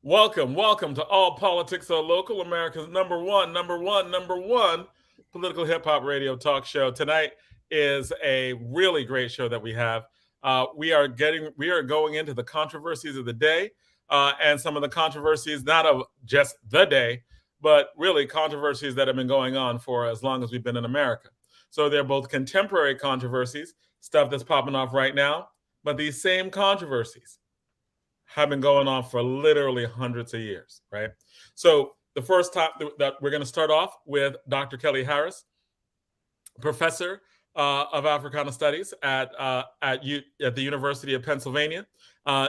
Welcome to All Politics Are Local, America's number one political hip hop radio talk show. Tonight is a really great show that we have. We are going into the controversies of the day, and some of the controversies not of just the day, but really controversies that have been going on for as long as we've been in America. So they're both contemporary controversies, stuff that's popping off right now, but these same controversies have been going on for literally hundreds of years, right? So the first time that we're going to start off with Dr. Kelly Harris, professor of Africana Studies at the University of Pennsylvania,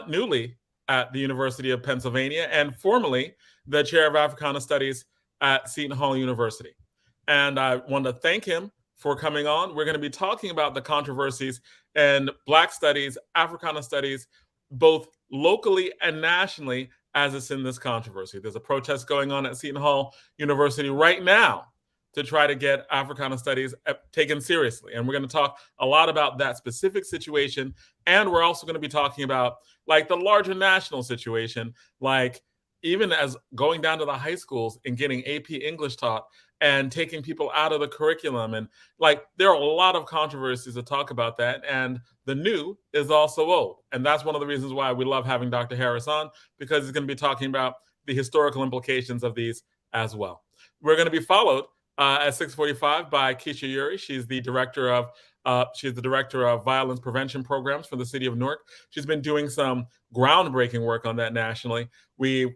newly at the University of Pennsylvania, and formerly the chair of Africana Studies at Seton Hall University. And I want to thank him for coming on. We're going to be talking about the controversies in Black studies, Africana studies, both locally and nationally, as it's in this controversy. There's a protest going on at Seton Hall University right now to try to get Africana studies taken seriously. And we're going to talk a lot about that specific situation. And we're also going to be talking about like the larger national situation, like even as going down to the high schools and getting AP English taught and taking people out of the curriculum. And like there are a lot of controversies to talk about that. And the new is also old. And that's one of the reasons why we love having Dr. Harris on, because he's going to be talking about the historical implications of these as well. We're going to be followed at 6:45 by Keesha Eure. She's the director of violence prevention programs for the city of Newark. She's been doing some groundbreaking work on that nationally. She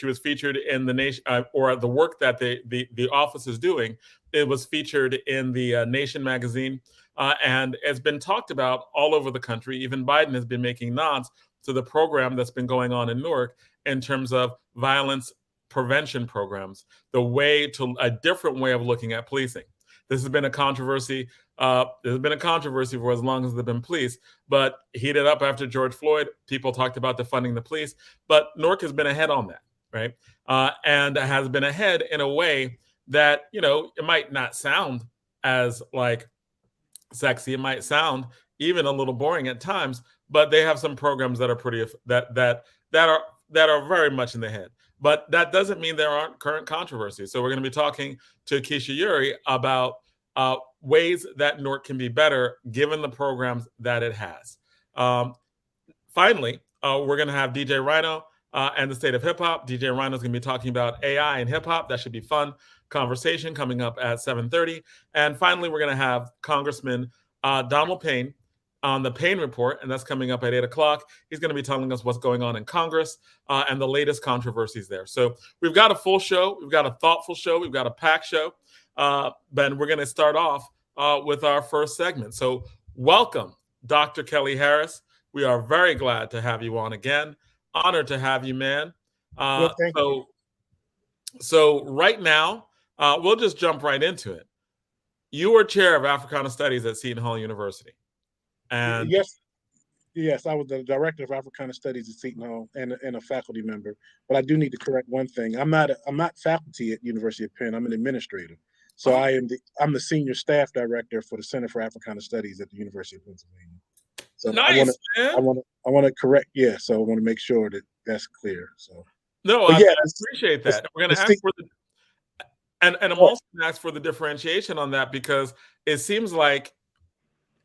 was featured in the nation, or the work that the office is doing. It was featured in the Nation magazine, and it's been talked about all over the country. Even Biden has been making nods to the program that's been going on in Newark in terms of violence prevention programs, a different way of looking at policing. This has been a controversy. There's been a controversy for as long as there've been police, but heated up after George Floyd. People talked about defunding the police, but Newark has been ahead on that, right? And has been ahead in a way that it might not sound as like sexy. It might sound even a little boring at times, but they have some programs that are pretty that are very much in the head. But that doesn't mean there aren't current controversies. So we're going to be talking to Keesha Eure about ways that Newark can be better given the programs that it has. Finally, we're going to have DJ Rhino and the state of hip hop. DJ Rhino is going to be talking about AI and hip hop. That should be fun conversation coming up at 7:30. And finally, we're going to have Congressman Donald Payne on the Payne Report, and that's coming up at 8 o'clock. He's going to be telling us what's going on in Congress and the latest controversies there. So we've got a full show. We've got a thoughtful show. We've got a packed show. Ben, we're going to start off with our first segment. So welcome, Dr. Kelly Harris. We are very glad to have you on again. Honored to have you, man. Well, thank you. So right now, we'll just jump right into it. You were chair of Africana Studies at Seton Hall University. And yes, I was the director of Africana Studies at Seton Hall and a faculty member. But I do need to correct one thing. I'm not faculty at University of Penn. I'm an administrator. So I'm the senior staff director for the Center for Africana Studies at the University of Pennsylvania. So nice, I want to correct. Yeah, so I want to make sure that that's clear. So I appreciate that. We're going to ask for and I'm also going to ask for the differentiation on that, because it seems like.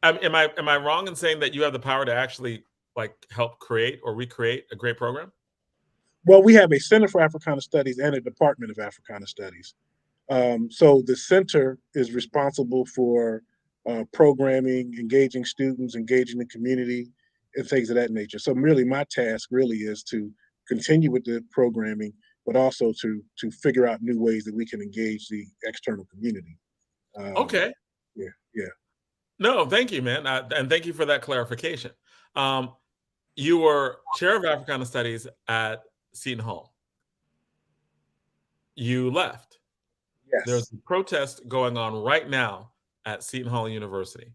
Am I wrong in saying that you have the power to actually like help create or recreate a great program? Well, we have a Center for Africana Studies and a Department of Africana Studies. So the center is responsible for programming, engaging students, engaging the community, and things of that nature. So really, my task really is to continue with the programming, but also to figure out new ways that we can engage the external community. Okay. Yeah. No, thank you, man. And thank you for that clarification. You were chair of Africana Studies at Seton Hall. You left. Yes. There's a protest going on right now at Seton Hall University.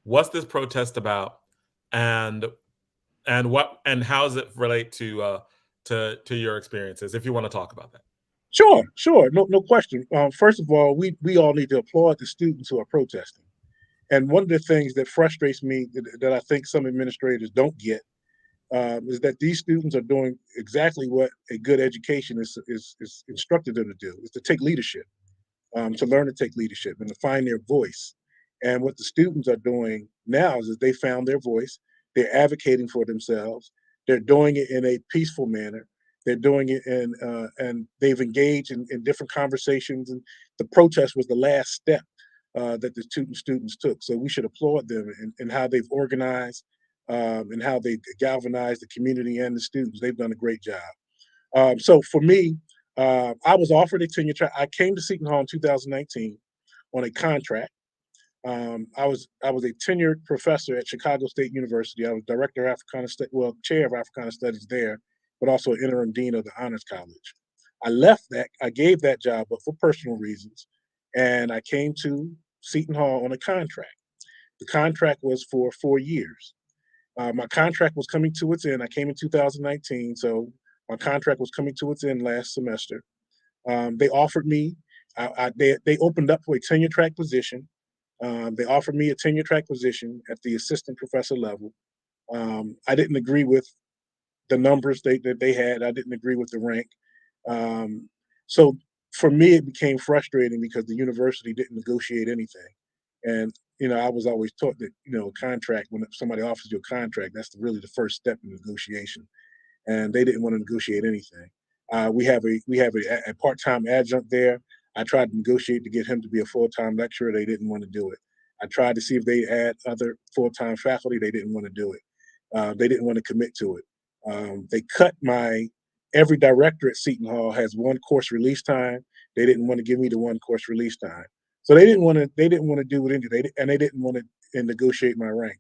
What's this protest about, and how does it relate to your experiences, if you want to talk about that? Sure. No question. First of all, we all need to applaud the students who are protesting. And one of the things that frustrates me that I think some administrators don't get is that these students are doing exactly what a good education is instructed them to do, is to take leadership, to learn to take leadership and to find their voice. And what the students are doing now is that they found their voice. They're advocating for themselves. They're doing it in a peaceful manner. They're doing it and they've engaged in different conversations. And the protest was the last step that the students took. So we should applaud them in how they've organized and how they galvanized the community and the students. They've done a great job. So for me, I was offered a tenure track. I came to Seton Hall in 2019 on a contract. I was a tenured professor at Chicago State University. I was director of Africana Studies, well, chair of Africana Studies there, but also interim dean of the Honors College. I left that. I gave that job up for personal reasons, and I came to Seton Hall on a contract. The contract was for 4 years. My contract was coming to its end. I came in 2019, so my contract was coming to its end last semester. They offered me, they opened up for a tenure track position. They offered me a tenure track position at the assistant professor level. I didn't agree with the numbers that they had. I didn't agree with the rank. So for me, it became frustrating because the university didn't negotiate anything. And I was always taught that a contract, when somebody offers you a contract, that's really the first step in negotiation. And they didn't want to negotiate anything. We have a part-time adjunct there. I tried to negotiate to get him to be a full-time lecturer. They didn't want to do it. I tried to see if they add other full-time faculty. They didn't want to do it. They didn't want to commit to it. They cut my every director at Seton Hall has one course release time. They didn't want to give me the one course release time. So they didn't want to. They didn't want to do it and they didn't want to negotiate my rank.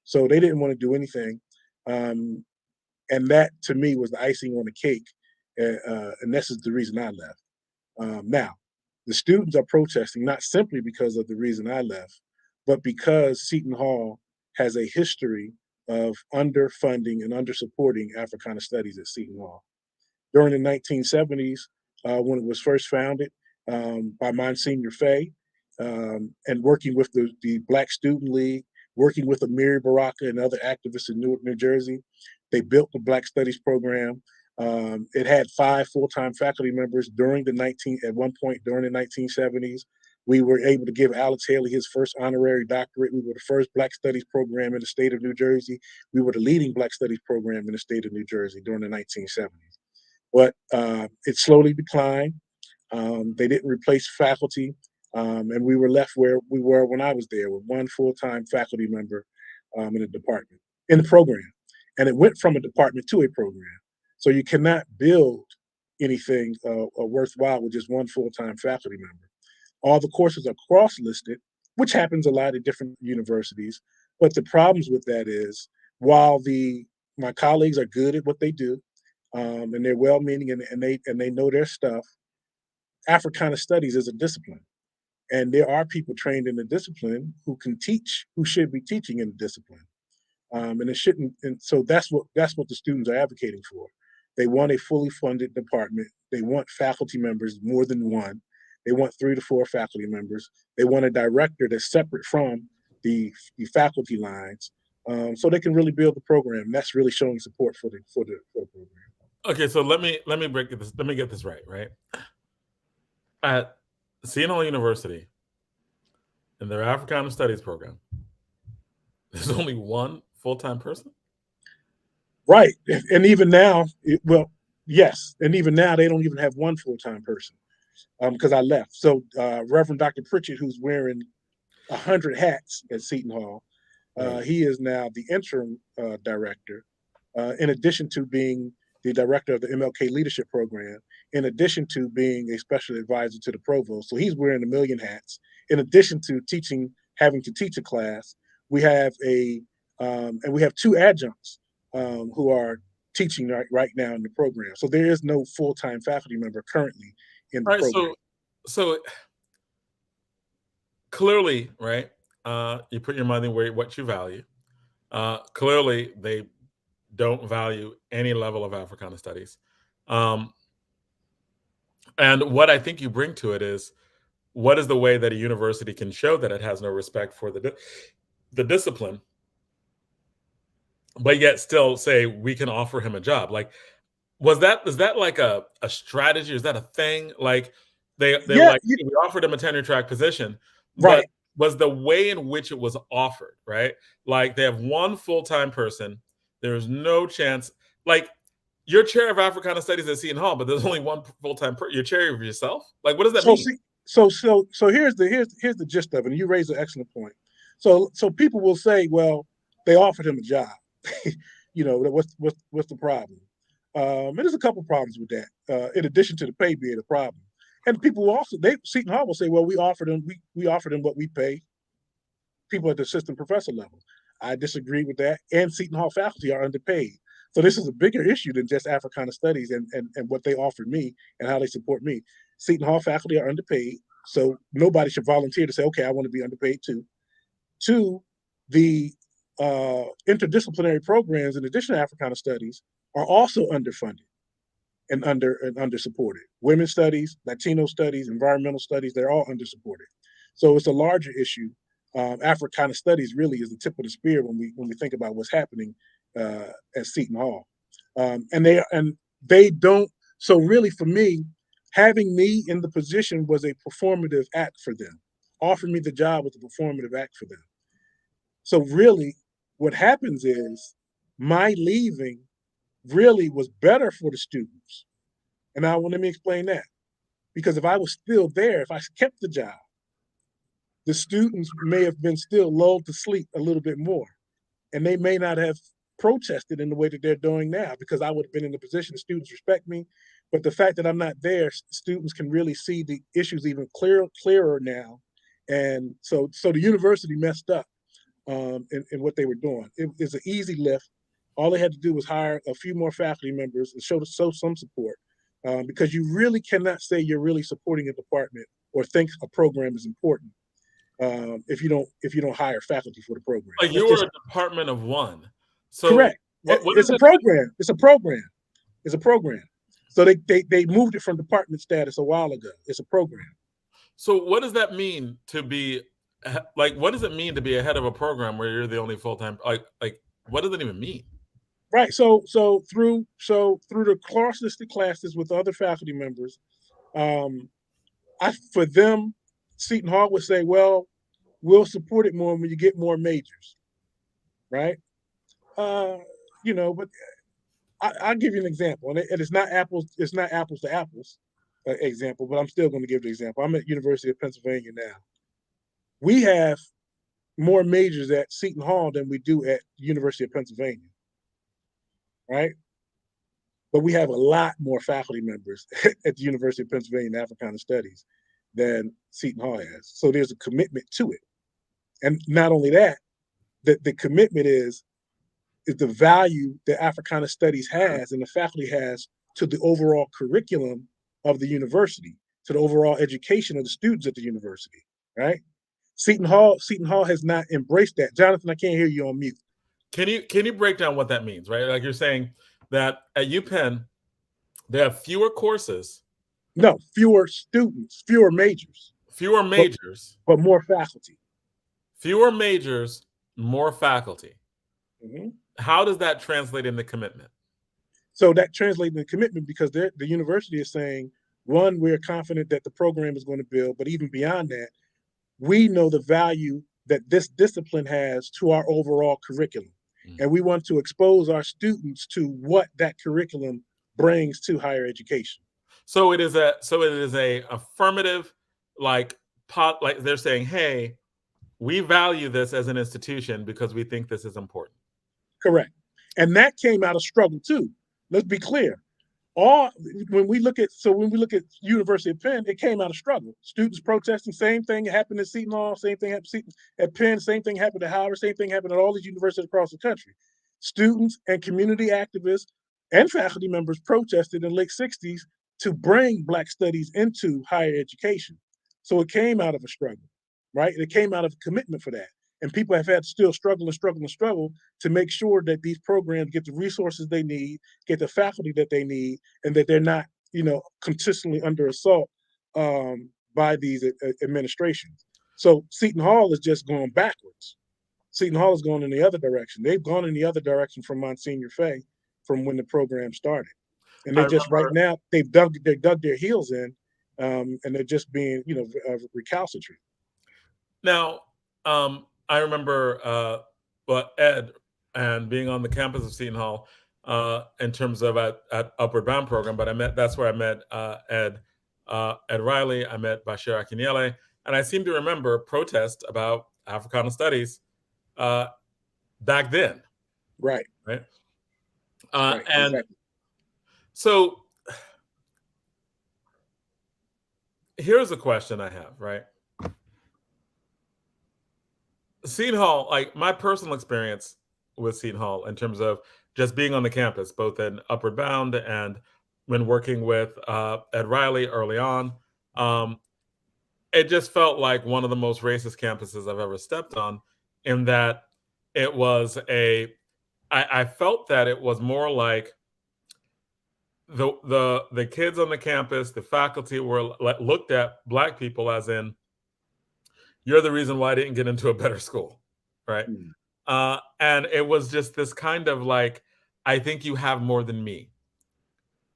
So they didn't want to do anything. Um, and that to me was the icing on the cake. And this is the reason I left. Now, the students are protesting not simply because of the reason I left, but because Seton Hall has a history of underfunding and undersupporting Africana Studies at Seton Hall. During the 1970s, when it was first founded by Monsignor Fay, and working with the Black Student League, working with Amiri Baraka and other activists in Newark, New Jersey, they built the Black Studies program. It had 5 full-time faculty members at one point during the 1970s. We were able to give Alex Haley his first honorary doctorate. We were the first Black Studies program in the state of New Jersey. We were the leading Black Studies program in the state of New Jersey during the 1970s. But it slowly declined. They didn't replace faculty, and we were left where we were when I was there, with one full-time faculty member in the department, in the program. And it went from a department to a program. So you cannot build anything worthwhile with just one full-time faculty member. All the courses are cross-listed, which happens a lot at different universities. But the problems with that is, while my colleagues are good at what they do, and they're well-meaning and they know their stuff, Africana Studies is a discipline, and there are people trained in the discipline who can teach, who should be teaching in the discipline, and it shouldn't. And so that's what the students are advocating for. They want a fully funded department. They want faculty members, more than one. They want 3 to 4 faculty members. They want a director that's separate from the faculty lines, so they can really build the program. That's really showing support for the program. Okay, so let me break this. Let me get this right. Right at Seton Hall University in their Africana Studies program, there's only one full-time person. Right, and even now, well, yes, and even now they don't even have one full-time person because I left. So Reverend Dr. Pritchett, who's wearing 100 hats at Seton Hall, Right. he is now the interim director, in addition to being the director of the MLK Leadership Program, in addition to being a special advisor to the provost. So he's wearing a million hats. In addition to having to teach a class, we have and we have 2 adjuncts who are teaching right now in the program. So there is no full-time faculty member currently in the All right. program. So clearly, right, you put your money where what you value. Clearly, they don't value any level of Africana studies. Um, and what I think you bring to it is, what is the way that a university can show that it has no respect for the discipline but yet still say we can offer him a job. Like, is that like a strategy? Is that a thing? Like they were Yeah, like, "Hey, we offered him a tenure track position, but right. was the way in which it was offered, right? Like they have one full-time person. There's no chance. Like you're chair of Africana Studies at Seton Hall, but there's only one full-time person. You're chair of yourself. Like, what does that So mean? see, so here's the gist of it. And you raise an excellent point. So people will say, well, they offered him a job. What's the problem? And there's a couple problems with that. In addition to the pay being a problem, and people will also Seton Hall will say, well, we offered him what we pay people at the assistant professor level. I disagree with that. And Seton Hall faculty are underpaid. So this is a bigger issue than just Africana Studies and what they offered me and how they support me. Seton Hall faculty are underpaid. So nobody should volunteer to say, okay, I want to be underpaid too. Two, the interdisciplinary programs in addition to Africana Studies are also underfunded and under supported. Women's studies, Latino studies, environmental studies, they're all under supported. So it's a larger issue. Africana studies really is the tip of the spear when we think about what's happening at Seton Hall, and they don't. So really, for me, having me in the position was a performative act for them. Offering me the job was a performative act for them. So really, what happens is my leaving really was better for the students. And now let me explain that. Because if I was still there, if I kept the job, the students may have been still lulled to sleep a little bit more. And they may not have protested in the way that they're doing now because I would have been in the position the students respect me. But the fact that I'm not there, students can really see the issues even clearer now. And so the university messed up in what they were doing. It's an easy lift. All they had to do was hire a few more faculty members and show some support, because you really cannot say you're really supporting a department or think a program is important if you don't hire faculty for the program. Like That's you were just a department of one. So correct. what It's is a it? program. It's a program. It's a program. So they moved it from department status a while ago. It's a program. So what does that mean to be like? What does it mean to be a head of a program where you're the only full-time? Like what does it even mean? Right. So through the classes with other faculty members, um, for them, Seton Hall would say, well, we'll support it more when you get more majors, right? Uh, but I'll give you an example, and it's not apples. It's not apples to apples example, but I'm still going to give the example. I'm at University of Pennsylvania now. We have more majors at Seton Hall than we do at University of Pennsylvania, right? But we have a lot more faculty members at the University of Pennsylvania in Africana Studies than Seton Hall has. So there's a commitment to it, and not only that, the commitment is the value that Africana Studies has and the faculty has to the overall curriculum of the university, to the overall education of the students at the university, right? Seton Hall has not embraced that. Jonathan, I can't hear you on mute. Can you break down what that means, right? Like you're saying that at UPenn they have fewer courses, No, fewer students, fewer majors, fewer but majors, but more faculty. fewer majors, more faculty. Mhm. How does that translate into commitment? So that translates into commitment because the university is saying, one, we're confident that the program is going to build, but even beyond that, we know the value that this discipline has to our overall curriculum. And we want to expose our students to what that curriculum brings to higher education. So it is a affirmative, like pot, like they're saying, hey, we value this as an institution because we think this is important. Correct. And that came out of struggle too. Let's be clear. All when we look at University of Penn, it came out of struggle. Students protesting, same thing happened at Seton Hall, same thing happened at Penn, same thing happened at Howard, same thing happened at all these universities across the country. Students and community activists and faculty members protested in the late 60s to bring Black studies into higher education. So it came out of a struggle, right? It came out of a commitment for that. And people have had to still struggle and struggle and struggle to make sure that these programs get the resources they need, get the faculty that they need, and that they're not, consistently under assault by these administrations. So Seton Hall is just going backwards. Seton Hall has gone in the other direction. They've gone in the other direction from Monsignor Fay from when the program started. And I they just right remember now they dug their heels in, and they're just being recalcitrant. now. I remember Ed and being on the campus of Seton Hall in terms of at Upward Bound program. But that's where I met Ed Riley. I met Bashir Akinyele, and I seem to remember protests about Africana Studies back then, Right, right? right, And exactly. so here's a question I have, right? Seton Hall, like my personal experience with Seton Hall in terms of just being on the campus, both in Upward Bound and when working with Ed Riley early on, um, it just felt like one of the most racist campuses I've ever stepped on, in that it was I felt that it was more like the kids on the campus, the faculty were looked at Black people as in, you're the reason why I didn't get into a better school, right? Mm. And it was just this kind of like, I think you have more than me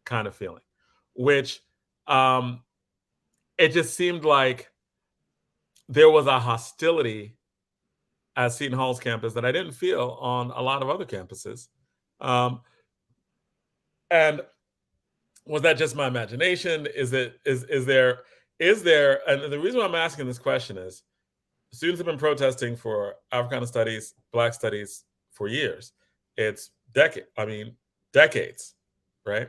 kind of feeling, which um, it just seemed like there was a hostility at Seton Hall's campus that I didn't feel on a lot of other campuses. Um, and was that just my imagination? Is there, and the reason why I'm asking this question is students have been protesting for Africana Studies, Black Studies for years. It's decades, right?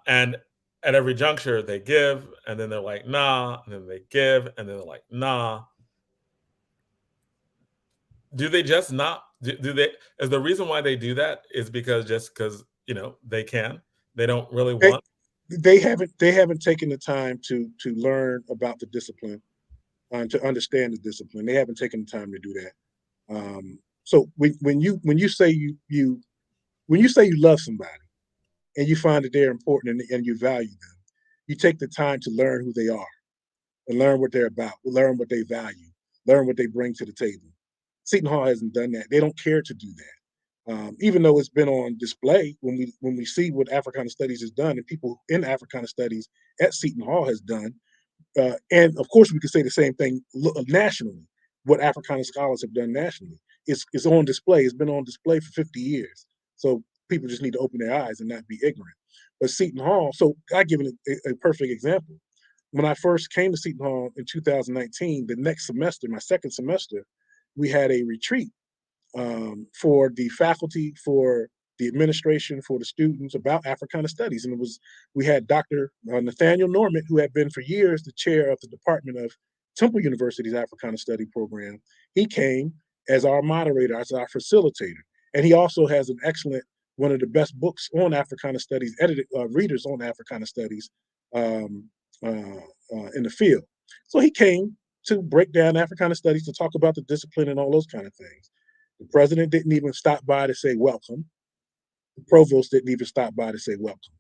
And at every juncture, they give, and then they're like, nah, and then they give, and then they're like, nah. Do they just not? Do they? Is the reason why they do that is because they can? They don't really They want. they haven't taken the time to learn about the discipline, to understand the discipline. They haven't taken the time to do that. So when you say you love somebody and you find that they're important and you value them, you take the time to learn who they are and learn what they're about, learn what they value, learn what they bring to the table. Seton Hall hasn't done that. They don't care to do that. Even though it's been on display when we see what Africana Studies has done and people in Africana Studies at Seton Hall has done, and of course we could say the same thing nationally. What Africana scholars have done nationally, it's on display. It's been on display for 50 years. So people just need to open their eyes and not be ignorant. But Seton Hall, so I give it a perfect example. When I first came to Seton Hall in 2019, the next semester, my second semester, we had a retreat for the faculty, for the administration, for the students about Africana Studies. And we had Dr. Nathaniel Norman, who had been for years the chair of the Department of Temple University's Africana Study program. He came as our moderator, as our facilitator. And he also has one of the best books on Africana Studies, edited readers on Africana Studies um, in the field. So he came to break down Africana Studies, to talk about the discipline and all those kind of things. The president didn't even stop by to say welcome. The provost didn't even stop by to say welcome.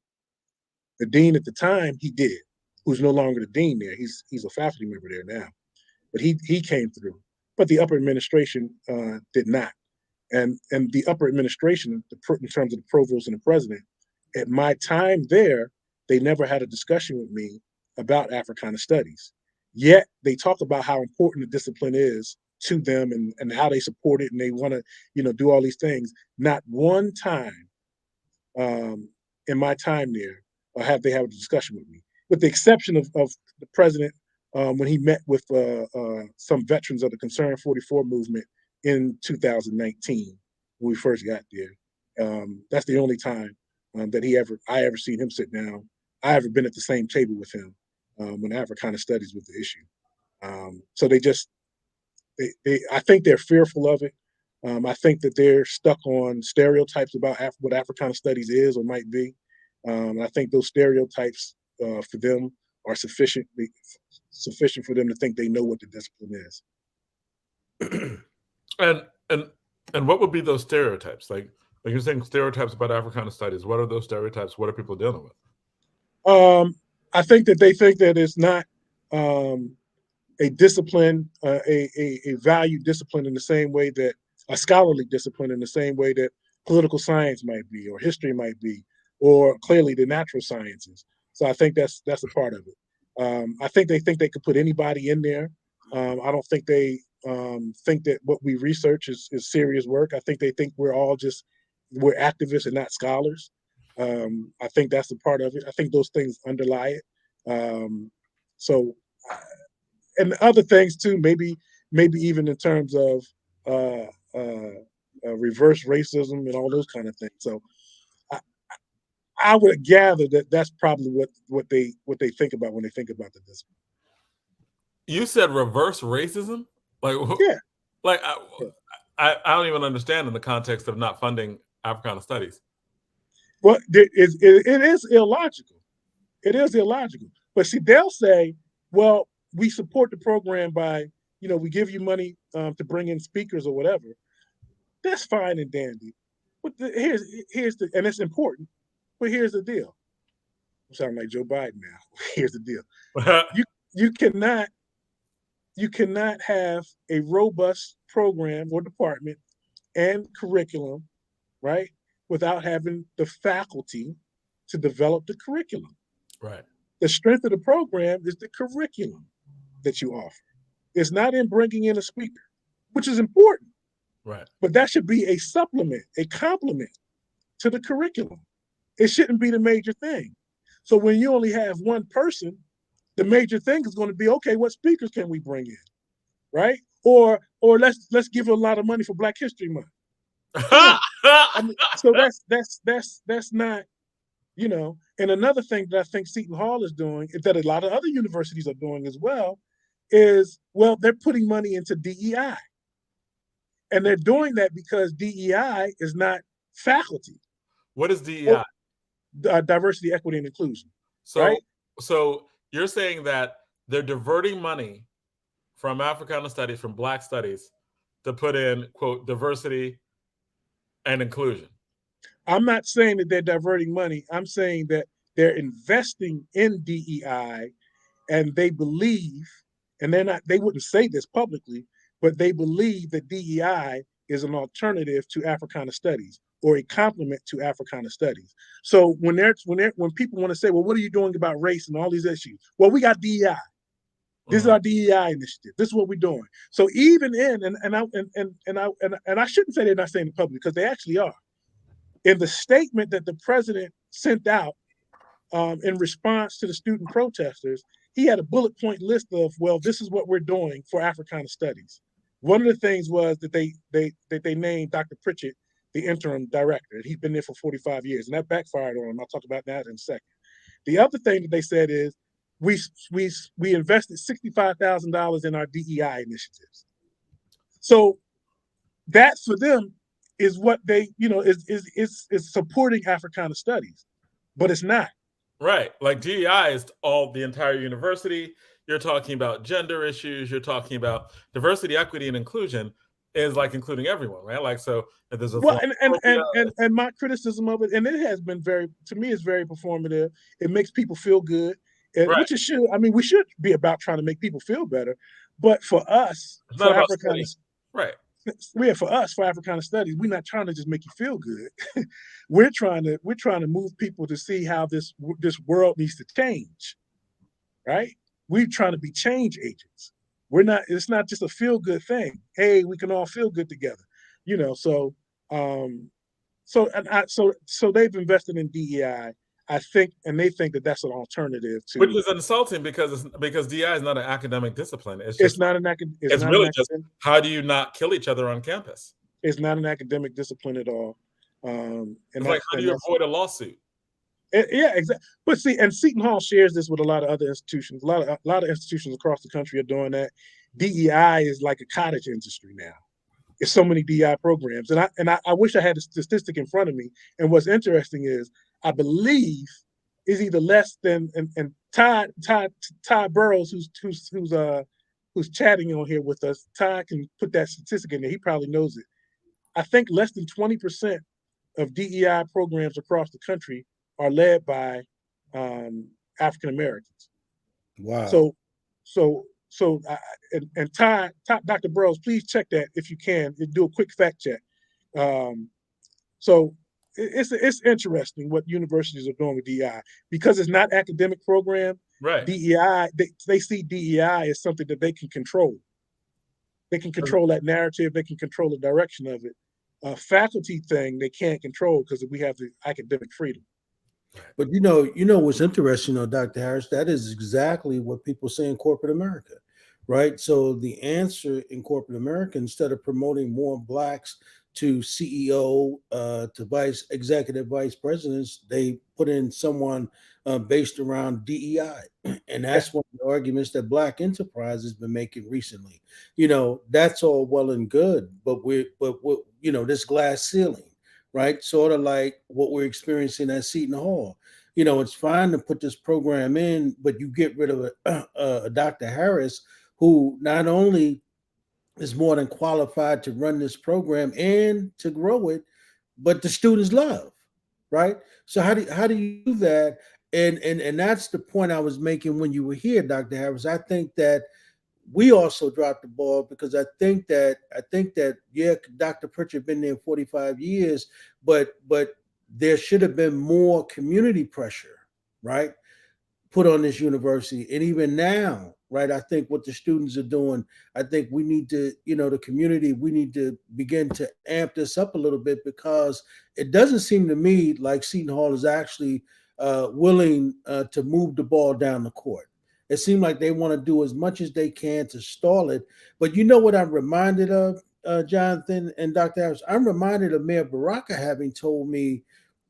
The dean at the time, he did, who's no longer the dean there. He's a faculty member there now, but he came through. But the upper administration did not, and the upper administration, in terms of the provost and the president, at my time there, they never had a discussion with me about Africana Studies. Yet they talk about how important the discipline is to them, and how they support it, and they want to do all these things. Not one time in my time there have they had a discussion with me, with the exception of the president when he met with some veterans of the Concern 44 movement in 2019 when we first got there. That's the only time that I ever seen him sit down. I ever been at the same table with him when Africana Studies was the issue. So I think they're fearful of it. I think that they're stuck on stereotypes about what Africana Studies is or might be. I think those stereotypes for them are sufficient for them to think they know what the discipline is. and and and what would be those stereotypes? Like you're saying stereotypes about Africana Studies. What are those stereotypes? What are people dealing with? I think that they think that it's not a discipline, a value discipline in the same way that a scholarly discipline in the same way that political science might be, or history might be, or clearly the natural sciences. So I think that's a part of it. I think they could put anybody in there. I don't think they think that what we research is serious work. I think they think we're activists and not scholars. I think that's a part of it. I think those things underlie it. So, and other things too, maybe even in terms of uh, reverse racism and all those kind of things. So I, I would gather that that's probably what they think about when they think about the discipline. You said reverse racism, like Yeah. like I don't even understand in the context of not funding Africana Studies. Well, it is illogical. It is illogical. But see, they'll say, well, we support the program by, we give you money to bring in speakers or whatever. That's fine and dandy. But here's the, and it's important, but here's the deal. I sound like Joe Biden now. Here's the deal. You cannot have a robust program or department and curriculum, right, without having the faculty to develop the curriculum. Right. The strength of the program is the curriculum that you offer. It's not in bringing in a speaker, which is important. Right. But that should be a supplement, a complement to the curriculum. It shouldn't be the major thing. So when you only have one person, the major thing is going to be, okay, what speakers can we bring in, right? Or let's give a lot of money for Black History Month. I mean, so that's not, And another thing that I think Seton Hall is doing, is that a lot of other universities are doing as well, is, well, they're putting money into DEI. And they're doing that because DEI is not faculty. What is DEI? Diversity, equity, and inclusion. So, right? So you're saying that they're diverting money from Africana Studies, from Black Studies, to put in, quote, diversity and inclusion. I'm not saying that they're diverting money. I'm saying that they're investing in DEI, and they believe, and they wouldn't say this publicly, but they believe that DEI is an alternative to Africana Studies, or a complement to Africana Studies. So when people want to say, well, what are you doing about race and all these issues? Well, we got DEI. This is our DEI initiative. This is what we're doing. So even in, and I shouldn't say they're not saying it publicly, because they actually are. In the statement that the president sent out in response to the student protesters, he had a bullet point list of, well, this is what we're doing for Africana Studies. One of the things was that they named Dr. Pritchett the interim director. He's been there for 45 years, and that backfired on him. I'll talk about that in a second. The other thing that they said is, we invested $65,000 in our DEI initiatives. So that for them is what they, is supporting Africana Studies, but it's not. Right. Like DEI is the entire university. You're talking about gender issues. You're talking about diversity, equity, and inclusion is like including everyone, right? Like, so if there's a and my criticism of it, and it has been to me, it's very performative. It makes people feel good, which it should. I mean, we should be about trying to make people feel better. But for us, for Africana, right? For us, for Africana Studies, we're not trying to just make you feel good. we're trying to move people to see how this world needs to change, right? We're trying to be change agents. We're not. It's not just a feel good thing. Hey, we can all feel good together, So, so they've invested in DEI, I think, and they think that that's an alternative to. Which is insulting because DEI is not an academic discipline. It's not an academic. It's really just how do you not kill each other on campus? It's not an academic discipline at all. It's like, how do you avoid a lawsuit? Yeah, exactly. But see, and Seton Hall shares this with a lot of other institutions. A lot of institutions across the country are doing that. DEI is like a cottage industry now. It's so many DEI programs, and I wish I had a statistic in front of me. And what's interesting is, I believe is either less than, and Todd Burrows, who's chatting on here with us. Todd can put that statistic in there. He probably knows it. I think less than 20% of DEI programs across the country are led by African Americans. Wow. So and Dr. Burrows, please check that if you can. Do a quick fact check. Um, so it's interesting what universities are doing with DEI because it's not academic program. Right. DEI they see DEI as something that they can control. They can control that narrative. They can control the direction of it. Faculty thing they can't control because we have the academic freedom. But what's interesting, though, Dr. Harris, that is exactly what people say in corporate America, right? So the answer in corporate America, instead of promoting more blacks to CEO, to executive vice presidents, they put in someone based around DEI, and that's one of the arguments that Black Enterprise has been making recently. That's all well and good, but this glass ceiling, right? Sort of like what we're experiencing at Seton Hall. It's fine to put this program in, but you get rid of a Dr. Harris, who not only is more than qualified to run this program and to grow it, but the students love, right? So how do you do that? And that's the point I was making when you were here, Dr. Harris. I think that we also dropped the ball because I think that yeah, Dr. Pritchard been there 45 years, but there should have been more community pressure, right, put on this university. And even now, right, I think what the students are doing, I think we need to, the community, we need to begin to amp this up a little bit because it doesn't seem to me like Seton Hall is actually willing to move the ball down the court. It seemed like they want to do as much as they can to stall it. But you know what I'm reminded of, Jonathan and Dr. Harris? I'm reminded of Mayor Baraka having told me,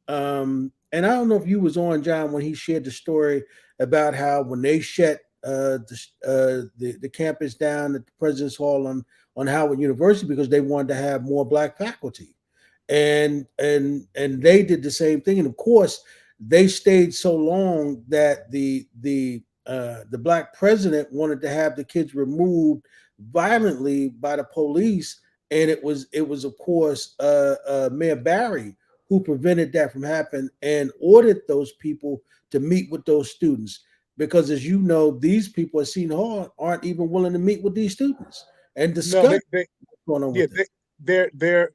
and I don't know if you was on, John, when he shared the story about how when they shut the campus down at the President's Hall on Howard University because they wanted to have more Black faculty, and they did the same thing, and of course they stayed so long that the Black president wanted to have the kids removed violently by the police, and it was of course Mayor Barry who prevented that from happening and ordered those people to meet with those students. Because as you know, these people at Seton Hall aren't even willing to meet with these students and discuss No, what's going on with them.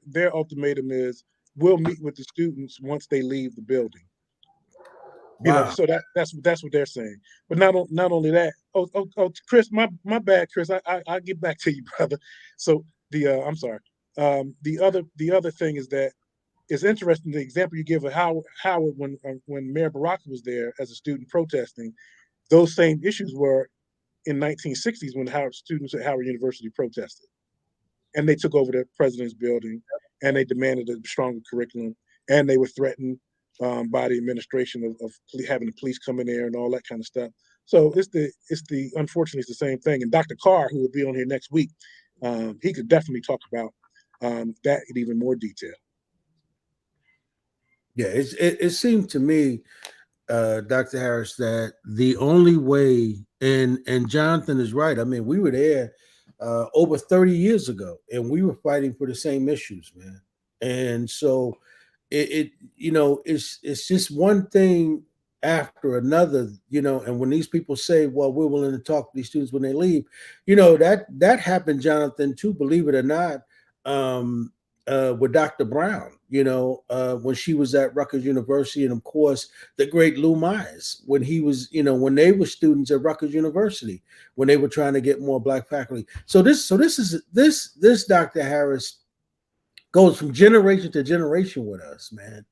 their ultimatum is we'll meet with the students once they leave the building. Wow. So that's what they're saying. But not only that. Chris, my bad, Chris. I'll get back to you, brother. So I'm sorry. The other thing is that it's interesting the example you give of Howard when Mayor Baraka was there as a student protesting. Those same issues were in 1960s when Howard students at Howard University protested, and they took over the president's building, and they demanded a stronger curriculum, and they were threatened by the administration of having the police come in there and all that kind of stuff. So unfortunately it's the same thing. And Dr. Carr, who will be on here next week, he could definitely talk about that in even more detail. Yeah, it seemed to me, Dr. Harris, that the only way, and Jonathan is right. I mean, we were there over 30 years ago, and we were fighting for the same issues, man. And so it's just one thing after another, and when these people say, well, we're willing to talk to these students when they leave, that happened, Jonathan, too, believe it or not, with Dr. Brown, when she was at Rutgers University, and of course the great Lou Myers when he was, when they were students at Rutgers University, when they were trying to get more Black faculty. So this Dr. Harris goes from generation to generation with us, man.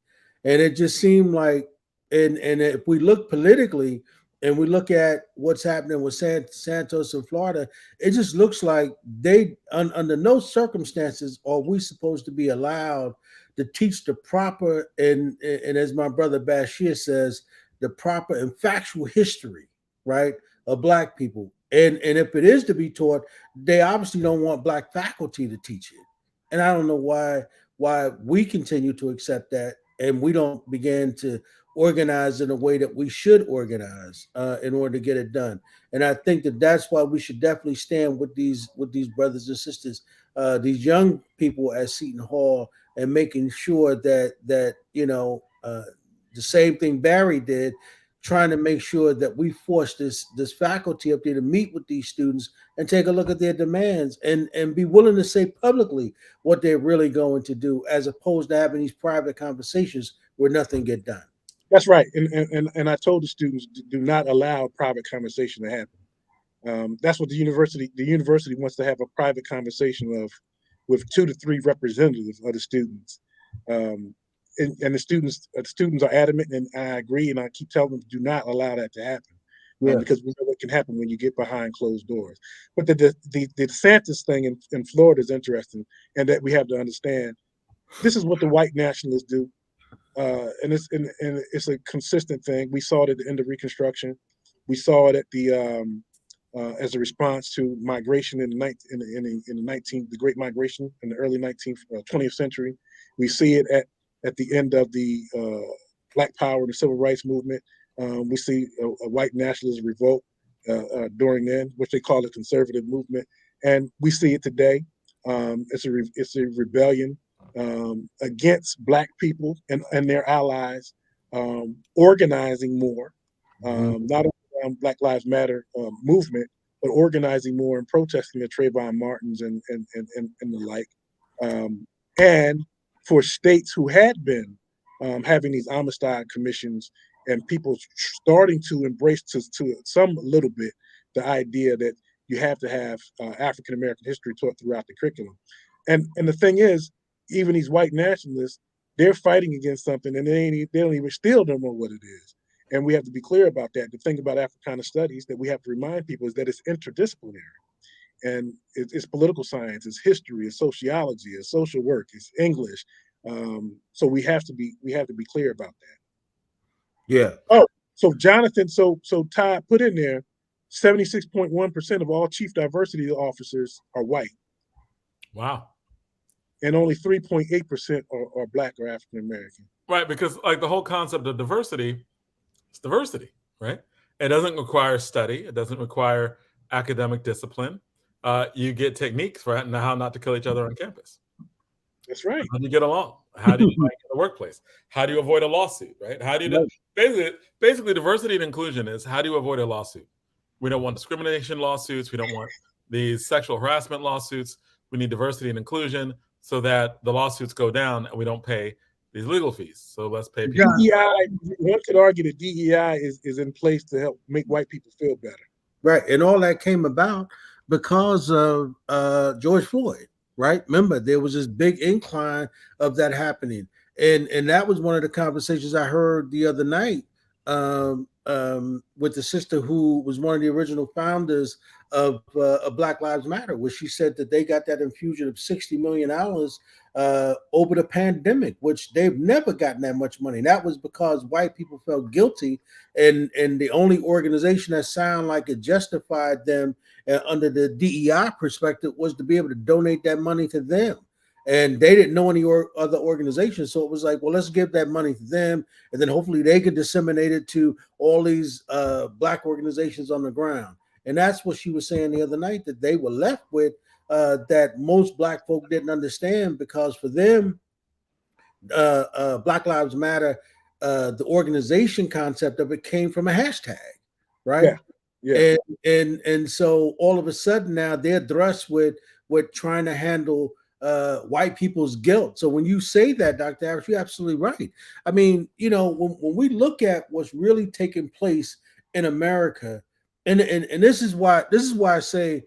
And it just seemed like, and if we look politically and we look at what's happening with Santos in Florida, it just looks like they, under no circumstances are we supposed to be allowed to teach the proper, and as my brother Bashir says, the proper and factual history, right, of Black people. And if it is to be taught, they obviously don't want Black faculty to teach it. And I don't know why we continue to accept that, and we don't begin to organize in a way that we should organize in order to get it done. And I think that's why we should definitely stand with these brothers and sisters, these young people at Seton Hall, and making sure that the same thing Barry did, trying to make sure that we force this faculty up there to meet with these students and take a look at their demands and be willing to say publicly what they're really going to do, as opposed to having these private conversations where nothing get done. That's right. And I told the students, do not allow private conversation to happen. That's what the university wants to have, a private conversation with 2 to 3 representatives of the students. And the students are adamant, and I agree, and I keep telling them, do not allow that to happen. Because we know what can happen when you get behind closed doors. But the DeSantis thing in Florida is interesting, and that we have to understand this is what the white nationalists do. And it's a consistent thing. We saw it at the end of Reconstruction. We saw it at the as a response to migration in the Great Migration in the early 20th century. We see it at the end of the Black Power and the Civil Rights Movement. We see a white nationalist revolt during then, which they call a conservative movement, and we see it today. It's a rebellion against Black people and their allies, organizing more, not only around Black Lives Matter movement, but organizing more and protesting the Trayvon Martins and the like. And for states who had been having these Amistad commissions and people starting to embrace to some little bit the idea that you have to have African American history taught throughout the curriculum. And the thing is, even these white nationalists, they're fighting against something, and they still don't know what it is. And we have to be clear about that. The thing about Africana Studies that we have to remind people is that it's interdisciplinary, and it's political science, it's history, it's sociology, it's social work, it's English. So we have to be clear about that. Yeah. Oh, so Jonathan, so Todd put in there, 76.1% of all chief diversity officers are white. Wow. And only 3.8% are Black or African American. Right, because like the whole concept of diversity, it's diversity, right? It doesn't require study. It doesn't require academic discipline. You get techniques for how not to kill each other on campus. That's right. How do you get along? How do you fight in the workplace? How do you avoid a lawsuit, right? How do you basically diversity and inclusion is how do you avoid a lawsuit? We don't want discrimination lawsuits. We don't want these sexual harassment lawsuits. We need diversity and inclusion so that the lawsuits go down and we don't pay these legal fees. So let's pay people. DEI, one could argue that DEI is in place to help make white people feel better. Right. And all that came about because of George Floyd, right? Remember, there was this big incline of that happening. And that was one of the conversations I heard the other night with the sister who was one of the original founders of Black Lives Matter, where she said that they got that infusion of $60 million over the pandemic, which they've never gotten that much money. That was because white people felt guilty, and the only organization that sounded like it justified them under the DEI perspective was to be able to donate that money to them. And they didn't know any other organizations. So it was like, well, let's give that money to them. And then hopefully they could disseminate it to all these Black organizations on the ground. And that's what she was saying the other night, that they were left with that most Black folk didn't understand, because for them, Black Lives Matter, the organization concept of it came from a hashtag, right? Yeah. And so all of a sudden now they're thrust with trying to handle white people's guilt. So when you say that, Dr. Harris, you're absolutely right. I mean, you know, when we look at what's really taking place in America, and this is why I say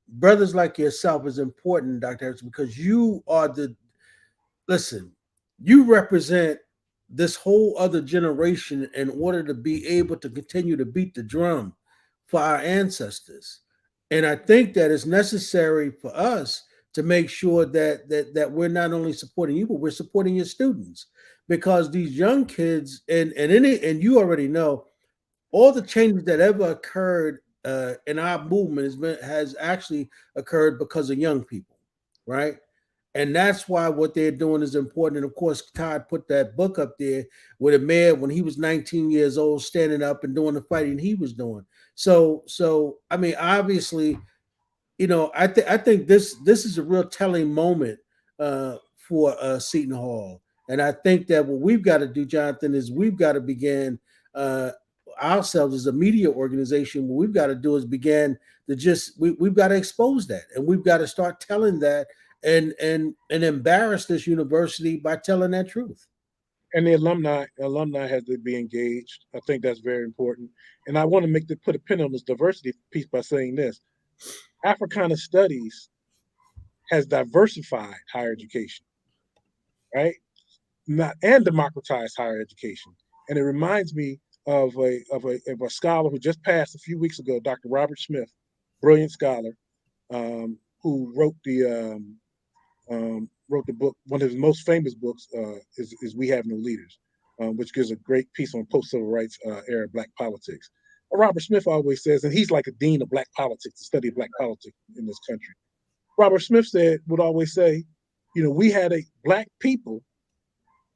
brothers like yourself is important, Dr. Harris, because you are you represent this whole other generation in order to be able to continue to beat the drum for our ancestors. And I think that it's necessary for us to make sure that we're not only supporting you, but we're supporting your students, because these young kids and you already know all the changes that ever occurred in our movement has actually occurred because of young people, right? And that's why what they're doing is important. And of course, Todd put that book up there with a man when he was 19 years old, standing up and doing the fighting he was doing. So I mean, obviously, you know, I think this is a real telling moment for Seton Hall. And I think that what we've got to do, Jonathan, is we've got to begin ourselves as a media organization. What we've got to do is begin to we've got to expose that, and we've got to start telling that and embarrass this university by telling that truth. And the alumni has to be engaged. I think that's very important. And I want to put a pin on this diversity piece by saying this: Africana Studies has diversified higher education, right? Not and democratized higher education. And it reminds me of a scholar who just passed a few weeks ago, Dr. Robert Smith, brilliant scholar, who wrote the book. One of his most famous books is "We Have No Leaders," which gives a great piece on post-civil rights era Black politics. Robert Smith always says, and he's like a dean of Black politics, the study of Black politics in this country. Robert Smith would always say, Black people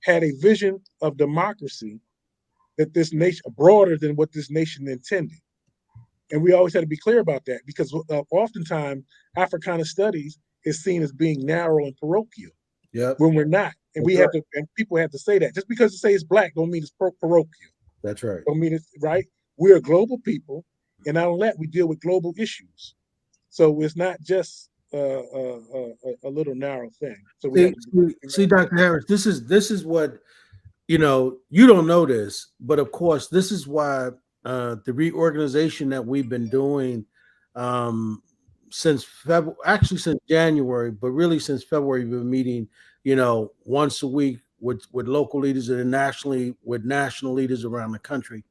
had a vision of democracy that this nation, broader than what this nation intended. And we always had to be clear about that, because oftentimes Africana Studies is seen as being narrow and parochial, when we're not. And and people have to say that. Just because you say it's Black don't mean it's parochial. That's right. Don't mean it's right. We're a global people, and not only that, we deal with global issues. So it's not just a little narrow thing. So see, Dr. Harris, this is what, you don't know this, but of course, this is why the reorganization that we've been doing since February, actually since January, but really since February, we've been meeting, once a week with local leaders and nationally with national leaders around the country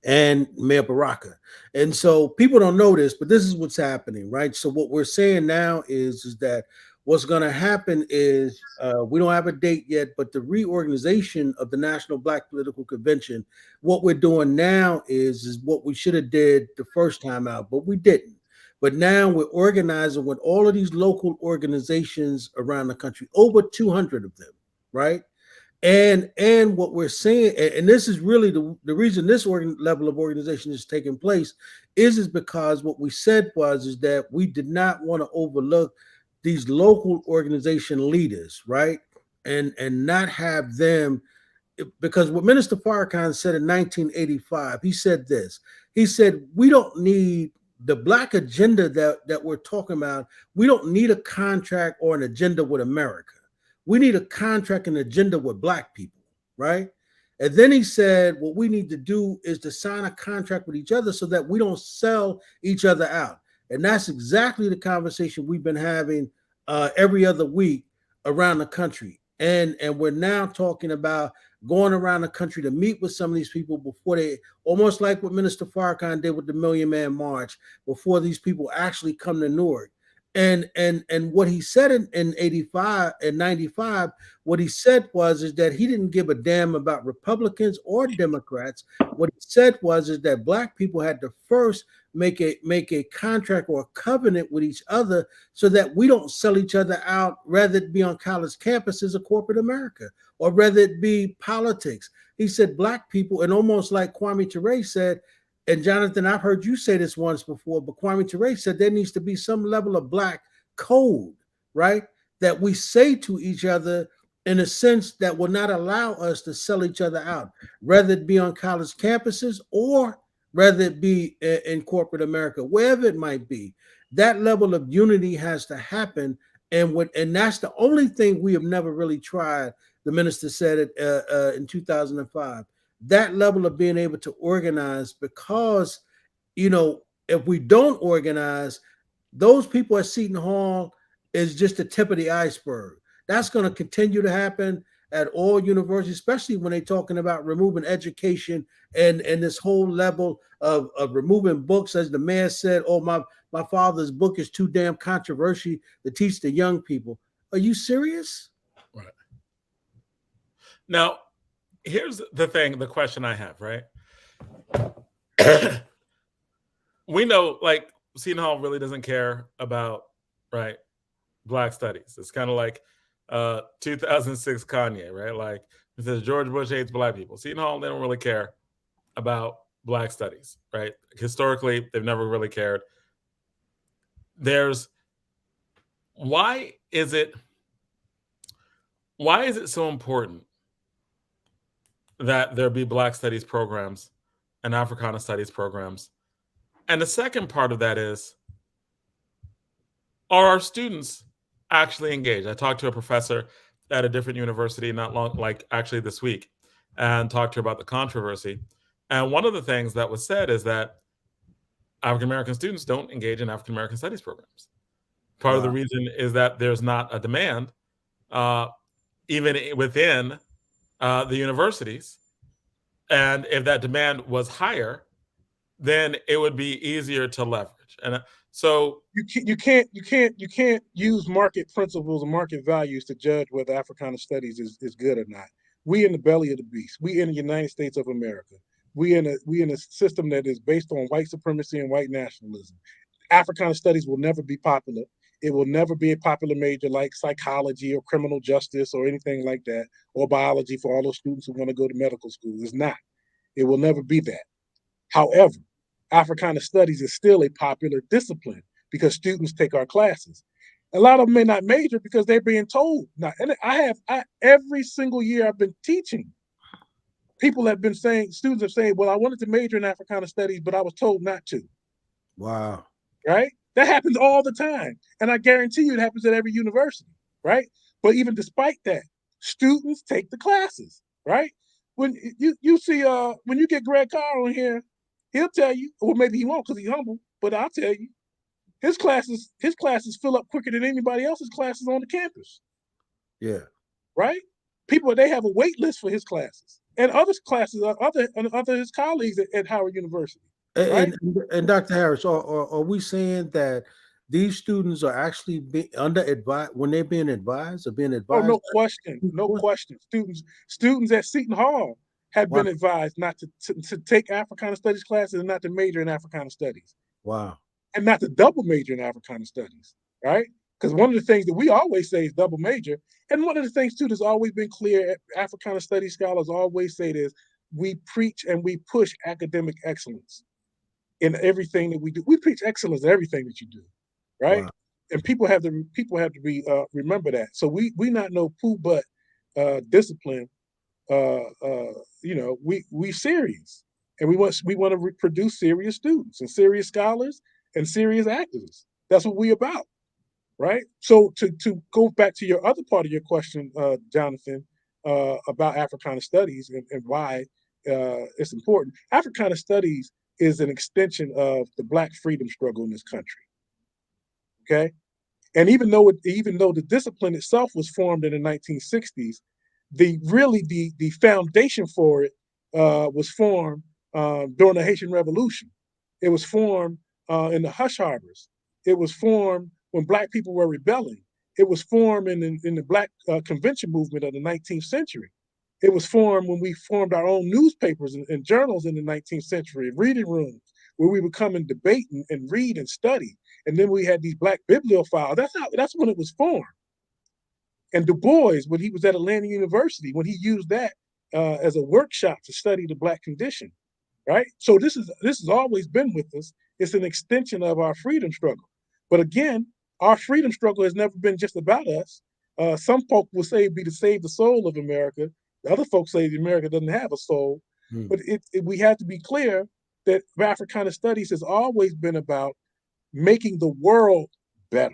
and Mayor Baraka. And so people don't know this, but this is what's happening, right? So what we're saying now is that what's going to happen is we don't have a date yet, but the reorganization of the National Black Political Convention, what we're doing now is what we should have did the first time out, but we didn't. But now we're organizing with all of these local organizations around the country, over 200 of them, right? And what we're saying, and this is really the reason this level of organization is taking place, is because what we said is that we did not want to overlook these local organization leaders, right? And not have them, because what Minister Farrakhan said in 1985, he said this. He said, we don't need the Black agenda that we're talking about. We don't need a contract or an agenda with America. We need a contract and agenda with Black people, right? And then he said, what we need to do is to sign a contract with each other so that we don't sell each other out. And that's exactly the conversation we've been having every other week around the country. And we're now talking about going around the country to meet with some of these people before they, almost like what Minister Farrakhan did with the Million Man March, before these people actually come to Newark. And what he said in 85 and 95, what he said is that he didn't give a damn about Republicans or Democrats. What he said is that Black people had to first make a contract or a covenant with each other so that we don't sell each other out, rather it be on college campuses or corporate America, or rather it be politics. He said Black people, and almost like Kwame Ture said, and Jonathan, I've heard you say this once before, but Kwame Ture said there needs to be some level of Black code, right? That we say to each other in a sense that will not allow us to sell each other out, whether it be on college campuses or whether it be in corporate America, wherever it might be. That level of unity has to happen. And that's the only thing we have never really tried. The minister said it in 2005. That level of being able to organize, because, if we don't organize, those people at Seton Hall is just the tip of the iceberg. That's going to continue to happen at all universities, especially when they're talking about removing education and this whole level of removing books. As the mayor said, oh, my father's book is too damn controversial to teach the young people. Are you serious? Right. Now, here's the question I have, right? We know, like, Seton Hall really doesn't care about, right, Black studies. It's kind of like 2006 Kanye, right? Like, it says George Bush hates Black people. Seton Hall, they don't really care about Black studies, right? Historically, they've never really cared. Why is it so important that there be Black studies programs and Africana studies programs. And the second part of that is, are our students actually engaged? I talked to a professor at a different university not long, like actually this week, and talked to her about the controversy. And one of the things that was said is that African American students don't engage in African American studies programs. Part of the reason is that there's not a demand, even within the universities. And if that demand was higher, then it would be easier to leverage. And so you can't use market principles and market values to judge whether Africana studies is good or not. We in the belly of the beast. We in the United States of America. We in a system that is based on white supremacy and white nationalism. Africana studies will never be popular. It will never be a popular major like psychology or criminal justice or anything like that, or biology for all those students who want to go to medical school. It's not. It will never be that. However, Africana studies is still a popular discipline because students take our classes. A lot of them may not major because they're being told not. And every single year I've been teaching, people have been saying, students are saying, well, I wanted to major in Africana studies, but I was told not to. Wow. Right? That happens all the time. And I guarantee you it happens at every university, right? But even despite that, students take the classes, right? When you see when you get Greg Carr on here, he'll tell you, or maybe he won't because he's humble, but I'll tell you, his classes fill up quicker than anybody else's classes on the campus. Yeah. Right? They have a wait list for his classes. And other classes, other his colleagues at Howard University. Right? And Dr. Harris, are we saying that these students are actually under advised when they're being advised or being advised? Oh, no question. No question. Students at Seton Hall have been advised not to take Africana Studies classes and not to major in Africana Studies. Wow. And not to double major in Africana Studies, right? Because one of the things that we always say is double major. And one of the things, too, that's always been clear, Africana Studies scholars always say this, we preach and we push academic excellence in everything that we do. We preach excellence in everything that you do, right? Wow. And people have to be remember that. So we not no poo butt discipline. We serious, and we want to produce serious students and serious scholars and serious activists. That's what we about, right? So to go back to your other part of your question, Jonathan, about Africana Studies and why it's important. Africana Studies is an extension of the Black freedom struggle in this country. Okay, and even though the discipline itself was formed in the 1960s, the foundation for it was formed during the Haitian Revolution. It was formed in the hush harbors. It was formed when Black people were rebelling. It was formed in the Black convention movement of the 19th century. It was formed when we formed our own newspapers and journals in the 19th century, reading rooms where we would come and debate and read and study. And then we had these Black bibliophiles. That's when it was formed. And Du Bois, when he was at Atlanta University, when he used that as a workshop to study the Black condition, right? So this has always been with us. It's an extension of our freedom struggle. But again, our freedom struggle has never been just about us. Some folk will say it'd be to save the soul of America. The other folks say America doesn't have a soul. But we have to be clear that Africana Studies has always been about making the world better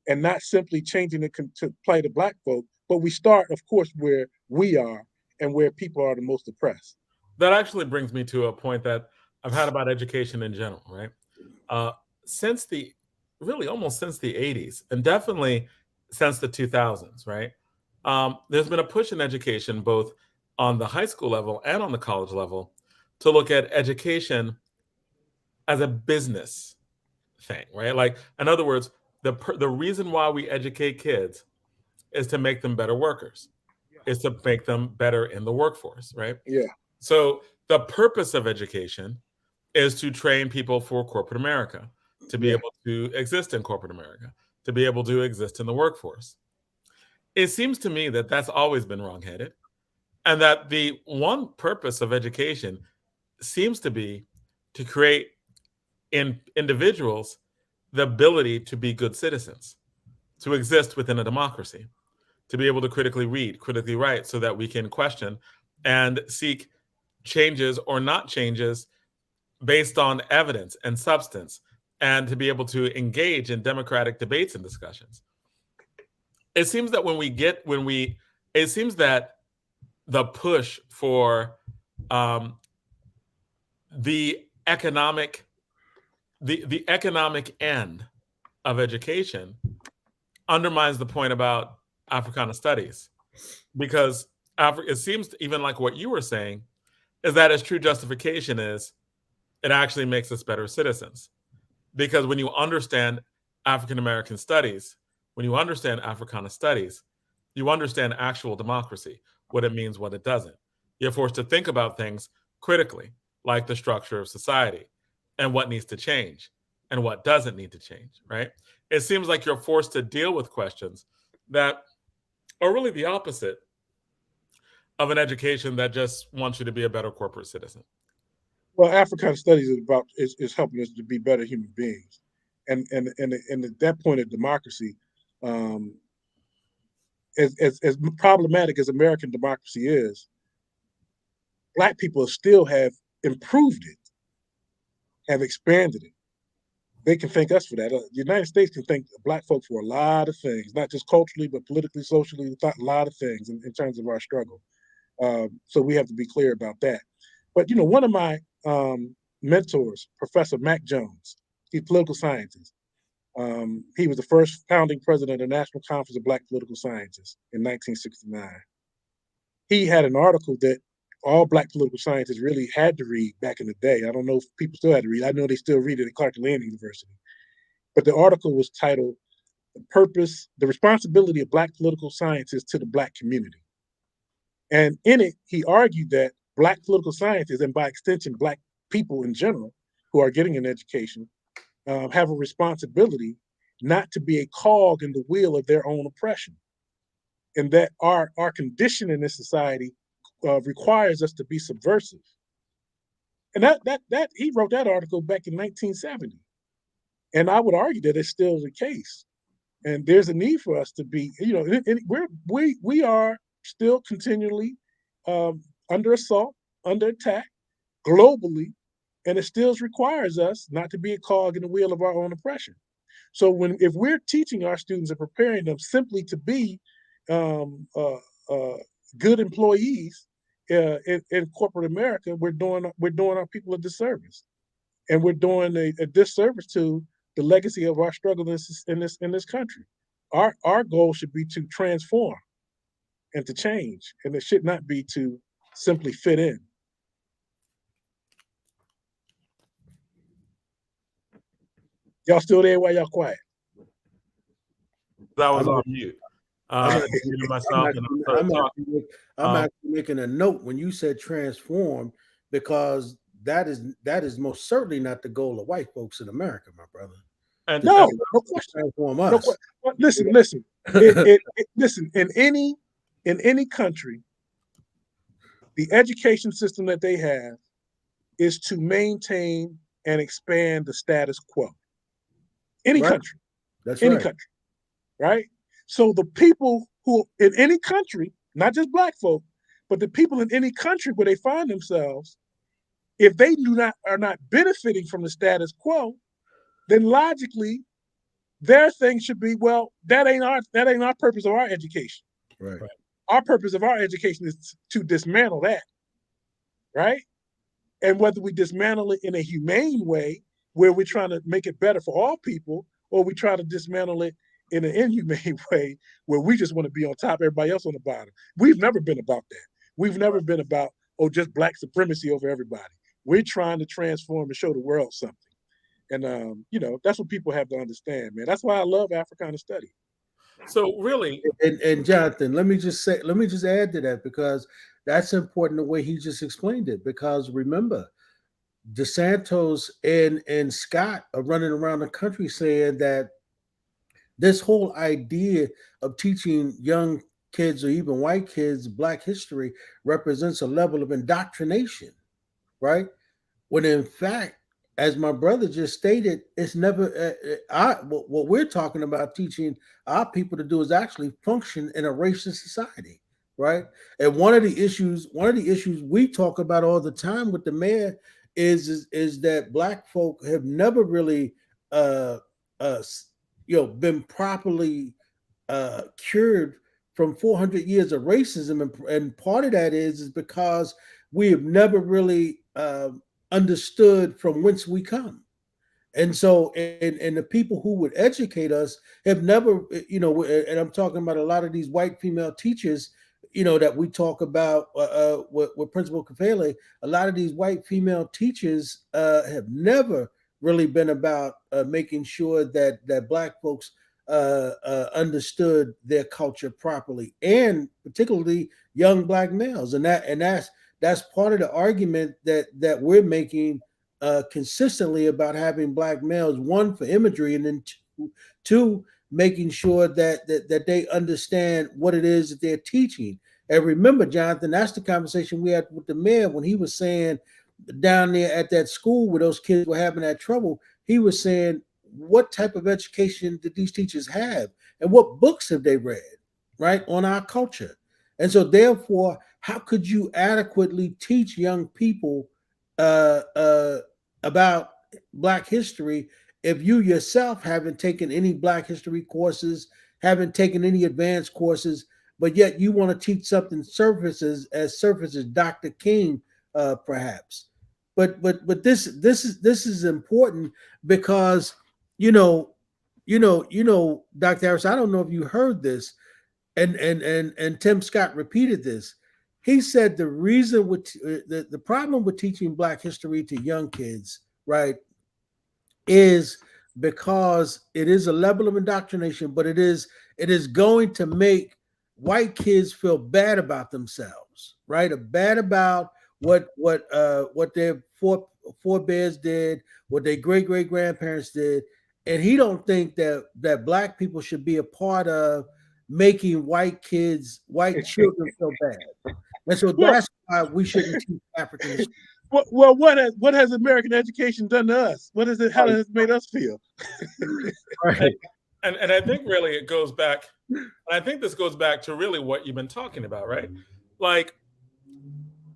and not simply changing it to play to Black folk. But we start, of course, where we are and where people are the most oppressed. That actually brings me to a point that I've had about education in general, right? Almost since the 80s, and definitely since the 2000s, right? There's been a push in education, both on the high school level and on the college level, to look at education as a business thing, right? Like, in other words, the reason why we educate kids is to make them better workers, is to make them better in the workforce, right? Yeah. So the purpose of education is to train people for corporate America, to be able to exist in corporate America, to be able to exist in the workforce. It seems to me that that's always been wrongheaded, and that the one purpose of education seems to be to create in individuals the ability to be good citizens, to exist within a democracy, to be able to critically read, critically write, so that we can question and seek changes or not changes based on evidence and substance, and to be able to engage in democratic debates and discussions. It seems that it seems that the push for the economic end of education undermines the point about Africana studies, because it seems even like what you were saying is that its true justification is it actually makes us better citizens. Because when you understand African American studies, when you understand Africana studies, you understand actual democracy, what it means, what it doesn't. You're forced to think about things critically, like the structure of society and what needs to change and what doesn't need to change, right? It seems like you're forced to deal with questions that are really the opposite of an education that just wants you to be a better corporate citizen. Well, Africana Studies is helping us to be better human beings, and at that point of democracy, as problematic as American democracy is, Black people still have improved it, have expanded it. They can thank us for that. The United States can thank Black folks for a lot of things, not just culturally, but politically, socially, a lot of things in terms of our struggle. So we have to be clear about that. But one of my mentors, Professor Mac Jones, he's a political scientist. He was the first founding president of the National Conference of Black Political Scientists in 1969. He had an article that all Black political scientists really had to read back in the day. I don't know if people still had to read. I know they still read it at Clark Atlanta University. But the article was titled The Responsibility of Black Political Scientists to the Black Community. And in it, he argued that Black political scientists, and by extension, Black people in general who are getting an education, have a responsibility not to be a cog in the wheel of their own oppression. And that our condition in this society requires us to be subversive. And that he wrote that article back in 1970. And I would argue that it's still the case. And there's a need for us to be, we are still continually under assault, under attack globally, and it still requires us not to be a cog in the wheel of our own oppression. So if we're teaching our students and preparing them simply to be good employees in corporate America, we're doing our people a disservice, and we're doing a disservice to the legacy of our struggle in this country. Our goal should be to transform and to change, and it should not be to simply fit in. Y'all still there? Why y'all quiet? That was on mute. I'm actually making a note when you said transform, because that is most certainly not the goal of white folks in America, my brother. And no question. Transform us. No, listen. Listen. In any country, the education system that they have is to maintain and expand the status quo. Any country. That's any right. country. Right? So the people who in any country, not just Black folk, but the people in any country where they find themselves, if they are not benefiting from the status quo, then logically their thing should be, well, that ain't our purpose of our education. Right. Our purpose of our education is to dismantle that. Right? And whether we dismantle it in a humane way, where we're trying to make it better for all people, or we try to dismantle it in an inhumane way where we just want to be on top, everybody else on the bottom. We've never been about that. We've never been about, just Black supremacy over everybody. We're trying to transform and show the world something. And, that's what people have to understand, man. That's why I love Africana Studies. So really, and Jonathan, let me just add to that, because that's important the way he just explained it. Because remember, DeSantis and Scott are running around the country saying that this whole idea of teaching young kids or even white kids Black history represents a level of indoctrination, right? When in fact, as my brother just stated, it's never. What we're talking about teaching our people to do is actually function in a racist society, right? And one of the issues we talk about all the time with the mayor is that Black folk have never really uh, uh, been properly cured from 400 years of racism, and part of that is because we have never really understood from whence we come. And so, and the people who would educate us have never, and I'm talking about a lot of these white female teachers, that we talk about with Principal Kafele. A lot of these white female teachers have never really been about making sure that Black folks understood their culture properly, and particularly young Black males, and that's part of the argument that we're making consistently about having Black males, one, for imagery, and then two, making sure that they understand what it is that they're teaching. And remember, Jonathan, that's the conversation we had with the mayor when he was saying down there at that school where those kids were having that trouble. He was saying, what type of education did these teachers have, and what books have they read, right, on our culture? And so, therefore, how could you adequately teach young people uh, uh, about Black history if you yourself haven't taken any Black history courses, haven't taken any advanced courses, but yet you want to teach something surface as Dr. King, perhaps? But this is important because Dr. Harris. I don't know if you heard this, and Tim Scott repeated this. He said the reason with the problem with teaching Black history to young kids, right, is because it is a level of indoctrination, but it is going to make white kids feel bad about themselves, right? Or bad about what their forebears did, what their great grandparents did, and he don't think that Black people should be a part of making white children feel bad. And so Well, that's why we shouldn't teach African history. well, what has American education done to us? What is it? How has it made us feel? Right. And I think really it goes back, and I think this goes back to really what you've been talking about, right? Like,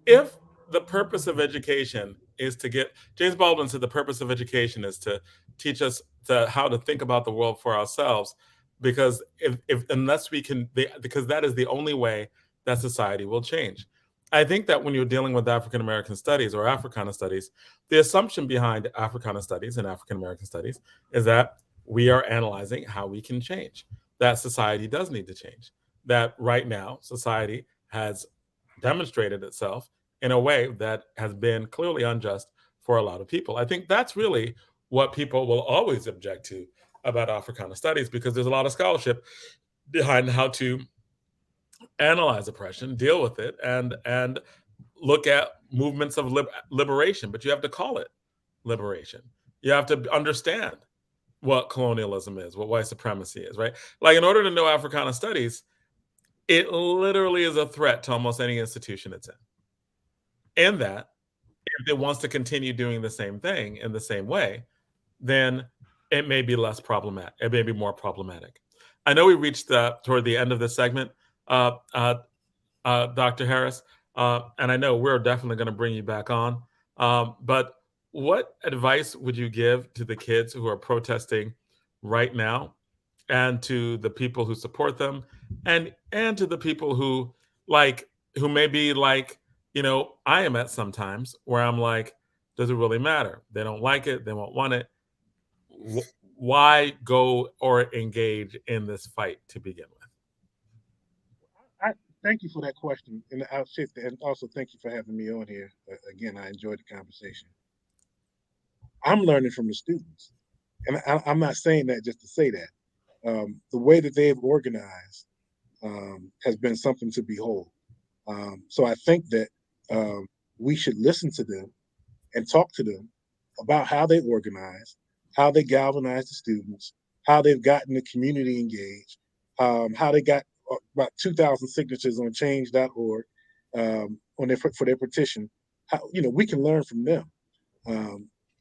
if the purpose of education is to get, James Baldwin said the purpose of education is to teach us how to think about the world for ourselves, because if unless we can, because that is the only way that society will change. I think that when you're dealing with African American studies or Africana studies, the assumption behind Africana studies and African American studies is that we are analyzing how we can change, that society does need to change, that right now society has demonstrated itself in a way that has been clearly unjust for a lot of people. I think that's really what people will always object to about Africana studies, because there's a lot of scholarship behind how to analyze oppression, deal with it, and look at movements of liberation. But you have to call it liberation. You have to understand what colonialism is, what white supremacy is, right? Like, in order to know Africana studies, it literally is a threat to almost any institution it's in. And that if it wants to continue doing the same thing in the same way, then it may be less problematic. It may be more problematic. I know we reached toward the end of this segment, Dr. Harris, and I know we're definitely going to bring you back on. But what advice would you give to the kids who are protesting right now, and to the people who support them, and to the people who may be like, I am at sometimes where I'm like, does it really matter? They don't like it. They won't want it. Why go or engage in this fight to begin with? I thank you for that question, and and also thank you for having me on here. Again, I enjoyed the conversation. I'm learning from the students, and I'm not saying that just to say that. The way that they've organized has been something to behold. So I think that we should listen to them and talk to them about how they organize, how they galvanize the students, how they've gotten the community engaged, how they got about 2,000 signatures on change.org for their petition. How, we can learn from them.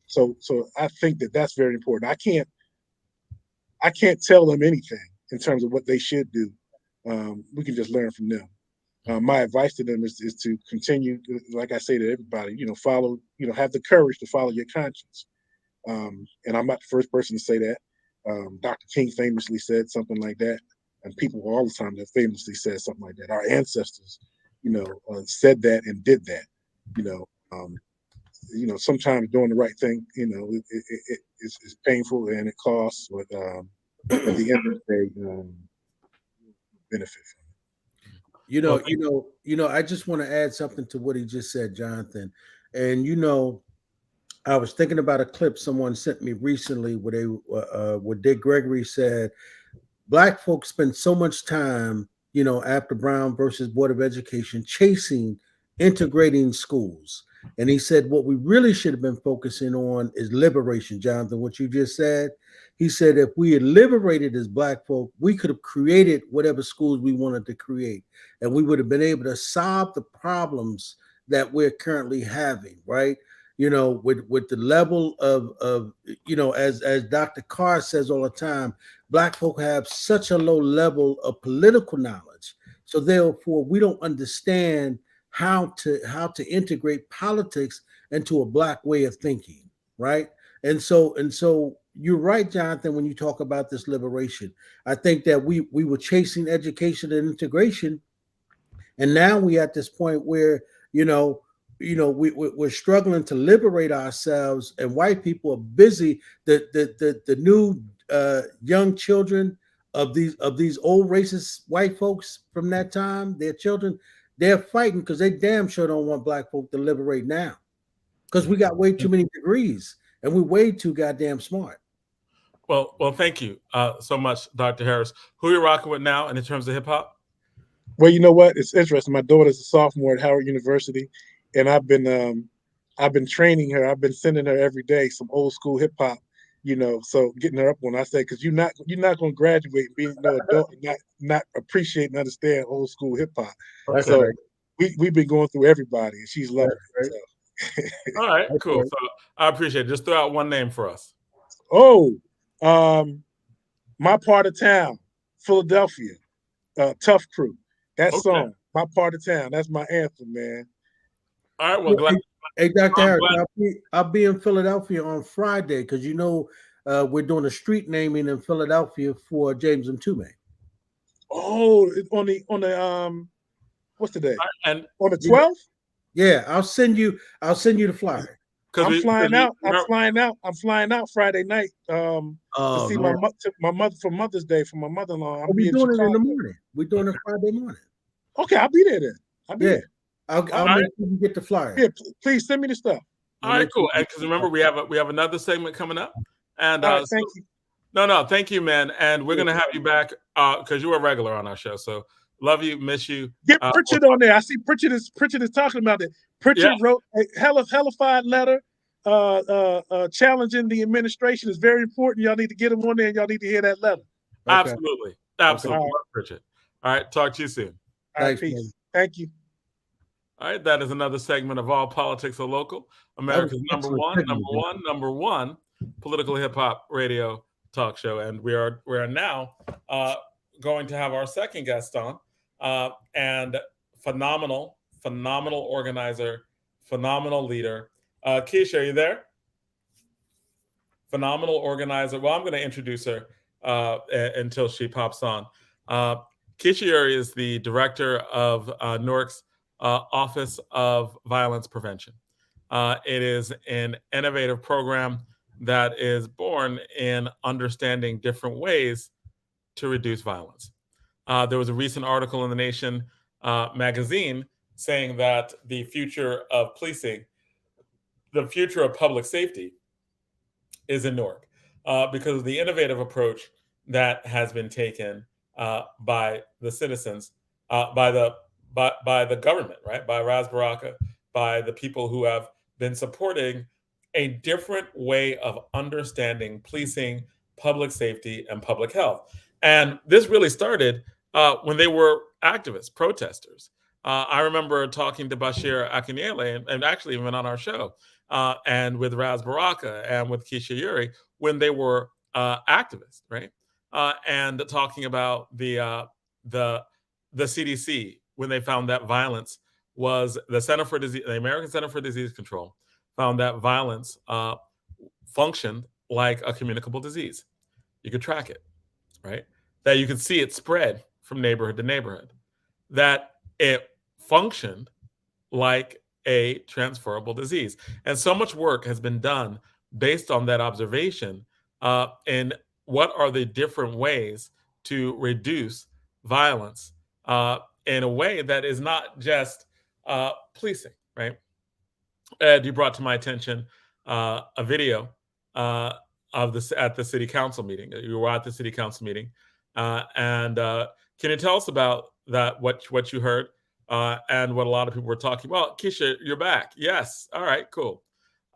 So I think that that's very important. I can't tell them anything in terms of what they should do. We can just learn from them. My advice to them is to continue, like I say to everybody, follow, have the courage to follow your conscience. And I'm not the first person to say that. Dr. King famously said something like that, and people all the time that famously said something like that. Our ancestors, said that and did that. Sometimes doing the right thing, it's painful and it costs, but at the end of the day, benefit from it. I just want to add something to what he just said, Jonathan. And I was thinking about a clip someone sent me recently where Dick Gregory said, Black folks spend so much time, after Brown versus Board of Education, chasing integrating schools. And he said, what we really should have been focusing on is liberation, Jonathan, what you just said. He said, if we had liberated as Black folk, we could have created whatever schools we wanted to create. And we would have been able to solve the problems that we're currently having, right? With the level of as Dr. Carr says all the time, Black folk have such a low level of political knowledge. So therefore, we don't understand how to integrate politics into a Black way of thinking, right? And so you're right, Jonathan, when you talk about this liberation. I think that we were chasing education and integration, and now we at this point where we're struggling to liberate ourselves, and white people are busy. The new young children of these old racist white folks from that time, their children, they're fighting because they damn sure don't want Black folk to liberate now, because we got way too many degrees and we're way too goddamn smart. Well, thank you so much, Dr. Harris. Who are you rocking with now in terms of hip hop? Well, you know what? It's interesting. My daughter's a sophomore at Howard University, and I've been training her. I've been sending her every day some old school hip hop. So getting her up on. I say, because you're not going to graduate and be an adult and not appreciate and understand old school hip hop. Okay. So we've been going through everybody, and she's loving it. So. All right, cool. So I appreciate it. Just throw out one name for us. Oh, my part of town, Philadelphia, Tough Crew. That song, My Part of Town. That's my anthem, man. All right. Well, glad. Hey, Dr. Harris, I'll be in Philadelphia on Friday because we're doing a street naming in Philadelphia for James Mtume. Oh, on the what's the day? And on the 12th? Yeah, I'll send you the flyer. I'm flying out Friday night to see my mother for Mother's Day for my mother-in-law. We're doing it in the morning. We're doing it Friday morning. Okay, I'll be there then. I'll be there. I'll make sure you get the flyer. Yeah, please send me the stuff. All right, cool. And because remember, we have another segment coming up. And thank you. No, thank you, man. And we're gonna have you back because you were a regular on our show. So love you, miss you. Get Pritchard on there. I see Pritchard is talking about it. Pritchard wrote a hellified letter challenging the administration. Is very important. Y'all need to get him on there, and y'all need to hear that letter. Okay. Absolutely. Okay. Love Pritchard. All right, talk to you soon. All right, peace. Man. Thank you. All right, that is another segment of All Politics Are Local, America's number one political hip hop radio talk show, and we are now going to have our second guest on, and phenomenal organizer, phenomenal leader, Keesha, are you there? Phenomenal organizer. Well, I'm going to introduce her until she pops on. Keesha Eure is the director of Newark's Office of Violence Prevention. It is an innovative program that is born in understanding different ways to reduce violence. There was a recent article in The Nation magazine saying that the future of policing, the future of public safety is in Newark because of the innovative approach that has been taken by the citizens, by the government, right? By Ras Baraka, by the people who have been supporting a different way of understanding policing, public safety, and public health. And this really started when they were activists, protesters. I remember talking to Bashir Akinyele and actually even on our show, and with Ras Baraka and with Keesha Eure when they were activists, right? And talking about the CDC when they found that violence was the American Center for Disease Control found that violence functioned like a communicable disease. You could track it, right? That you could see it spread from neighborhood to neighborhood. That it functioned like a transferable disease. And so much work has been done based on that observation and what are the different ways to reduce violence in a way that is not just policing, right? Ed, you brought to my attention a video of this at the city council meeting. You were at the city council meeting, and can you tell us about that? What you heard and what a lot of people were talking about? Keesha, you're back. Yes. All right. Cool.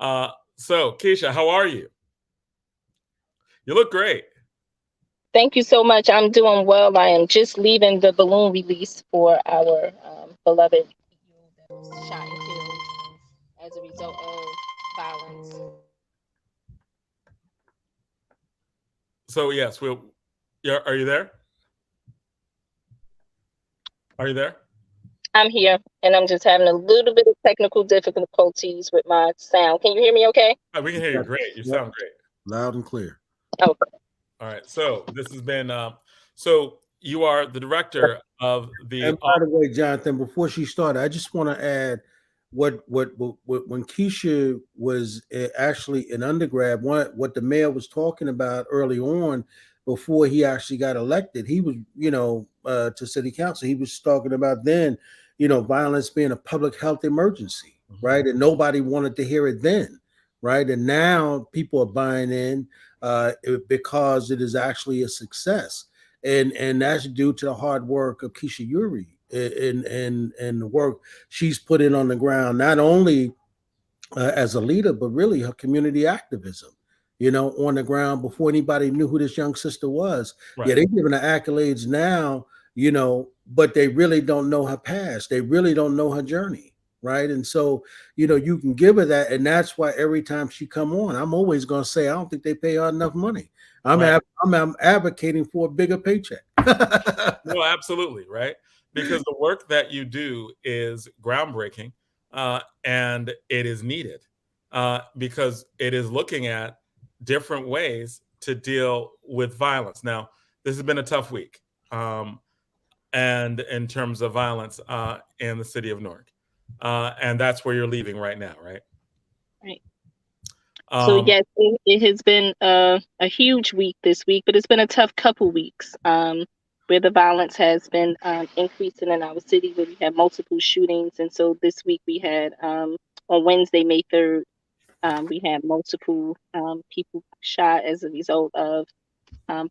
So, Keesha, how are you? You look great. Thank you so much. I'm doing well. I am just leaving the balloon release for our beloved that was shot and killed as a result of violence. So yes, are you there? Are you there? I'm here, and I'm just having a little bit of technical difficulties with my sound. Can you hear me okay? We can hear you great. You sound great. Loud and clear. Okay. All right. So this has been, so you are the director of the. And by the way, Jonathan, before she started, I just want to add what when Keesha was actually an undergrad, what the mayor was talking about early on before he actually got elected, he was, to city council, he was talking about then, violence being a public health emergency, right? And nobody wanted to hear it then, right? And now people are buying in because it is actually a success. And that's due to the hard work of Keesha Eure and the work she's put in on the ground, not only as a leader, but really her community activism, on the ground before anybody knew who this young sister was. Right. Yeah, they're giving her accolades now, but they really don't know her past. They really don't know her journey. Right. And so, you can give her that. And that's why every time she come on, I'm always going to say, I don't think they pay her enough money. I'm advocating for a bigger paycheck. No, absolutely. Right. Because the work that you do is groundbreaking and it is needed because it is looking at different ways to deal with violence. Now, this has been a tough week and in terms of violence in the city of Newark. And that's where you're leaving right now, right? Right. So yes, it has been a huge week this week, but it's been a tough couple weeks where the violence has been increasing in our city, where we had multiple shootings. And so this week we had on Wednesday, May 3rd, we had multiple people shot as a result of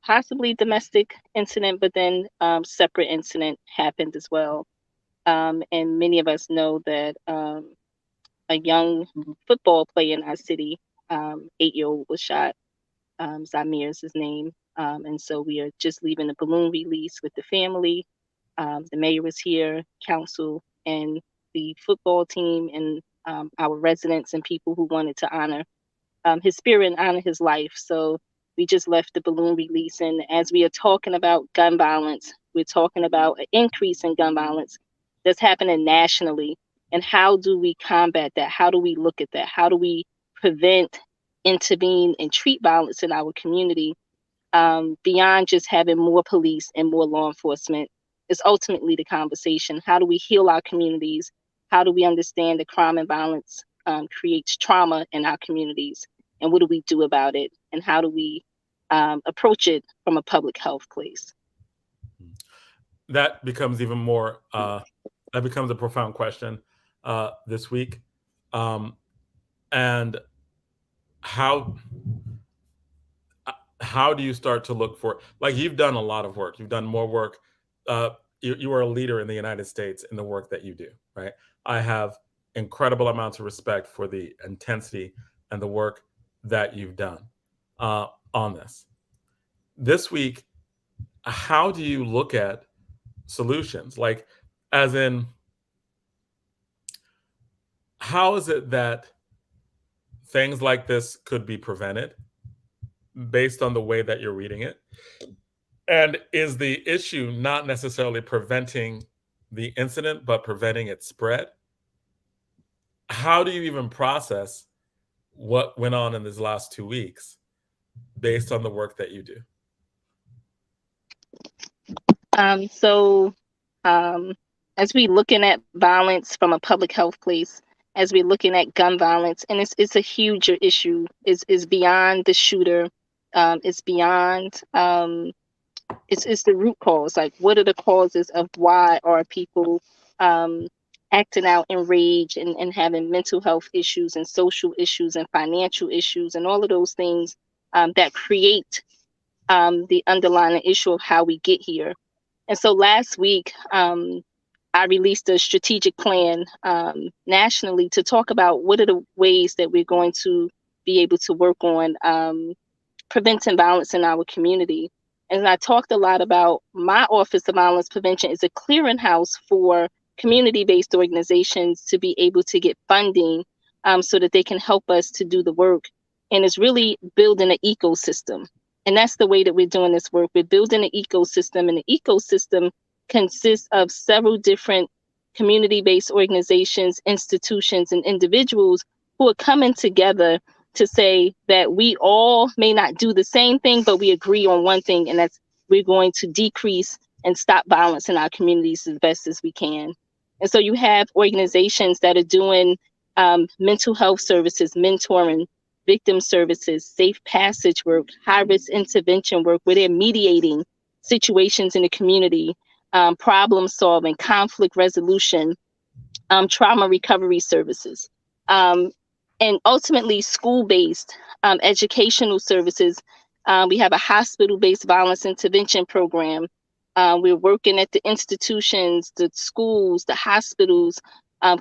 possibly domestic incident, but then separate incident happened as well. And many of us know that a young football player in our city, 8-year-old, was shot. Zamir is his name. And so we are just leaving the balloon release with the family. The mayor was here, council, and the football team, and our residents and people who wanted to honor his spirit and honor his life. So we just left the balloon release. And as we are talking about gun violence, we're talking about an increase in gun violence that's happening nationally. And how do we combat that? How do we look at that? How do we prevent, intervene, and treat violence in our community beyond just having more police and more law enforcement? Is ultimately the conversation. How do we heal our communities? How do we understand that crime and violence creates trauma in our communities? And what do we do about it? And how do we approach it from a public health place? That becomes even more, that becomes a profound question this week. And how do you start to look for, like, you've done a lot of work, you've done more work. You are a leader in the United States in the work that you do, right? I have incredible amounts of respect for the intensity and the work that you've done on this. This week, how do you look at solutions? Like, as in, how is it that things like this could be prevented based on the way that you're reading it? And is the issue not necessarily preventing the incident, but preventing its spread. How do you even process what went on in these last 2 weeks based on the work that you do? As we looking at violence from a public health place, as we're looking at gun violence, and it's a huge issue. Is beyond the shooter. It's beyond. It's the root cause. Like, what are the causes of why are people acting out in rage and having mental health issues and social issues and financial issues and all of those things that create the underlying issue of how we get here. And so last week, I released a strategic plan nationally to talk about what are the ways that we're going to be able to work on preventing violence in our community. And I talked a lot about my Office of Violence Prevention is a clearinghouse for community-based organizations to be able to get funding so that they can help us to do the work. And it's really building an ecosystem. And that's the way that we're doing this work. We're building an ecosystem, and the ecosystem consists of several different community-based organizations, institutions, and individuals who are coming together to say that we all may not do the same thing, but we agree on one thing, and that's we're going to decrease and stop violence in our communities as best as we can. And so you have organizations that are doing mental health services, mentoring, victim services, safe passage work, high-risk intervention work, where they're mediating situations in the community, problem solving, conflict resolution, trauma recovery services, and ultimately school-based educational services. We have a hospital-based violence intervention program. We're working at the institutions, the schools, the hospitals,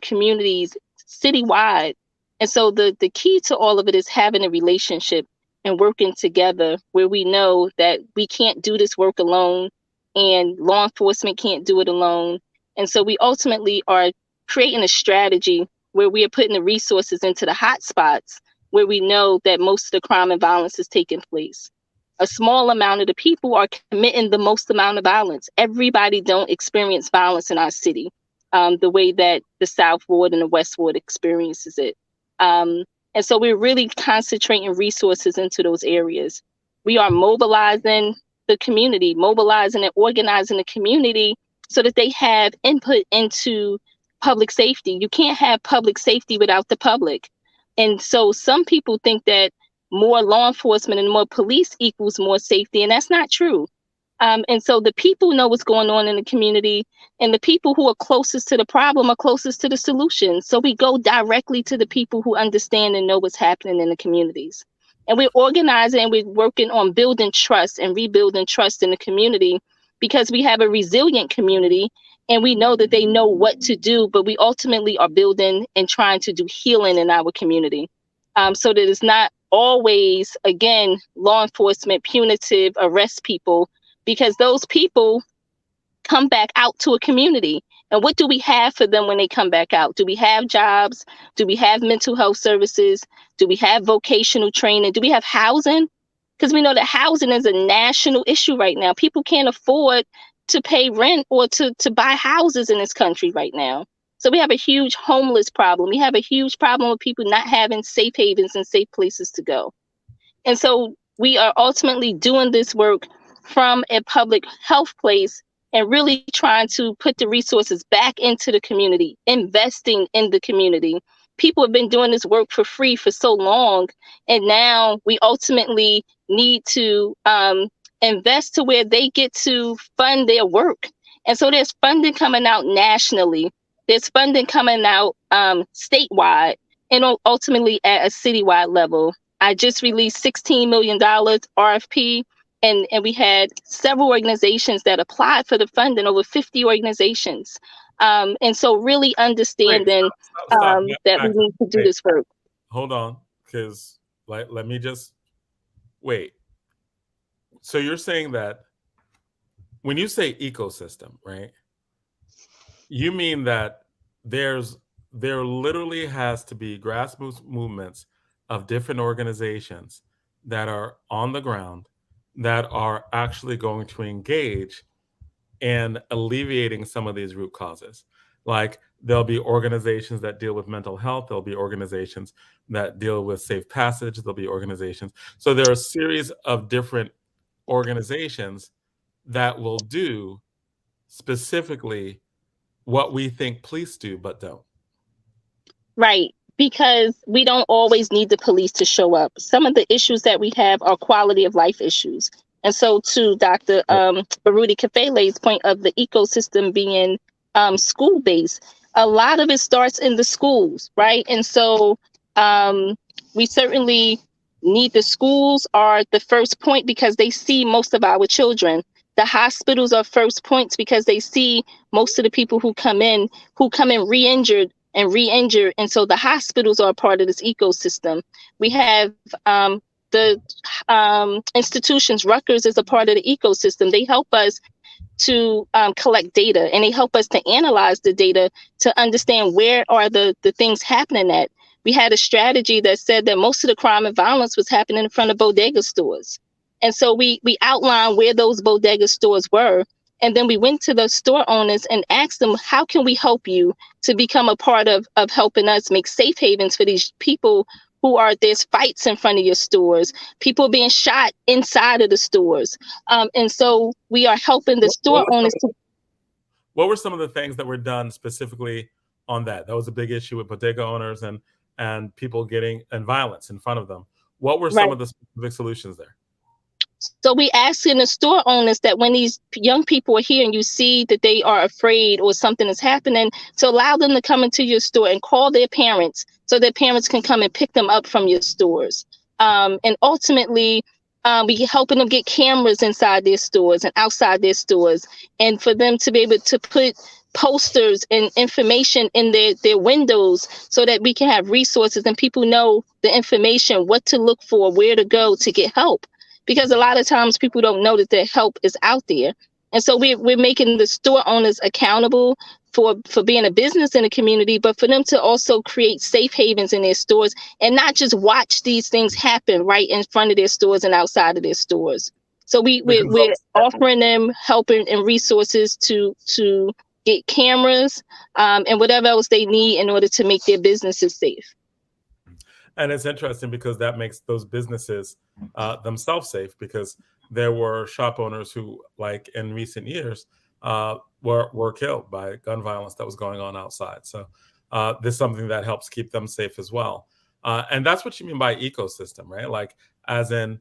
communities, citywide. And so the key to all of it is having a relationship and working together where we know that we can't do this work alone and law enforcement can't do it alone. And so we ultimately are creating a strategy where we are putting the resources into the hot spots where we know that most of the crime and violence is taking place. A small amount of the people are committing the most amount of violence. Everybody don't experience violence in our city the way that the South Ward and the West Ward experiences it. And so we're really concentrating resources into those areas. We are mobilizing the community, mobilizing and organizing the community so that they have input into public safety. You can't have public safety without the public. And so some people think that more law enforcement and more police equals more safety, and that's not true. And so the people know what's going on in the community, and the people who are closest to the problem are closest to the solution. So we go directly to the people who understand and know what's happening in the communities. And we're organizing and we're working on building trust and rebuilding trust in the community because we have a resilient community and we know that they know what to do, but we ultimately are building and trying to do healing in our community. So that it's not always, again, law enforcement, punitive, arrest people, because those people come back out to a community. And what do we have for them when they come back out? Do we have jobs? Do we have mental health services? Do we have vocational training? Do we have housing? Because we know that housing is a national issue right now. People can't afford to pay rent or to buy houses in this country right now. So we have a huge homeless problem. We have a huge problem with people not having safe havens and safe places to go. And so we are ultimately doing this work from a public health place and really trying to put the resources back into the community, investing in the community. People have been doing this work for free for so long, and now we ultimately need to invest to where they get to fund their work. And so there's funding coming out nationally. There's funding coming out statewide and ultimately at a citywide level. I just released $16 million RFP, and we had several organizations that applied for the funding, over 50 organizations. And so really understanding Stop. that we need to do this work. Hold on, because let me just wait. So you're saying that when you say ecosystem, right? You mean that there literally has to be grassroots movements of different organizations that are on the ground that are actually going to engage in alleviating some of these root causes. Like there'll be organizations that deal with mental health. There'll be organizations that deal with safe passage. There'll be organizations. So there are a series of different organizations that will do specifically what we think police do, but don't. Right. Because we don't always need the police to show up. Some of the issues that we have are quality of life issues. And so to Dr. Baruti Kafele's point of the ecosystem being school-based, a lot of it starts in the schools, right? And so we certainly need the schools are the first point because they see most of our children. The hospitals are first points because they see most of the people who come in re-injured. And so the hospitals are a part of this ecosystem. We have the institutions. Rutgers is a part of the ecosystem. They help us to collect data, and they help us to analyze the data to understand where are the things happening at. We had a strategy that said that most of the crime and violence was happening in front of bodega stores. And so we outlined where those bodega stores were. And then we went to the store owners and asked them, how can we help you to become a part of helping us make safe havens for these people there's fights in front of your stores, people being shot inside of the stores. And so we are helping the store owners. What were some of the things that were done specifically on that? That was a big issue with bodega owners and people and violence in front of them. What were some of the specific solutions there? So we asking the store owners that when these young people are here and you see that they are afraid or something is happening, to allow them to come into your store and call their parents so their parents can come and pick them up from your stores. And ultimately, we helping them get cameras inside their stores and outside their stores, and for them to be able to put posters and information in their windows so that we can have resources and people know the information, what to look for, where to go to get help. Because a lot of times people don't know that their help is out there. And so we're making the store owners accountable for being a business in the community, but for them to also create safe havens in their stores and not just watch these things happen right in front of their stores and outside of their stores. So we're offering them help and resources to get cameras and whatever else they need in order to make their businesses safe. And it's interesting because that makes those businesses themselves safe, because there were shop owners who, like in recent years, were killed by gun violence that was going on outside. So this is something that helps keep them safe as well. And that's what you mean by ecosystem, right? Like, as in,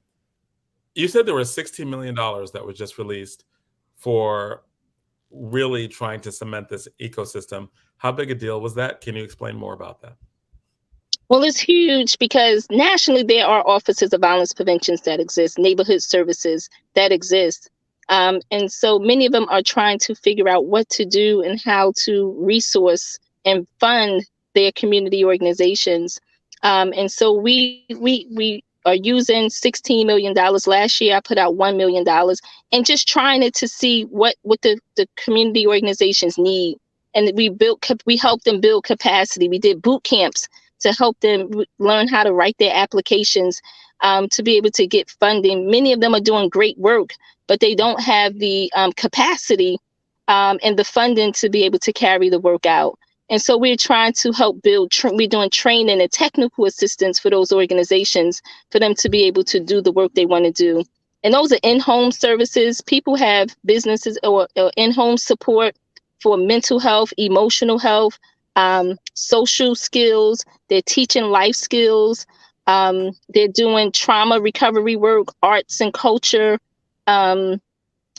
you said there was $16 million that was just released for really trying to cement this ecosystem. How big a deal was that? Can you explain more about that? Well, it's huge because nationally there are offices of violence prevention that exist, neighborhood services that exist. And so many of them are trying to figure out what to do and how to resource and fund their community organizations. And so we are using $16 million. Last year, I put out $1 million and just trying to see what the community organizations need. And we helped them build capacity. We did boot camps to help them learn how to write their applications to be able to get funding. Many of them are doing great work, but they don't have the capacity and the funding to be able to carry the work out. And so we're trying to help build, we're doing training and technical assistance for those organizations for them to be able to do the work they want to do. And those are in-home services. People have businesses or in-home support for mental health, emotional health, social skills. They're teaching life skills. They're doing trauma recovery work, arts and culture,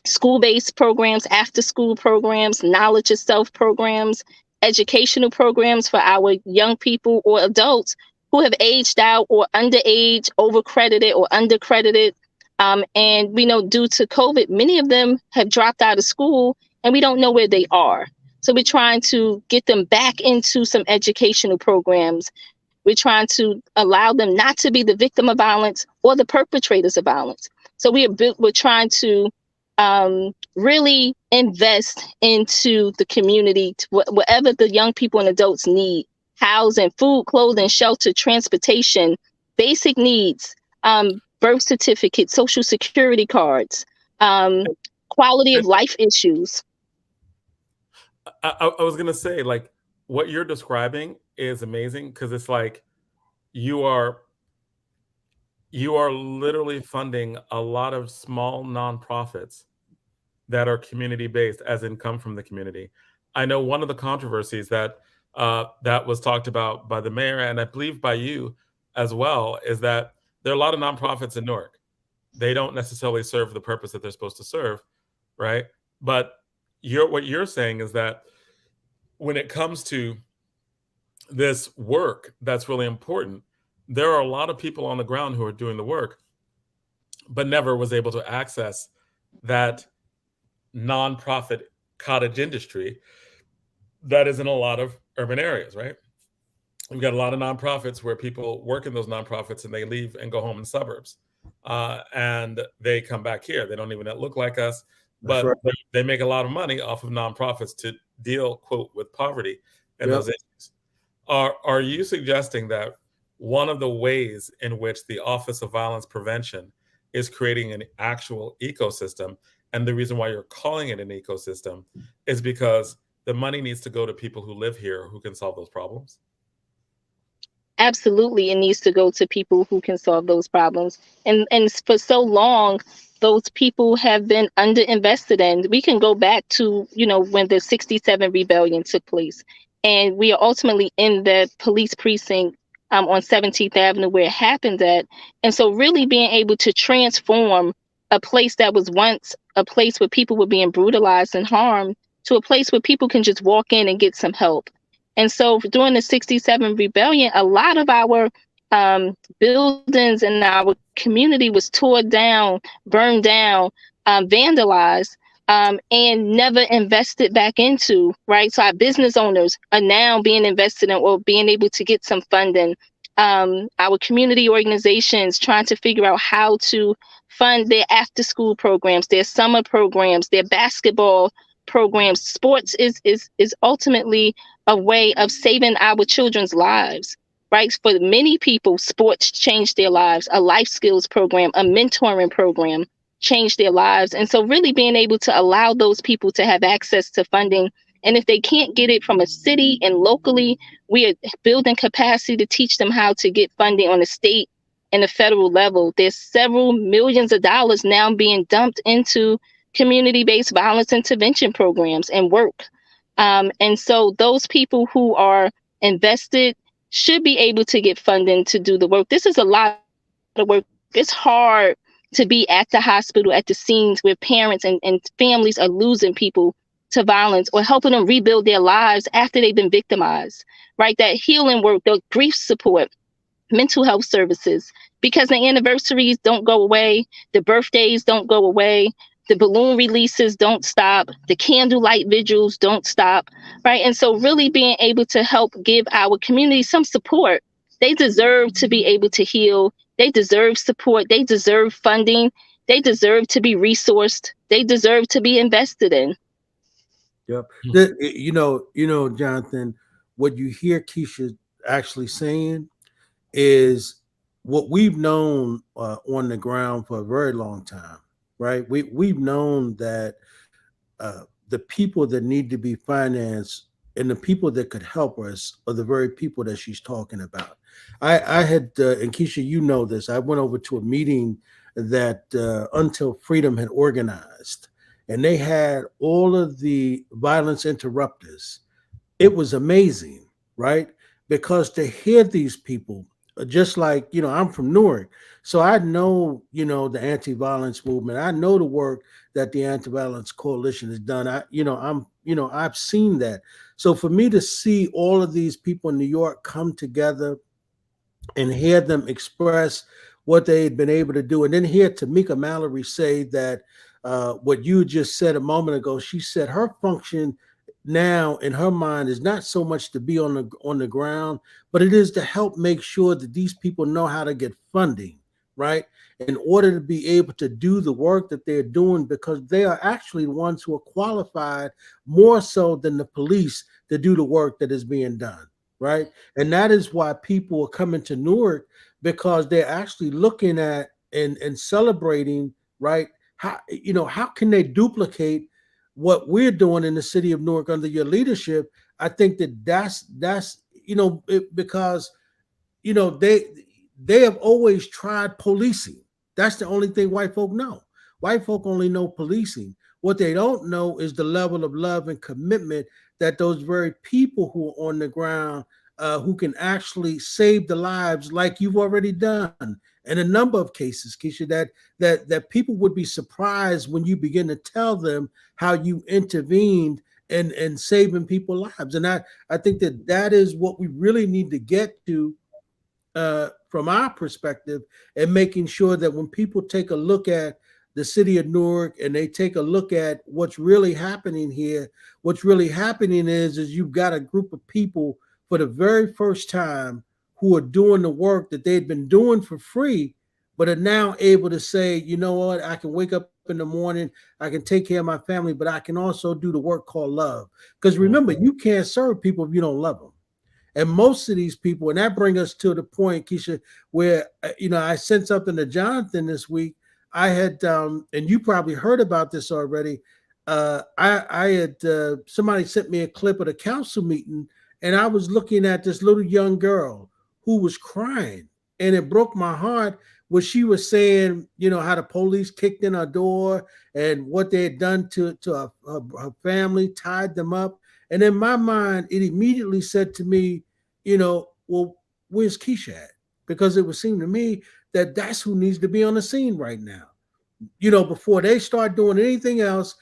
school-based programs, after-school programs, knowledge of self programs, educational programs for our young people or adults who have aged out or underage, overcredited or undercredited. And we know due to COVID, many of them have dropped out of school and we don't know where they are. So we're trying to get them back into some educational programs. We're trying to allow them not to be the victim of violence or the perpetrators of violence. So we're trying to really invest into the community, whatever the young people and adults need: housing, food, clothing, shelter, transportation, basic needs, birth certificates, social security cards, quality of life issues. I was gonna say, like, what you're describing is amazing because it's like you are literally funding a lot of small nonprofits that are community based, as in come from the community. I know one of the controversies that that was talked about by the mayor, and I believe by you as well, is that there are a lot of nonprofits in Newark. They don't necessarily serve the purpose that they're supposed to serve, right? But what you're saying is that when it comes to this work that's really important, there are a lot of people on the ground who are doing the work, but never was able to access that nonprofit cottage industry that is in a lot of urban areas, right? We've got a lot of nonprofits where people work in those nonprofits and they leave and go home in suburbs. And they come back here. They don't even look like us, but right. they make a lot of money off of nonprofits to deal, quote, with poverty and Yep. those issues. Are you suggesting that one of the ways in which the Office of Violence Prevention is creating an actual ecosystem, and the reason why you're calling it an ecosystem is because the money needs to go to people who live here who can solve those problems? Absolutely, it needs to go to people who can solve those problems. And for so long, those people have been underinvested in. We can go back to, when the 67 rebellion took place. And we are ultimately in the police precinct on 17th Avenue where it happened at. And so really being able to transform a place that was once a place where people were being brutalized and harmed to a place where people can just walk in and get some help. And so during the 67 rebellion, a lot of our buildings in our community was torn down, burned down, vandalized, and never invested back into, right? So our business owners are now being invested in or being able to get some funding. Our community organizations trying to figure out how to fund their after school programs, their summer programs, their basketball programs. Sports is ultimately a way of saving our children's lives, right? For many people, sports changed their lives. A life skills program, a mentoring program changed their lives. And so really being able to allow those people to have access to funding. And if they can't get it from a city and locally, we are building capacity to teach them how to get funding on a state and a federal level. There's several millions of dollars now being dumped into community-based violence intervention programs and work. And so those people who are invested should be able to get funding to do the work. This is a lot of work. It's hard to be at the hospital, at the scenes where parents and families are losing people to violence or helping them rebuild their lives after they've been victimized, right? That healing work, the grief support, mental health services, because the anniversaries don't go away, the birthdays don't go away, the balloon releases don't stop, the candlelight vigils don't stop, right? And so really being able to help give our community some support. They deserve to be able to heal. They deserve support. They deserve funding. They deserve to be resourced. They deserve to be invested in. Yep. Jonathan, what you hear Keesha actually saying is what we've known on the ground for a very long time, right? We've known that the people that need to be financed and the people that could help us are the very people that she's talking about. I had, and Keesha, you know this, I went over to a meeting that Until Freedom had organized, and they had all of the violence interrupters. It was amazing, right? Because to hear these people, just like, I'm from Newark, so I know, the anti-violence movement. I know the work that the Anti-Violence Coalition has done. I've seen that. So for me to see all of these people in New York come together and hear them express what they had been able to do, and then hear Tamika Mallory say that what you just said a moment ago, she said her function now in her mind is not so much to be on the ground, but it is to help make sure that these people know how to get funding, right? In order to be able to do the work that they're doing, because they are actually the ones who are qualified more so than the police to do the work that is being done, right? And that is why people are coming to Newark, because they're actually looking at and celebrating, right, how can they duplicate what we're doing in the city of Newark under your leadership? I think that's because they have always tried policing. That's the only thing white folk know. White folk only know policing. What they don't know is the level of love and commitment that those very people who are on the ground, who can actually save the lives, like you've already done in a number of cases, Keesha, that people would be surprised when you begin to tell them how you intervened in saving people's lives. And I think that is what we really need to get to, from our perspective, and making sure that when people take a look at the city of Newark and they take a look at what's really happening here, what's really happening is you've got a group of people for the very first time who are doing the work that they've been doing for free, but are now able to say, you know what, I can wake up in the morning, I can take care of my family, but I can also do the work called love. Because remember, you can't serve people if you don't love them. And most of these people, and that brings us to the point, Keesha, where, I sent something to Jonathan this week. I had, and you probably heard about this already. Somebody sent me a clip of the council meeting, and I was looking at this little young girl who was crying, and it broke my heart. What she was saying, how the police kicked in her door and what they had done to her family, tied them up. And in my mind, it immediately said to me, well, where's Keesha at? Because it would seem to me that that's who needs to be on the scene right now. Before they start doing anything else,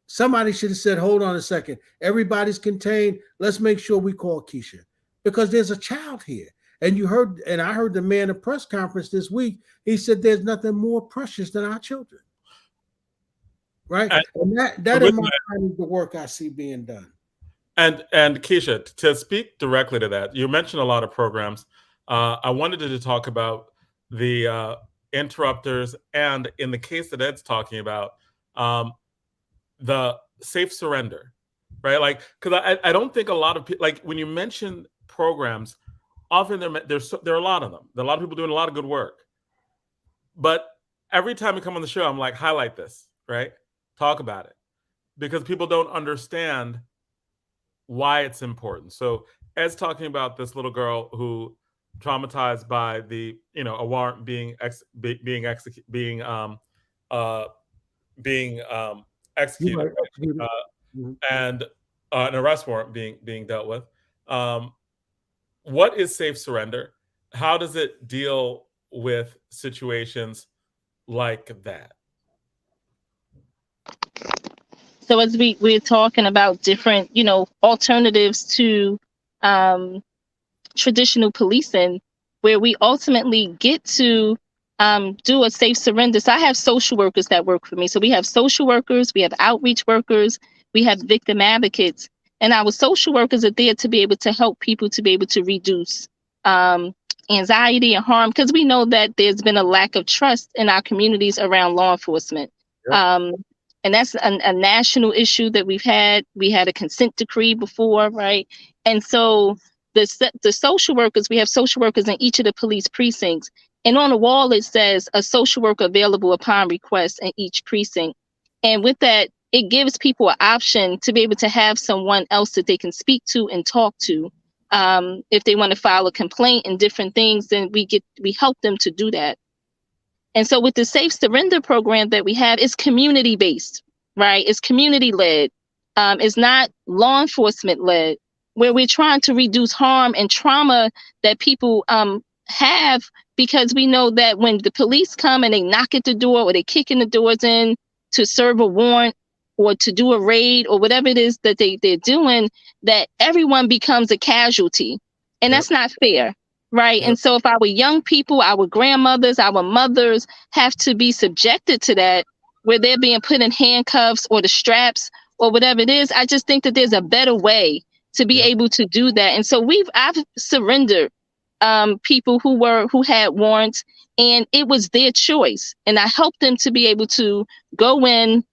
somebody should have said, hold on a second, everybody's contained. Let's make sure we call Keesha, because there's a child here. And I heard the man at press conference this week, he said there's nothing more precious than our children. Right? And that in my mind is the work I see being done. And Keesha, to speak directly to that, you mentioned a lot of programs. I wanted to talk about the interrupters, and in the case that Ed's talking about, the safe surrender, right? Like, because I don't think a lot of people, like when you mention programs, often there are a lot of them. There are a lot of people doing a lot of good work. But every time we come on the show, I'm like, highlight this, right? Talk about it. Because people don't understand why it's important. So Ed's talking about this little girl who traumatized by the, a warrant being executed, and an arrest warrant being dealt with. What is safe surrender? How does it deal with situations like that? So as we're talking about different, alternatives to traditional policing, where we ultimately get to do a safe surrender. So I have social workers that work for me. So we have social workers, we have outreach workers, we have victim advocates, and our social workers are there to be able to help people to be able to reduce anxiety and harm, because we know that there's been a lack of trust in our communities around law enforcement. Yep. And that's a national issue that we've had. We had a consent decree before, right? And so the social workers, we have social workers in each of the police precincts. And on the wall, it says a social worker available upon request in each precinct. And with that, it gives people an option to be able to have someone else that they can speak to and talk to. If they want to file a complaint and different things, then we help them to do that. And so with the Safe Surrender program that we have, it's community-based, right? It's community-led. It's not law enforcement-led, where we're trying to reduce harm and trauma that people have, because we know that when the police come and they knock at the door or they kick in the doors in to serve a warrant or to do a raid or whatever it is that they're doing, that everyone becomes a casualty. And that's not fair. Right. Yep. And so if our young people, our grandmothers, our mothers have to be subjected to that, where they're being put in handcuffs or the straps or whatever it is, I just think that there's a better way to be able to do that. And so I've surrendered people who had warrants, and it was their choice. And I helped them to be able to go in,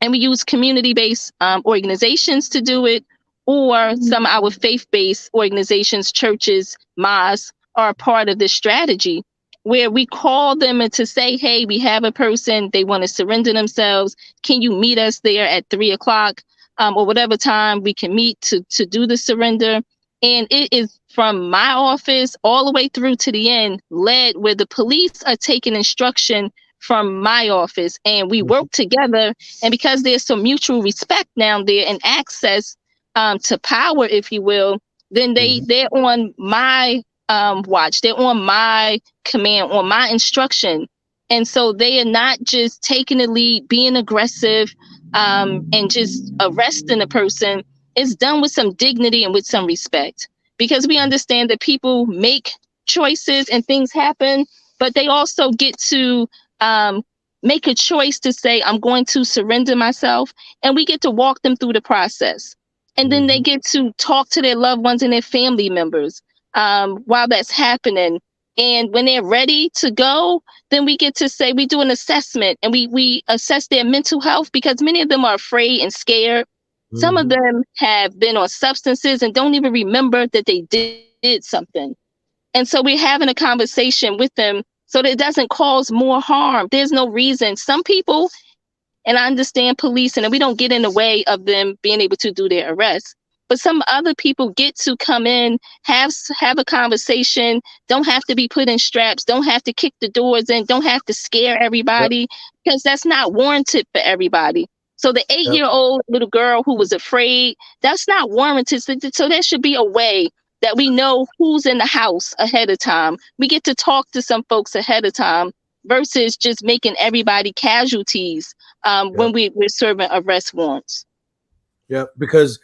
and we use community-based organizations to do it, or some of our faith-based organizations, churches, mosques, are a part of this strategy. where we call them and to say, hey, we have a person, they want to surrender themselves. Can you meet us there at 3:00 or whatever time we can meet to do the surrender? And it is from my office all the way through to the end, led where the police are taking instruction from my office, and we work together. And because there's some mutual respect down there and access to power, if you will, then they're on my watch. They're on my command, on my instruction. And so they are not just taking the lead, being aggressive, and just arresting a person. It's done with some dignity and with some respect, because we understand that people make choices and things happen, but they also get to make a choice to say, I'm going to surrender myself, and we get to walk them through the process. And then they get to talk to their loved ones and their family members while that's happening. And when they're ready to go, then we get to say, we do an assessment, and we assess their mental health, because many of them are afraid and scared. Some of them have been on substances and don't even remember that they did something. And so we're having a conversation with them so that it doesn't cause more harm. There's no reason. Some people, and I understand policing, and we don't get in the way of them being able to do their arrest, but some other people get to come in, have a conversation, don't have to be put in straps, don't have to kick the doors in, don't have to scare everybody, because that's not warranted for everybody. So the 8-year-old little girl who was afraid, that's not warranted. So there should be a way that we know who's in the house ahead of time. We get to talk to some folks ahead of time versus just making everybody casualties when we're serving arrest warrants. Yeah, because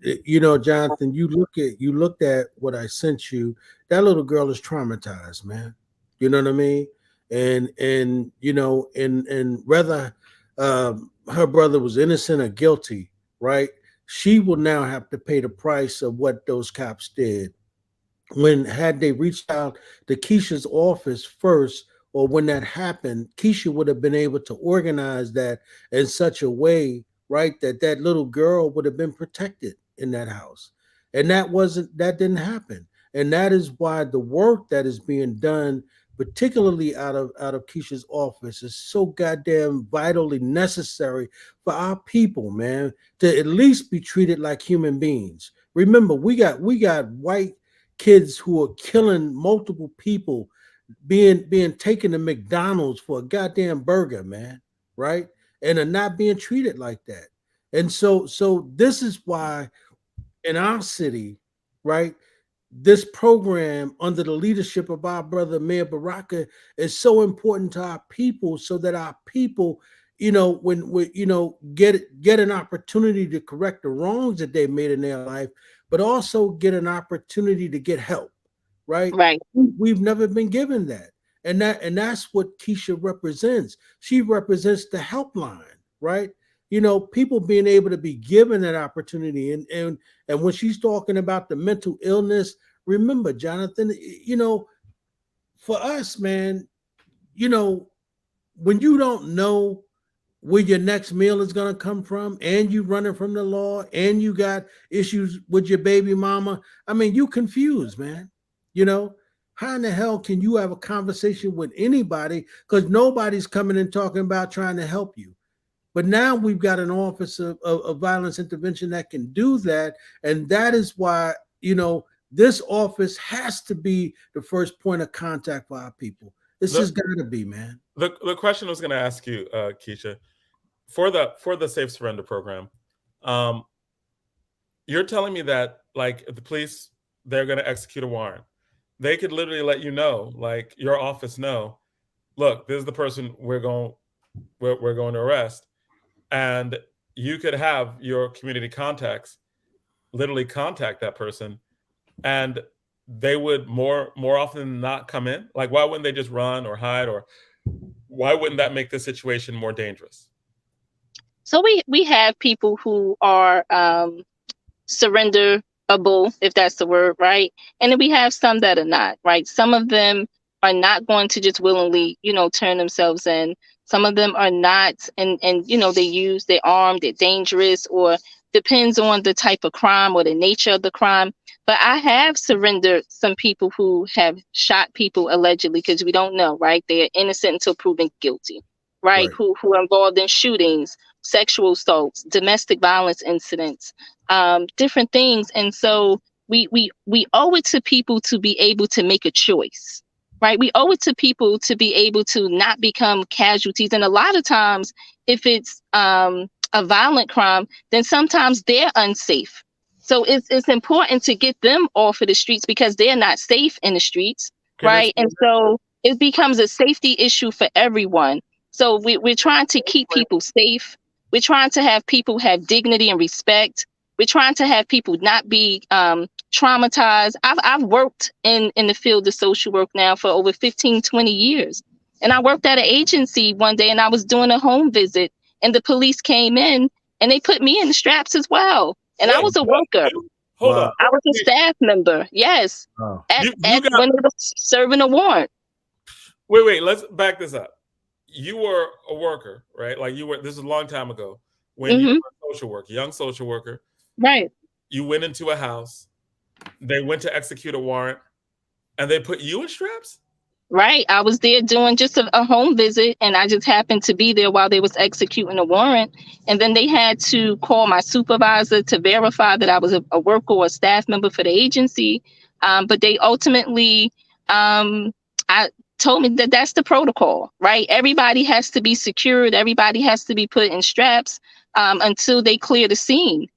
you know, Jonathan, you looked at what I sent you. That little girl is traumatized, man. You know what I mean? And you know, and whether her brother was innocent or guilty, right? She will now have to pay the price of what those cops did. When had they reached out to Keisha's office first, or when that happened, Keisha would have been able to organize that in such a way, right, that that little girl would have been protected in that house. And that didn't happen. And that is why the work that is being done, particularly out of Keisha's office, is so goddamn vitally necessary for our people, man, to at least be treated like human beings. Remember, we got white kids who are killing multiple people, being taken to McDonald's for a goddamn burger, man, right? And are not being treated like that. And so this is why in our city, right, this program under the leadership of our brother Mayor Baraka is so important to our people, so that our people, you know, when we, you know, get an opportunity to correct the wrongs that they made in their life, but also get an opportunity to get help, right? Right. We've never been given that. And that's what Keisha represents. She represents the helpline, right? You know, people being able to be given that opportunity. And when she's talking about the mental illness, remember, Jonathan, you know, for us, man, you know, when you don't know where your next meal is going to come from, and you running from the law, and you got issues with your baby mama, I mean, you confused, man. You know, how in the hell can you have a conversation with anybody, because nobody's coming and talking about trying to help you? But now we've got an office of violence intervention that can do that. And that is why, you know, this office has to be the first point of contact for our people. This has got to be, man. The question I was going to ask you, Keisha, for the Safe Surrender program, you're telling me that, like, if the police, they're going to execute a warrant, they could literally let you know, like your office know, look, this is the person we're going to arrest. And you could have your community contacts literally contact that person, and they would more often than not come in. Like, why wouldn't they just run or hide, or why wouldn't that make the situation more dangerous? So we have people who are surrenderable, if that's the word, right? And then we have some that are not, right? Some of them are not going to just willingly, you know, turn themselves in. Some of them are not, and you know, they're armed, they're dangerous, or depends on the type of crime or the nature of the crime. But I have surrendered some people who have shot people allegedly, because we don't know, right? They're innocent until proven guilty, right? Who are involved in shootings, sexual assaults, domestic violence incidents, different things. And so we owe it to people to be able to make a choice, right? We owe it to people to be able to not become casualties. And a lot of times, if it's a violent crime, then sometimes they're unsafe. So it's important to get them off of the streets because they're not safe in the streets, right? And so it becomes a safety issue for everyone. So we're trying to keep people safe. We're trying to have people have dignity and respect. We're trying to have people not be traumatized. I've worked in the field of social work now for over 15, 20 years. And I worked at an agency one day and I was doing a home visit and the police came in and they put me in the straps as well. And I was a worker. Hold on. I was a staff member. Yes. Oh. When they were serving a warrant. Wait. Let's back this up. You were a worker, right? Like this is a long time ago when you were a social worker, young social worker. Right. You went into a house. They went to execute a warrant and they put you in straps? Right. I was there doing just a home visit and I just happened to be there while they was executing a warrant. And then they had to call my supervisor to verify that I was a worker or a staff member for the agency. But they ultimately told me that that's the protocol, right? Everybody has to be secured. Everybody has to be put in straps until they clear the scene.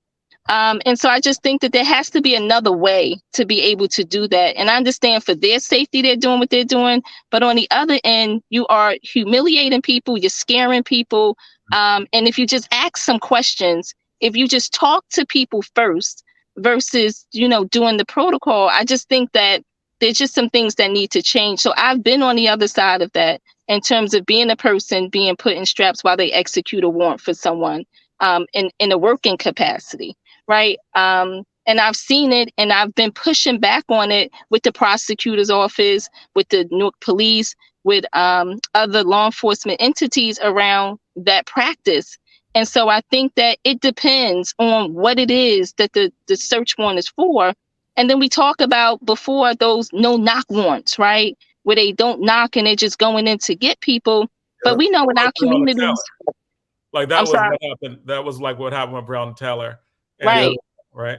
And so I just think that there has to be another way to be able to do that. And I understand for their safety, they're doing what they're doing. But on the other end, you are humiliating people, you're scaring people. And if you just ask some questions, if you just talk to people first versus, doing the protocol, I just think that there's just some things that need to change. So I've been on the other side of that in terms of being a person being put in straps while they execute a warrant for someone in a working capacity. Right. And I've seen it and I've been pushing back on it with the prosecutor's office, with the Newark police, with other law enforcement entities around that practice. And so I think that it depends on what it is that the search warrant is for. And then we talk about before those no knock warrants, right? Where they don't knock and they're just going in to get people. But we know in our communities. Like that was what happened. That was like what happened with Brown and Taylor. Right. Right.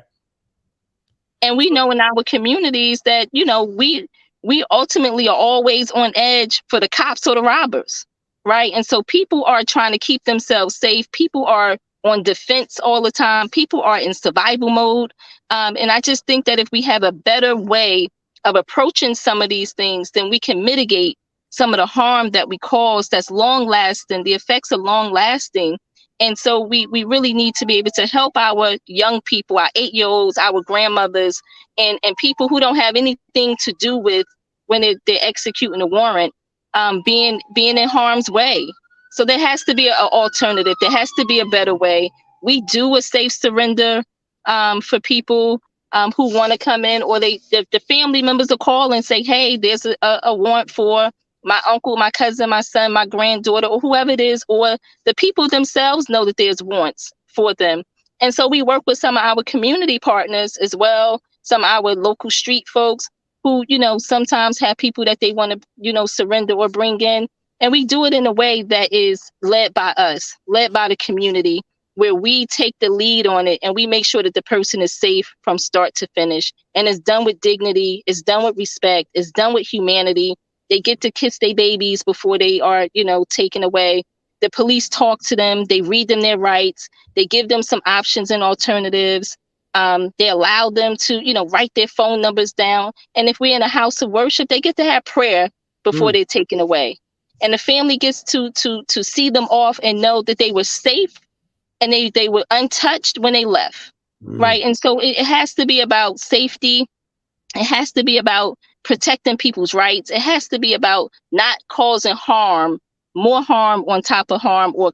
And we know in our communities that, we ultimately are always on edge for the cops or the robbers. Right. And so people are trying to keep themselves safe. People are on defense all the time. People are in survival mode. And I just think that if we have a better way of approaching some of these things, then we can mitigate some of the harm that we cause that's long lasting. The effects are long lasting. And so we really need to be able to help our young people, our 8-year-olds, our grandmothers, and people who don't have anything to do with when they're executing a warrant, being in harm's way. So there has to be an alternative. There has to be a better way. We do a safe surrender for people who want to come in, or the family members will call and say, hey, there's a warrant for my uncle, my cousin, my son, my granddaughter, or whoever it is, or the people themselves know that there's warrants for them. And so we work with some of our community partners as well, some of our local street folks who, sometimes have people that they want to, surrender or bring in. And we do it in a way that is led by us, led by the community, where we take the lead on it and we make sure that the person is safe from start to finish. And it's done with dignity, it's done with respect, it's done with humanity. They get to kiss their babies before they are, taken away. The police talk to them. They read them their rights. They give them some options and alternatives. They allow them to, write their phone numbers down. And if we're in a house of worship, they get to have prayer before they're taken away. And the family gets to see them off and know that they were safe and they were untouched when they left. Right. And so it has to be about safety. It has to be about protecting people's rights. It has to be about not causing harm, more harm on top of harm, or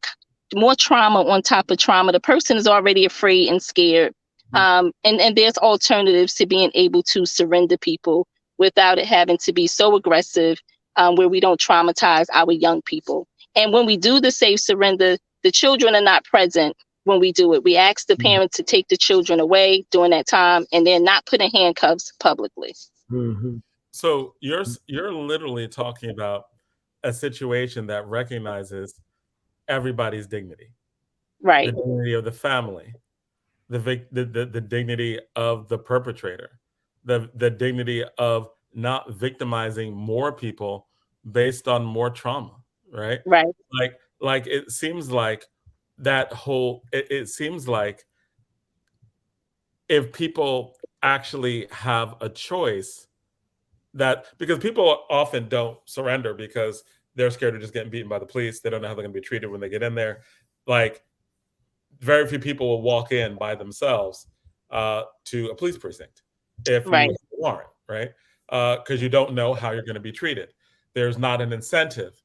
more trauma on top of trauma. The person is already afraid and scared. And there's alternatives to being able to surrender people without it having to be so aggressive, where we don't traumatize our young people. And when we do the safe surrender, the children are not present. when we do it. We ask the parents to take the children away during that time, and then not put in handcuffs publicly. Mm-hmm. So you're literally talking about a situation that recognizes everybody's dignity, Right. the dignity of the family, the dignity of the perpetrator, the dignity of not victimizing more people based on more trauma, right? Right. Like it seems like that whole it seems like if people actually have a choice, that because people often don't surrender because they're scared of just getting beaten by the police. They don't know how they're going to be treated when they get in there. Like very few people will walk in by themselves to a police precinct if you Right. have a warrant, right? Because you don't know how you're going to be treated. There's not an incentive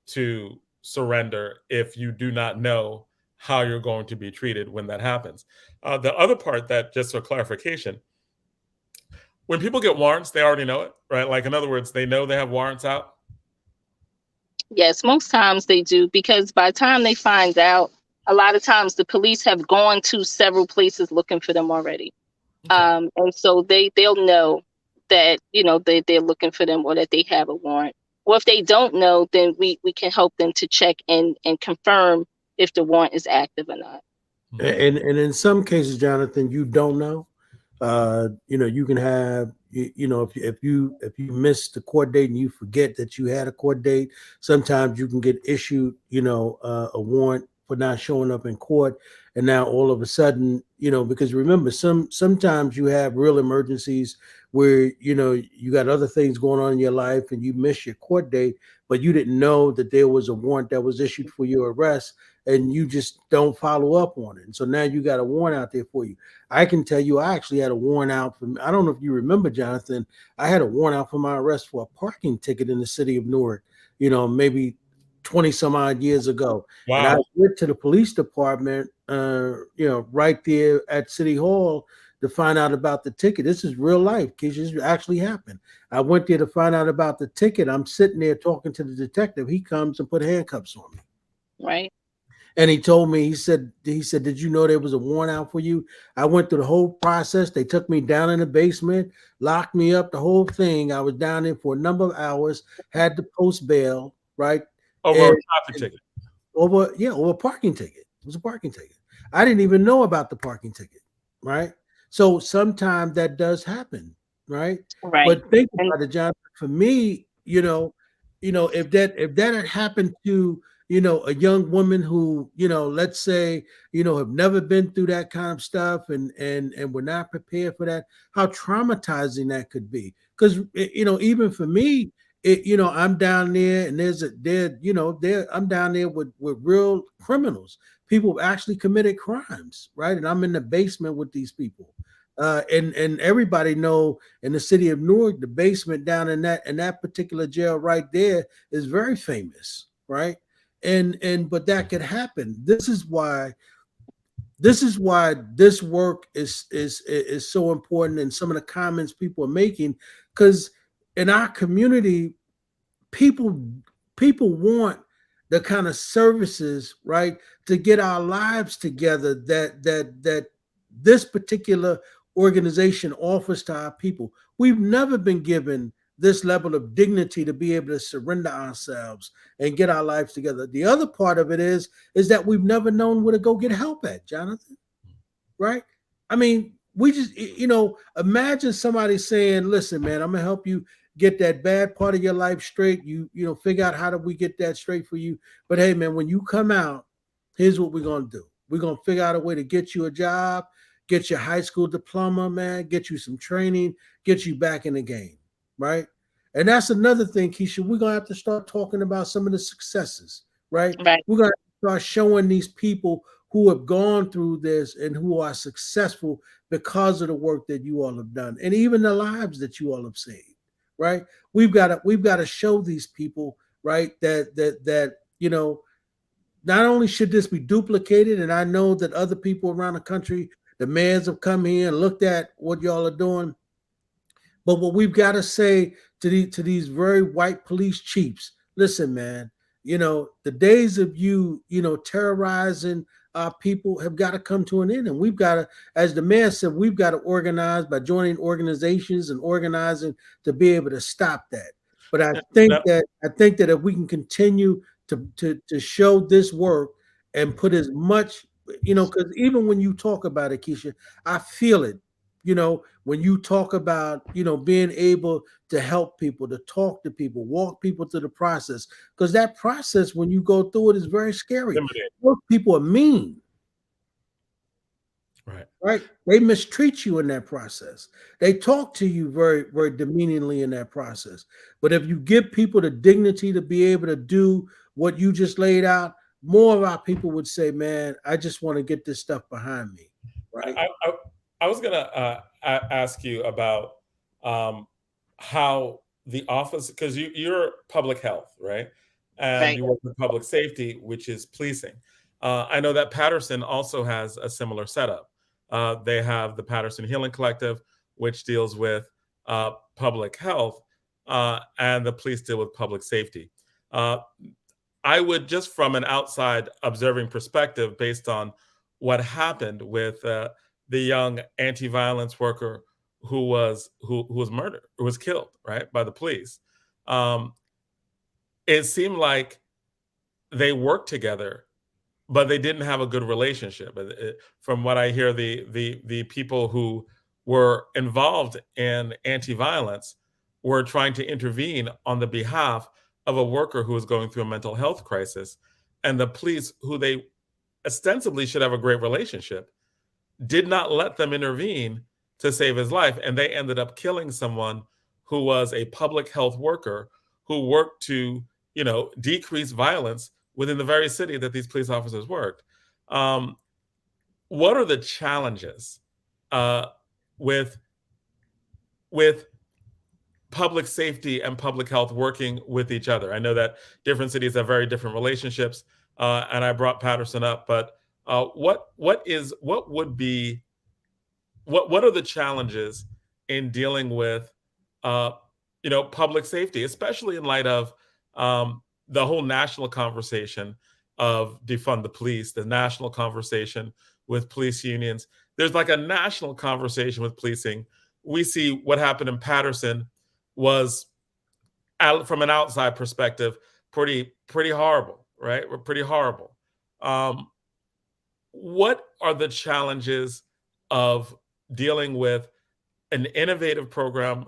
to surrender if you do not know how you're going to be treated when that happens. The other part that, just for clarification, when people get warrants, they already know it, right? Like, in other words, they know they have warrants out. Yes, most times they do, because by the time they find out, a lot of times the police have gone to several places looking for them already. Okay. And so they'll know that, they're looking for them, or that they have a warrant. Or if they don't know, then we can help them to check and confirm if the warrant is active or not. And in some cases, Jonathan, you don't know. You can have, if you miss the court date and you forget that you had a court date, sometimes you can get issued, a warrant for not showing up in court. And now all of a sudden, because remember, sometimes you have real emergencies where, you got other things going on in your life and you miss your court date, but you didn't know that there was a warrant that was issued for your arrest, and you just don't follow up on it. And so now you got a warrant out there for you. I can tell you, I actually had a warrant out for, I don't know if you remember, Jonathan, I had a warrant out for my arrest for a parking ticket in the city of Newark, maybe 20 some odd years ago. Wow. And I went to the police department, right there at City Hall to find out about the ticket. This is real life, Keesha. This actually happened. I went there to find out about the ticket. I'm sitting there talking to the detective. He comes and put handcuffs on me. Right. And he told me, he said, did you know there was a warrant out for you? I went through the whole process. They took me down in the basement, locked me up, the whole thing. I was down there for a number of hours, had to post bail, right? Over a traffic ticket. Over a parking ticket. It was a parking ticket. I didn't even know about the parking ticket, right? So sometimes that does happen, right? Right. But think about it, John. For me, if that had happened to a young woman who, let's say, have never been through that kind of stuff and were not prepared for that, how traumatizing that could be. Because, even for me, I'm down there and I'm down there with real criminals. People have actually committed crimes, right? And I'm in the basement with these people. And everybody know in the city of Newark, the basement down in that particular jail right there is very famous, right? But that could happen. This is why this work is so important, and some of the comments people are making, because in our community, people want the kind of services, right, to get our lives together that this particular organization offers to our people. We've never been given this level of dignity to be able to surrender ourselves and get our lives together. The other part of it is that we've never known where to go get help at, Jonathan, right? I mean, we just, imagine somebody saying, listen, man, I'm gonna help you get that bad part of your life straight. You figure out how do we get that straight for you. But hey, man, when you come out, here's what we're gonna do. We're gonna figure out a way to get you a job, get your high school diploma, man, get you some training, get you back in the game. Right. And that's another thing, Keesha. We're going to have to start talking about some of the successes, right? Right. We're going to start showing these people who have gone through this and who are successful because of the work that you all have done, and even the lives that you all have saved, right? We've got to show these people, right, that not only should this be duplicated, and I know that other people around the country, the mayors have come here and looked at what y'all are doing, but what we've got to say to these very white police chiefs, listen, man, the days of you, terrorizing our people have got to come to an end. And we've got to, as the mayor said, we've got to organize by joining organizations and organizing to be able to stop that. But I think that if we can continue to show this work and put as much, because even when you talk about it, Keesha, I feel it. When you talk about, being able to help people, to talk to people, walk people through the process, because that process, when you go through it, is very scary. Most people are mean. Right. They mistreat you in that process. They talk to you very, very demeaningly in that process. But if you give people the dignity to be able to do what you just laid out, more of our people would say, man, I just want to get this stuff behind me. Right. I was going to ask you about how the office, because you're public health, right? And you work with public safety, which is policing. I know that Patterson also has a similar setup. They have the Patterson Healing Collective, which deals with public health, and the police deal with public safety. I would, just from an outside observing perspective, based on what happened with the young anti-violence worker who was murdered, who was killed, right, by the police. It seemed like they worked together, but they didn't have a good relationship. From what I hear, the people who were involved in anti-violence were trying to intervene on the behalf of a worker who was going through a mental health crisis, and the police, who they ostensibly should have a great relationship, did not let them intervene to save his life. And they ended up killing someone who was a public health worker who worked to, decrease violence within the very city that these police officers worked. What are the challenges with public safety and public health working with each other? I know that different cities have very different relationships, and I brought Patterson up, but what are the challenges in dealing with public safety, especially in light of the whole national conversation of defund the police, the national conversation with police unions? There's like a national conversation with policing. We see what happened in Patterson was, from an outside perspective, pretty horrible, right? Pretty horrible. What are the challenges of dealing with an innovative program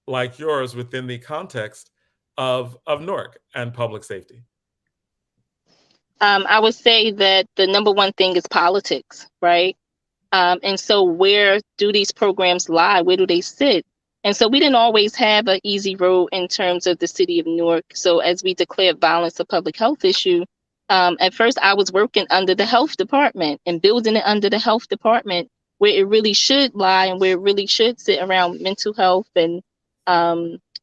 like yours within the context of Newark and public safety? I would say that the number one thing is politics, right? And so where do these programs lie? Where do they sit? And so we didn't always have an easy road in terms of the city of Newark. So as we declared violence a public health issue, at first I was working under the health department and building it under the health department, where it really should lie and where it really should sit around mental health and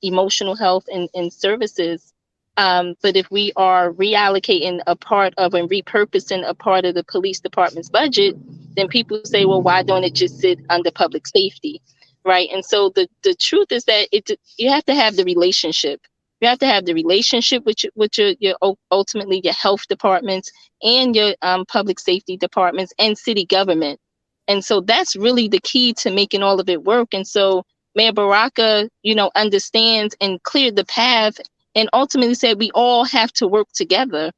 emotional health and services. But if we are reallocating a part of and repurposing a part of the police department's budget, then people say, well, why don't it just sit under public safety, right? And so the truth is that you have to have the relationship. You have to have the relationship with your ultimately your health departments and your public safety departments and city government. And so that's really the key to making all of it work. And so Mayor Baraka, understands and cleared the path and ultimately said we all have to work together.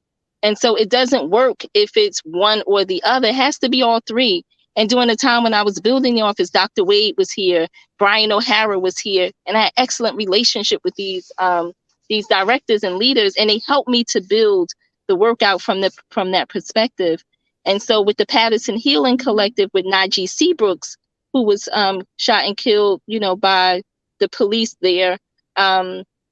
And so it doesn't work if it's one or the other. It has to be all three. And during the time when I was building the office, Dr. Wade was here, Brian O'Hara was here, and I had excellent relationship with these directors and leaders, and they helped me to build the workout from that perspective. And so with the Patterson Healing Collective with Najee Seabrooks, who was shot and killed, by the police there,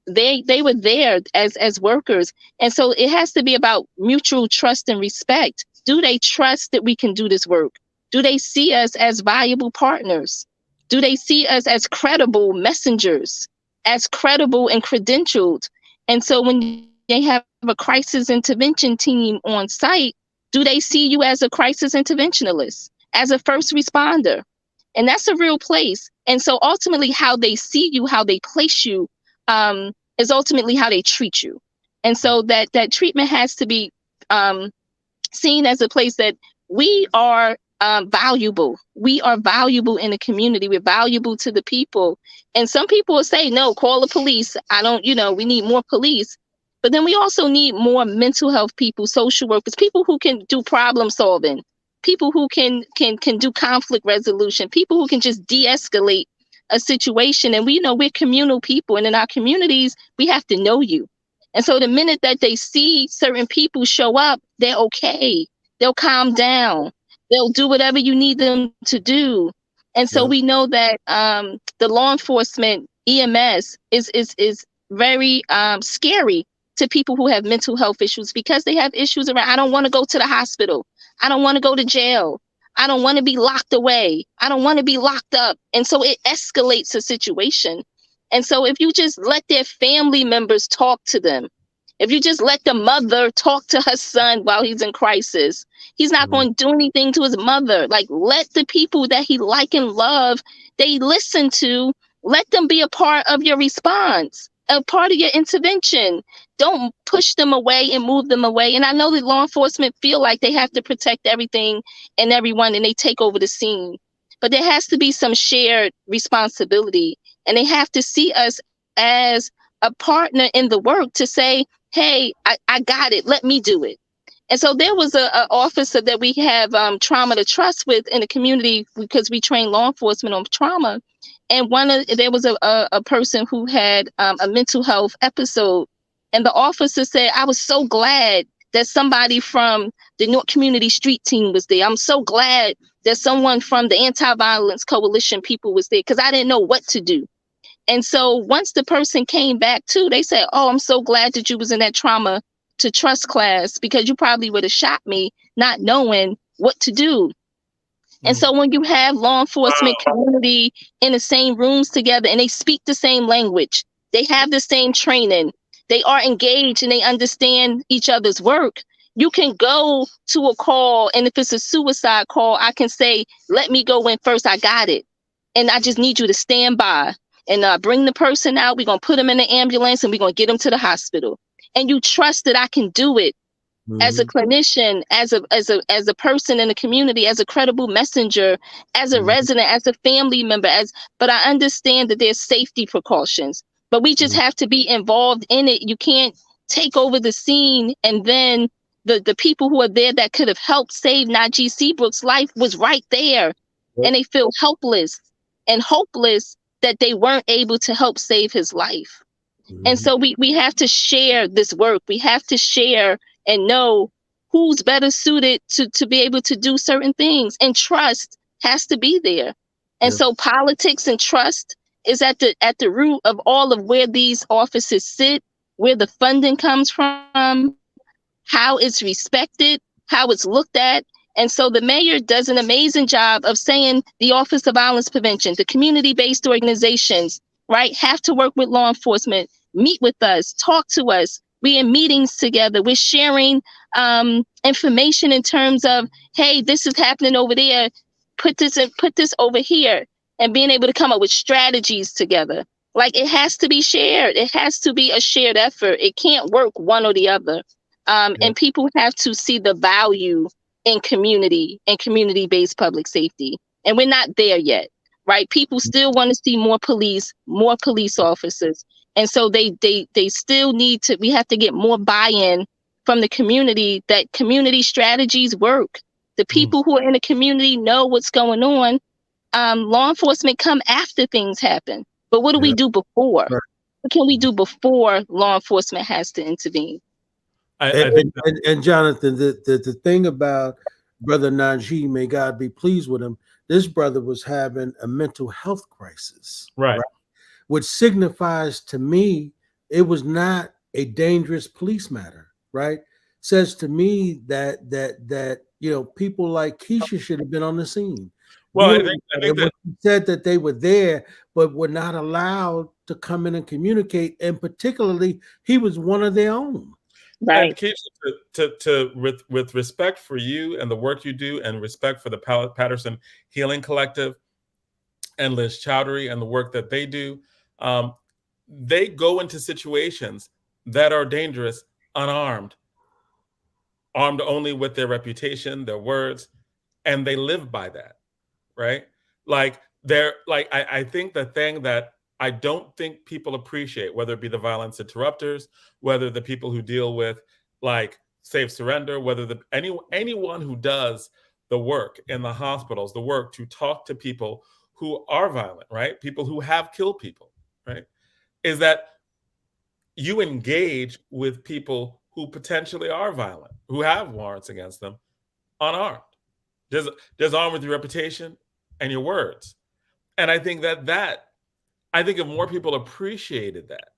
they were there as workers. And so it has to be about mutual trust and respect. Do they trust that we can do this work? Do they see us as viable partners? Do they see us as credible messengers, as credible and credentialed? And so when they have a crisis intervention team on site, do they see you as a crisis interventionalist, as a first responder? And that's a real place. And so ultimately how they see you, how they place you, is ultimately how they treat you. And so that treatment has to be seen as a place that we are valuable. We are valuable in the community. We're valuable to the people. And some people will say, no, call the police. I don't, we need more police. But then we also need more mental health people, social workers, people who can do problem solving, people who can do conflict resolution, people who can just de-escalate a situation. And we're communal people. And in our communities, we have to know you. And so the minute that they see certain people show up, they're okay. They'll calm down. They'll do whatever you need them to do. And so we know that the law enforcement, EMS, is very scary to people who have mental health issues, because they have issues around, I don't want to go to the hospital. I don't want to go to jail. I don't want to be locked away. I don't want to be locked up. And so it escalates a situation. And so if you just let their family members talk to them, if you just let the mother talk to her son while he's in crisis, he's not going to do anything to his mother. Like, let the people that he like and love, they listen to, let them be a part of your response, a part of your intervention. Don't push them away and move them away. And I know that law enforcement feel like they have to protect everything and everyone, and they take over the scene. But there has to be some shared responsibility, and they have to see us as a partner in the work to say, hey, I got it. Let me do it. And so there was a officer that we have trauma to trust with in the community, because we train law enforcement on trauma. And there was a person who had a mental health episode. And the officer said, I was so glad that somebody from the North Community Street Team was there. I'm so glad that someone from the Anti-Violence Coalition people was there, because I didn't know what to do. And so once the person came back too, they said, oh, I'm so glad that you was in that trauma to trust class, because you probably would have shot me not knowing what to do. And so when you have law enforcement community in the same rooms together, and they speak the same language, they have the same training, they are engaged and they understand each other's work, you can go to a call. And if it's a suicide call, I can say, let me go in first. I got it. And I just need you to stand by and bring the person out. We're going to put them in the ambulance and we're going to get them to the hospital. And you trust that I can do it. As a clinician, as a person in the community, as a credible messenger, as a resident, as a family member, but I understand that there's safety precautions, but we just have to be involved in it. You can't take over the scene, and then the people who are there that could have helped save Najee Seabrook's life was right there, and they feel helpless and hopeless that they weren't able to help save his life. And so we have to share this work. We have to share and know who's better suited to be able to do certain things. And trust has to be there. And so politics and trust is at the root of all of where these offices sit, where the funding comes from, how it's respected, how it's looked at. And so the mayor does an amazing job of saying the Office of Violence Prevention, the community-based organizations, right, have to work with law enforcement, meet with us, talk to us. We're in meetings together. We're sharing information in terms of, hey, this is happening over there. Put this over here, and being able to come up with strategies together. Like, it has to be shared. It has to be a shared effort. It can't work one or the other. And people have to see the value in community and community-based public safety. And we're not there yet, right? People still want to see more police officers. And so they still need to, we have to get more buy-in from the community, that community strategies work. The people who are in the community know what's going on. Law enforcement come after things happen. But what do we do before? Right. What can we do before law enforcement has to intervene? And Jonathan, the thing about Brother Najee, may God be pleased with him, this brother was having a mental health crisis. Right. Which signifies to me it was not a dangerous police matter, right? Says to me that people like Keesha should have been on the scene. Well, I think that said that they were there, but were not allowed to come in and communicate, and particularly he was one of their own. Right. And Keesha, with respect for you and the work you do, and respect for the Patterson Healing Collective and Liz Chowdhury and the work that they do, they go into situations that are dangerous unarmed, armed only with their reputation, their words, and they live by that, right? Like I think the thing that I don't think people appreciate, whether it be the violence interrupters, whether the people who deal with like safe surrender, whether anyone who does the work in the hospitals, the work to talk to people who are violent, right? People who have killed people, right? Is that you engage with people who potentially are violent, who have warrants against them, unarmed. There's armed with your reputation and your words. And I think I think if more people appreciated that,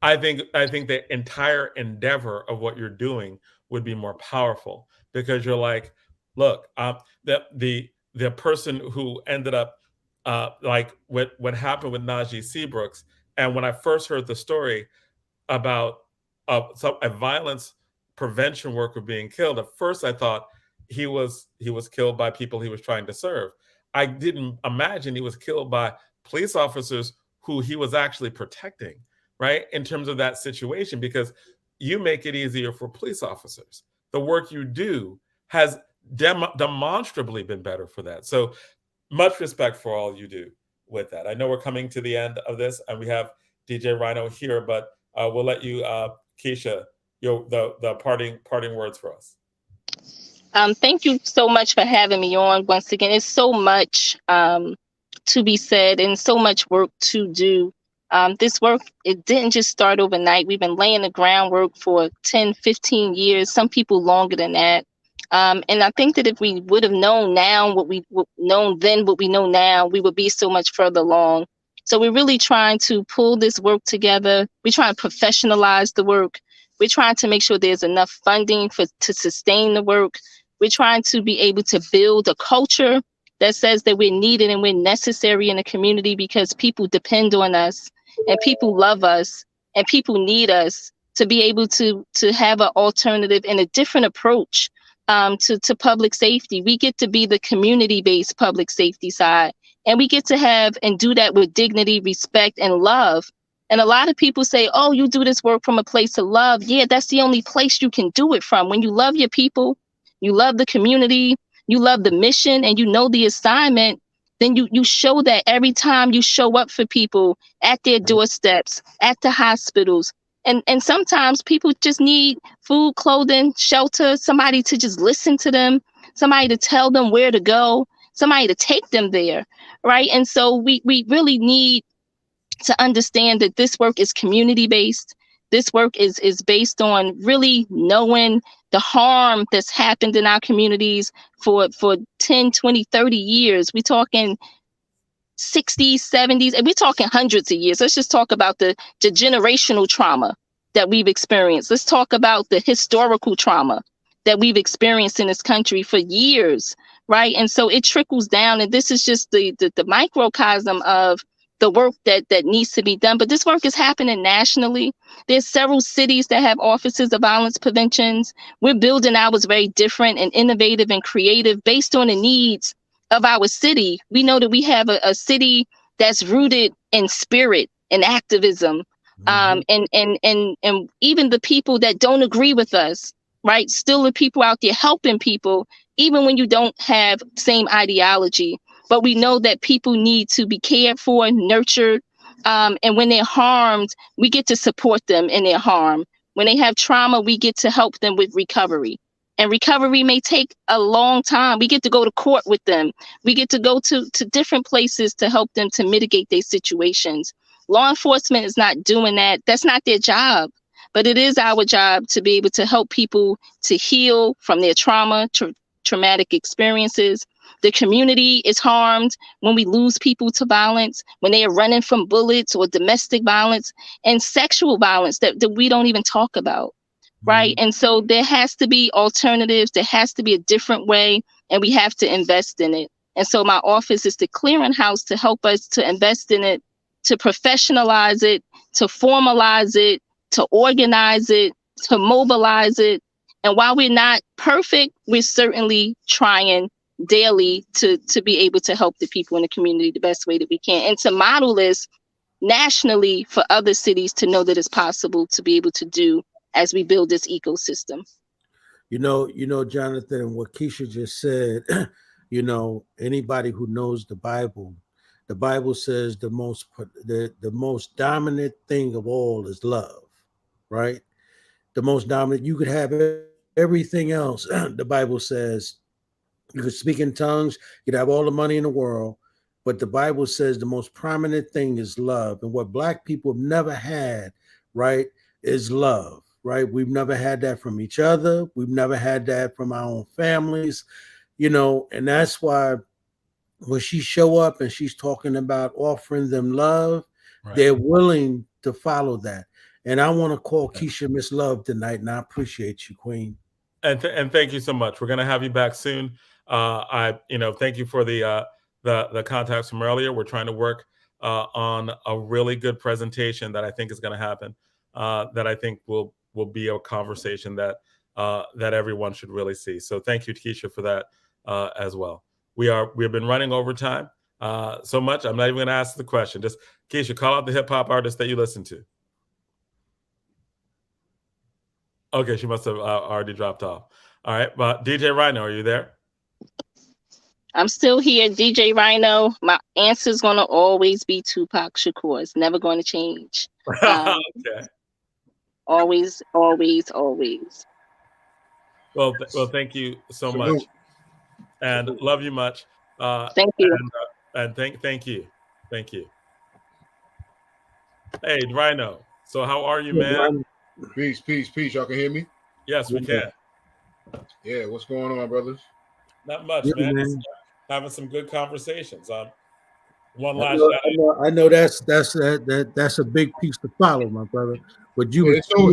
I think the entire endeavor of what you're doing would be more powerful, because you're like, look, the person who ended up like what happened with Najee Seabrooks, and when I first heard the story about a violence prevention worker being killed, at first I thought he was killed by people he was trying to serve. I didn't imagine he was killed by police officers who he was actually protecting, right? In terms of that situation, because you make it easier for police officers. The work you do has demonstrably been better for that. So much respect for all you do with that. I know we're coming to the end of this, and we have DJ Rhino here, but we'll let you, Keesha, the parting words for us. Thank you so much for having me on once again. It's so much to be said and so much work to do. This work, it didn't just start overnight. We've been laying the groundwork for 10, 15 years, some people longer than that. And I think that if we would have known now what we known then, what we know now, we would be so much further along. So we're really trying to pull this work together. We're trying to professionalize the work. We're trying to make sure there's enough funding to sustain the work. We're trying to be able to build a culture that says that we're needed and we're necessary in the community, because people depend on us and people love us and people need us to be able to have an alternative and a different approach to public safety. We get to be the community-based public safety side, and we get to have and do that with dignity, respect, and love. And a lot of people say, oh, you do this work from a place of love. Yeah, that's the only place you can do it from. When you love your people, you love the community, you love the mission, and you know the assignment, then you show that every time you show up for people at their doorsteps, at the hospitals. And sometimes people just need food, clothing, shelter, somebody to just listen to them, somebody to tell them where to go, somebody to take them there, right? And so we really need to understand that this work is community-based. This work is based on really knowing the harm that's happened in our communities for 10, 20, 30 years. We're talking 60s, 70s, and we're talking hundreds of years. Let's just talk about the generational trauma that we've experienced. Let's talk about the historical trauma that we've experienced in this country for years, right? And so it trickles down, and this is just the microcosm of the work that needs to be done. But this work is happening nationally. There's several cities that have offices of violence preventions. We're building ours very different and innovative and creative based on the needs of our city. We know that we have a city that's rooted in spirit and activism. And even the people that don't agree with us, right? Still the people out there helping people, even when you don't have same ideology. But we know that people need to be cared for, nurtured. And when they're harmed, we get to support them in their harm. When they have trauma, we get to help them with recovery. And recovery may take a long time. We get to go to court with them. We get to go to different places to help them to mitigate their situations. Law enforcement is not doing that. That's not their job. But it is our job to be able to help people to heal from their trauma, traumatic experiences. The community is harmed when we lose people to violence, when they are running from bullets or domestic violence and sexual violence that we don't even talk about, right? And so there has to be alternatives. There has to be a different way, and we have to invest in it. And so my office is the clearinghouse to help us to invest in it, to professionalize it, to formalize it, to organize it, to mobilize it. And while we're not perfect, we're certainly trying daily to be able to help the people in the community the best way that we can, and to model this nationally for other cities to know that it's possible to be able to do as we build this ecosystem. Jonathan, and what Keisha just said, anybody who knows the Bible says the most dominant thing of all is love, right? The most dominant, you could have everything else. The Bible says you could speak in tongues, you could have all the money in the world, but the Bible says the most prominent thing is love. And what Black people have never had, right, is love, right? We've never had that from each other. We've never had that from our own families, and that's why when she show up and she's talking about offering them love, Right. they're willing to follow that. And I want to call Keisha Miss Love tonight, and I appreciate you, Queen. And thank you so much. We're going to have you back soon. Thank you for the contacts from earlier. We're trying to work on a really good presentation that I think is going to happen. That I think will be a conversation that everyone should really see. So thank you, Keisha, for that as well. We have been running over time so much. I'm not even going to ask the question. Just Keisha, call out the hip hop artist that you listen to. Okay, she must have already dropped off. All right, but DJ Rhino, are you there? I'm still here, DJ Rhino. My answer is going to always be Tupac Shakur. It's never going to change. Okay. Always, always, always. Well, thank you so much, and love you much. Thank you. And thank you. Hey, Rhino. So how are you, man? Peace. Y'all can hear me? Yes, we can. Yeah, what's going on, brothers? Not much, man. Having some good conversations. One last I know that's a big piece to follow, my brother. But you show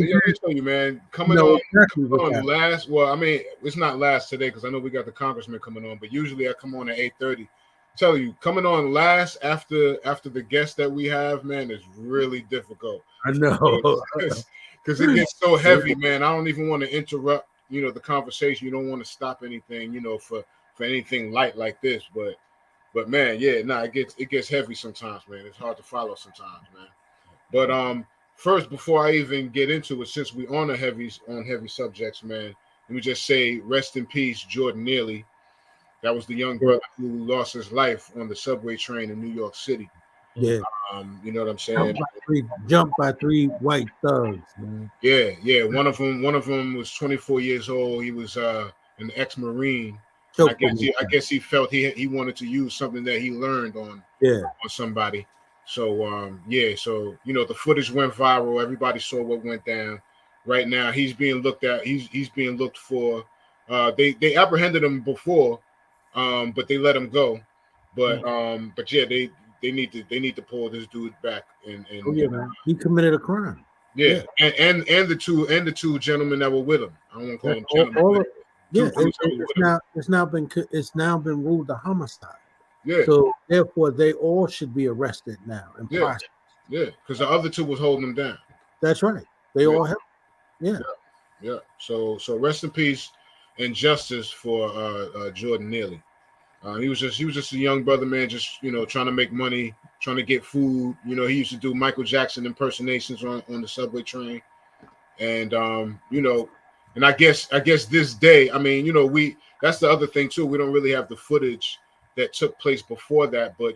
you, man. Coming on last. Well, I mean, it's not last today because I know we got the Congressman coming on, but usually I come on at 8:30. Tell you, coming on last after the guest that we have, man, is really difficult. I know. Because it gets so heavy, man. I don't even want to interrupt, the conversation. You don't want to stop anything, for anything light like this. But man, yeah, it gets heavy sometimes, man. It's hard to follow sometimes, man. But first, before I even get into it, since we on heavy subjects, man, let me just say rest in peace, Jordan Neely. That was the young brother who lost his life on the subway train in New York City. Yeah. You know what I'm saying? Jumped by three white thugs, man. Yeah. One of them was 24 years old. He was an ex-Marine. I guess he felt he wanted to use something that he learned on somebody. So so the footage went viral. Everybody saw what went down. Right now he's being looked at. He's being looked for. They apprehended him before, but they let him go. But yeah, they need to pull this dude back and man. He committed a crime. Yeah. And the two gentlemen that were with him. I don't want to call them gentlemen. It's now been ruled a homicide. Yeah. So therefore, they all should be arrested now and processed. Yeah, because the other two was holding them down. That's right. They all helped. Yeah. So rest in peace and justice for Jordan Neely. He was just a young brother, man, just trying to make money, trying to get food. He used to do Michael Jackson impersonations on the subway train, and and I guess this day, I mean, that's the other thing too. We don't really have the footage that took place before that, but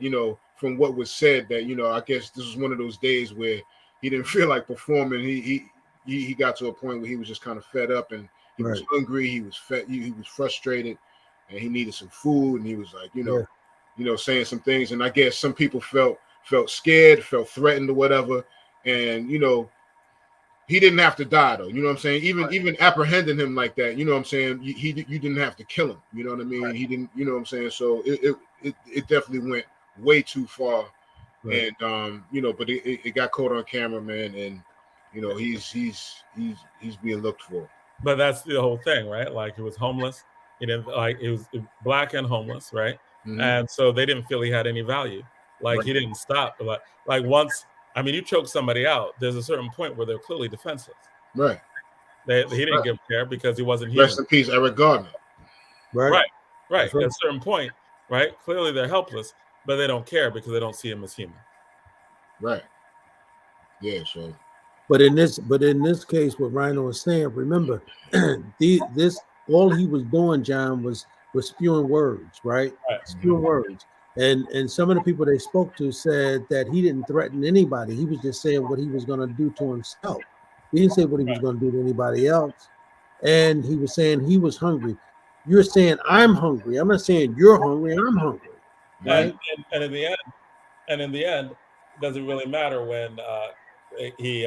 from what was said, that I guess this was one of those days where he didn't feel like performing. He got to a point where he was just kind of fed up, and he was hungry. He was he was frustrated, and he needed some food. And he was like, saying some things. And I guess some people felt scared, felt threatened or whatever. And he didn't have to die though. You know what I'm saying? Even apprehending him like that, you know what I'm saying? You didn't have to kill him. You know what I mean? Right. He didn't. You know what I'm saying? So it definitely went way too far. Right. And but it got caught on camera, man. And he's being looked for. But that's the whole thing, right? Like he was homeless. He didn't it was black and homeless, right? Mm-hmm. And so they didn't feel he had any value. Like he didn't stop. Like once, I mean, you choke somebody out, there's a certain point where they're clearly defenseless. Right. He didn't give care because he wasn't human. Rest in peace, Eric Gardner. Right. At a certain point, right? Clearly they're helpless, but they don't care because they don't see him as human. Right. Yeah. So. But in this case, what Rhino is saying, remember, this all he was doing, John, was spewing words, right? Right. Spewing words. And some of the people they spoke to said that he didn't threaten anybody. He was just saying what he was going to do to himself. He didn't say what he was going to do to anybody else. And he was saying he was hungry. You're saying I'm hungry. I'm not saying you're hungry. I'm hungry. Right. And in the end, it doesn't really matter when he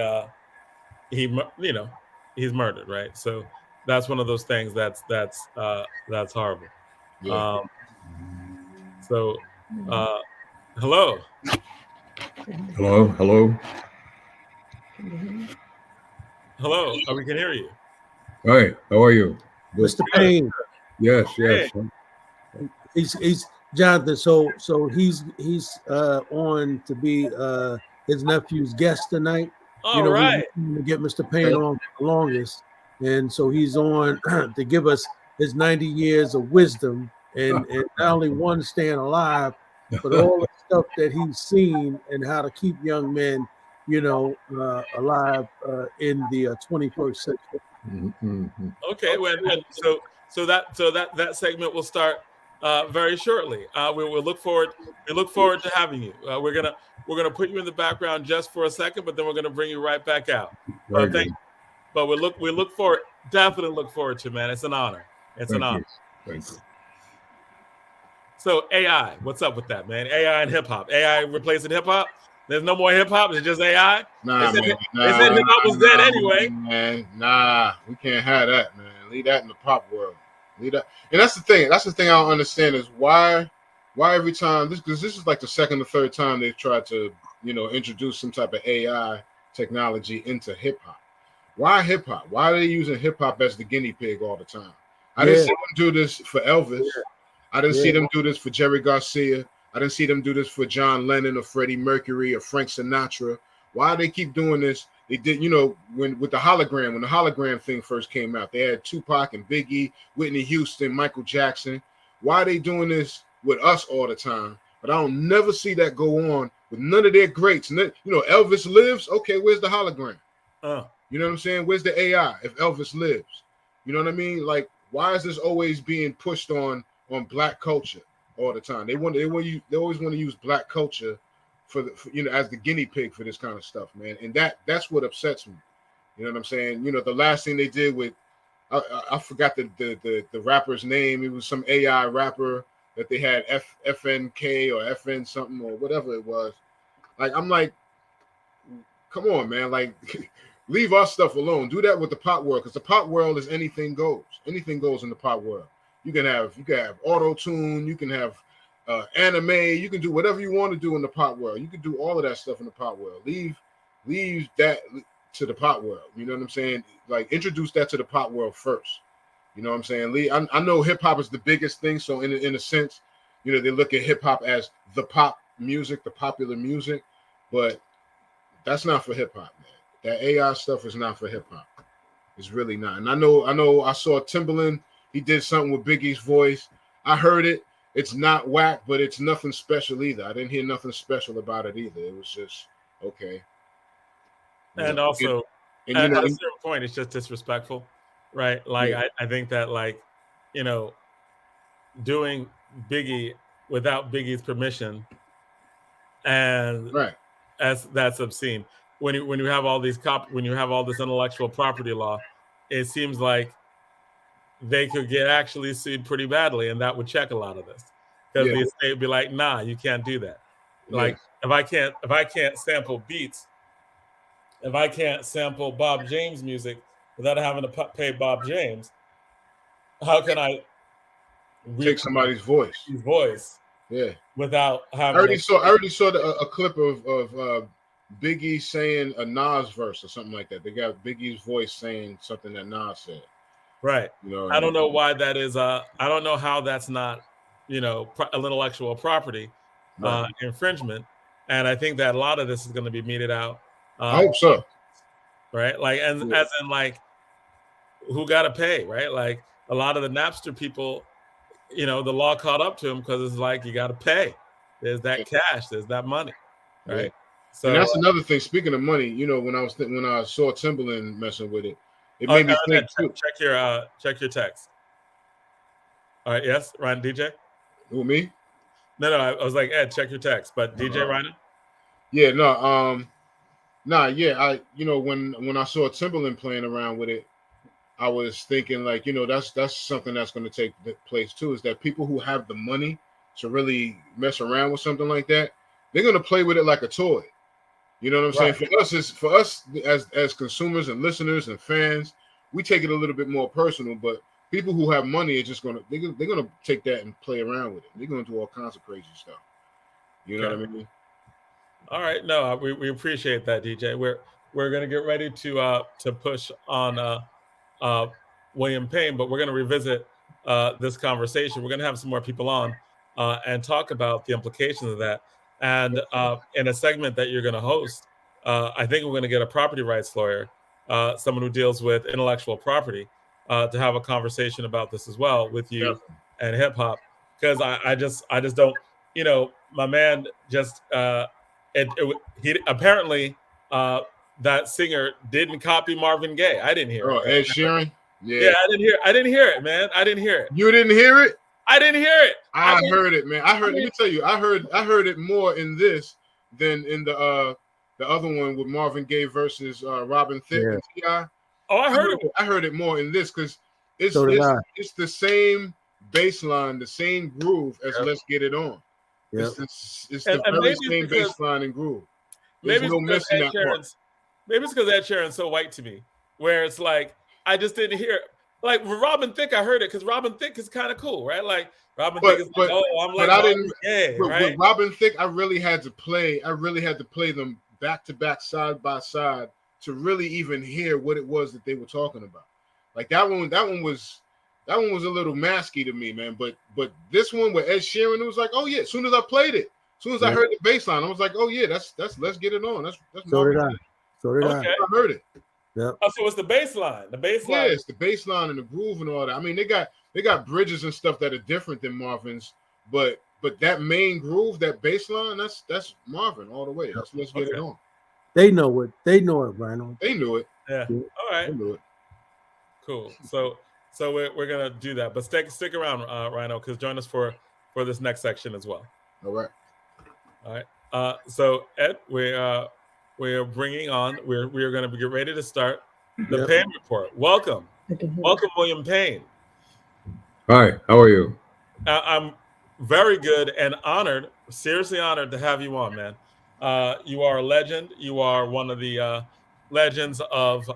you know, he's murdered, right? So that's one of those things that's horrible. Yeah. So hello. Hello. Hello. Oh, we can hear you. Hi, how are you? Mr. Payne. Yes. He's Jonathan. So he's on to be his nephew's guest tonight. All right. We to get Mr. Payne on for the longest, and so he's on to give us his 90 years of wisdom, and not only one staying alive, but all the stuff that he's seen and how to keep young men, alive in the 21st century. Mm-hmm. Okay. Well, so that segment will start very shortly. We look forward to having you. We're gonna put you in the background just for a second, but then we're gonna bring you right back out. But we definitely look forward to, man. It's an honor. It's an honor. Thank you. So AI, what's up with that, man? AI and hip hop. AI replacing hip hop. There's no more hip hop. It's just AI. Nah, they man. said hip hop was dead anyway. Man, nah, we can't have that, man. Leave that in the pop world. Leave that. And that's the thing. That's the thing I don't understand is why every time because this is like the second or third time they've tried to introduce some type of AI technology into hip hop. Why hip hop? Why are they using hip hop as the guinea pig all the time? I didn't see them do this for Elvis. I didn't see them do this for Jerry Garcia. I didn't see them do this for John Lennon or Freddie Mercury or Frank Sinatra. Why they keep doing this? They did, when the hologram thing first came out, they had Tupac and Biggie, Whitney Houston, Michael Jackson. Why are they doing this with us all the time? But I don't never see that go on with none of their greats. Elvis lives. Okay, where's the hologram? You know what I'm saying? Where's the AI if Elvis lives? You know what I mean? Like, why is this always being pushed on black culture all the time? They always want to use black culture as the guinea pig for this kind of stuff, man. And that's what upsets me. You know what I'm saying? The last thing they did with I forgot the rapper's name. It was some AI rapper that they had FNK or FN something or whatever it was. Like, I'm like, come on, man. Like, leave our stuff alone. Do that with the pop world, because the pop world is anything goes. Anything goes in the pop world. You can have auto-tune, you can have anime, you can do whatever you want to do in the pop world. You can do all of that stuff in the pop world. Leave that to the pop world. You know what I'm saying? Like, introduce that to the pop world first. You know what I'm saying? I know hip hop is the biggest thing, so in a sense, they look at hip hop as the pop music, the popular music, but that's not for hip hop, man. That AI stuff is not for hip hop. It's really not. And I know I saw Timbaland, he did something with Biggie's voice. I heard it. It's not whack, but it's nothing special either. I didn't hear nothing special about it either. It was just okay. And also, at a certain point, it's just disrespectful, right? Like, I think that, like, doing Biggie without Biggie's permission, and that's obscene. When you have all these when you have all this intellectual property law, it seems like they could get actually sued pretty badly, and that would check a lot of this, because the state would be like, nah, you can't do that. Like, if I can't sample beats, if I can't sample Bob James music without having to pay Bob James, how can I take somebody's voice? Yeah, without having. I already saw a clip of Biggie saying a Nas verse or something like that. They got Biggie's voice saying something that Nas said. Right. I don't know why that is. I don't know how that's not, intellectual property infringement. And I think that a lot of this is going to be meted out. I hope so. Right. Like, as in, like, who got to pay? Right. Like, a lot of the Napster people, the law caught up to them, because it's like, you got to pay. There's that cash. There's that money. Right. Yeah. So, and that's another thing. Speaking of money, when I saw Timbaland messing with it, it made me think too. Check your text. All right, yes, Ryan, DJ. Who, me? No, I was like, Ed, check your text, but DJ Rhino. Yeah, no, yeah, when I saw Timberland playing around with it, I was thinking like, that's something that's going to take place too. Is that people who have the money to really mess around with something like that, they're going to play with it like a toy. You know what I'm saying? For us as consumers and listeners and fans, we take it a little bit more personal. But people who have money are just they're gonna take that and play around with it. They're gonna do all kinds of crazy stuff. You know what I mean? All right, no, we appreciate that, DJ. We're gonna get ready to push on William Payne, but we're gonna revisit this conversation. We're gonna have some more people on and talk about the implications of that. And in a segment that you're gonna host, I think we're gonna get a property rights lawyer, someone who deals with intellectual property, to have a conversation about this as well with you and hip hop, because I just don't, my man just. He apparently that singer didn't copy Marvin Gaye. I didn't hear it. Oh, Ed Sheeran? Yeah, I didn't hear it, man. I didn't hear it. You didn't hear it? I didn't hear it. I heard it, man. Let me tell you, I heard it more in this than in the other one with Marvin Gaye versus Robin Thicke and T.I. Oh, I heard it. I heard it more in this because it's the same bass line, the same groove as Let's Get It On. Yep. It's the very same bass line and groove. Maybe it's because Ed Sheeran's so white to me, where it's like I just didn't hear it. Like with Robin Thicke, I heard it because Robin Thicke is kind of cool, right? Like Robin Thicke is like, I'm like, I didn't. Right? With Robin Thicke, I really had to play them back to back, side by side, to really even hear what it was that they were talking about. Like that one was a little masky to me, man. But this one with Ed Sheeran, it was like, oh yeah. As soon as I played it, as soon as I heard the bass line, I was like, oh yeah, that's Let's Get It On. That's so did I. I heard it. Yeah. Oh, so it's the bass line. The bass line. Yeah, it's the bass line and the groove and all that. I mean, they got bridges and stuff that are different than Marvin's, but that main groove, that bass line, that's Marvin all the way. That's Let's Get It On. They know it. They know it, Rhino. They knew it. Yeah. All right. They knew it. Cool. So we're gonna do that, but stick around, Rhino, because join us for this next section as well. All right. So Ed, we're bringing on. We're going to get ready to start the Payne report. Welcome, William Payne. Hi, how are you? I'm very good and honored, seriously honored to have you on, man. You are a legend. You are one of the legends of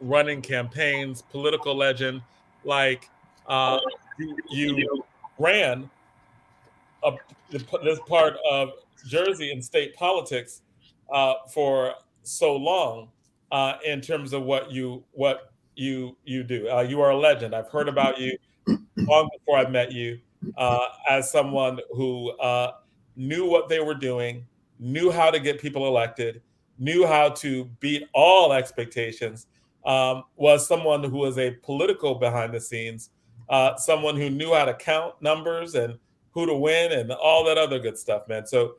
running campaigns, political legend. Like you ran this part of Jersey and state politics for so long in terms of what you do. You are a legend. I've heard about you long before I met you as someone who knew what they were doing, knew how to get people elected, knew how to beat all expectations, was someone who was a political behind the scenes, someone who knew how to count numbers and who to win and all that other good stuff, man. So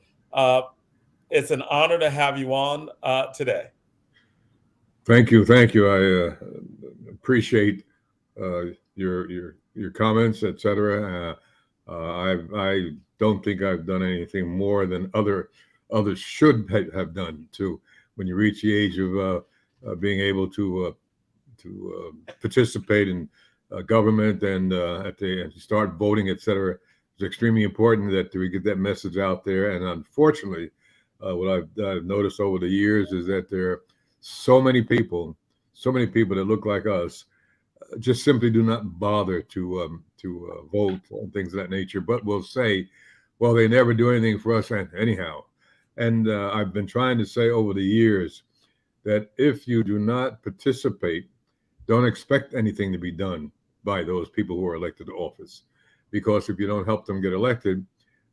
it's an honor to have you on today. Thank you. I appreciate your comments, etc. I don't think I've done anything more than others should have done too. When you reach the age of being able to participate in government and start voting, etc., it's extremely important that we get that message out there. And unfortunately, what I've noticed over the years is that there are so many people that look like us, just simply do not bother to vote and things of that nature, but will say, well, they never do anything for us anyhow. And I've been trying to say over the years that if you do not participate, don't expect anything to be done by those people who are elected to office. Because if you don't help them get elected,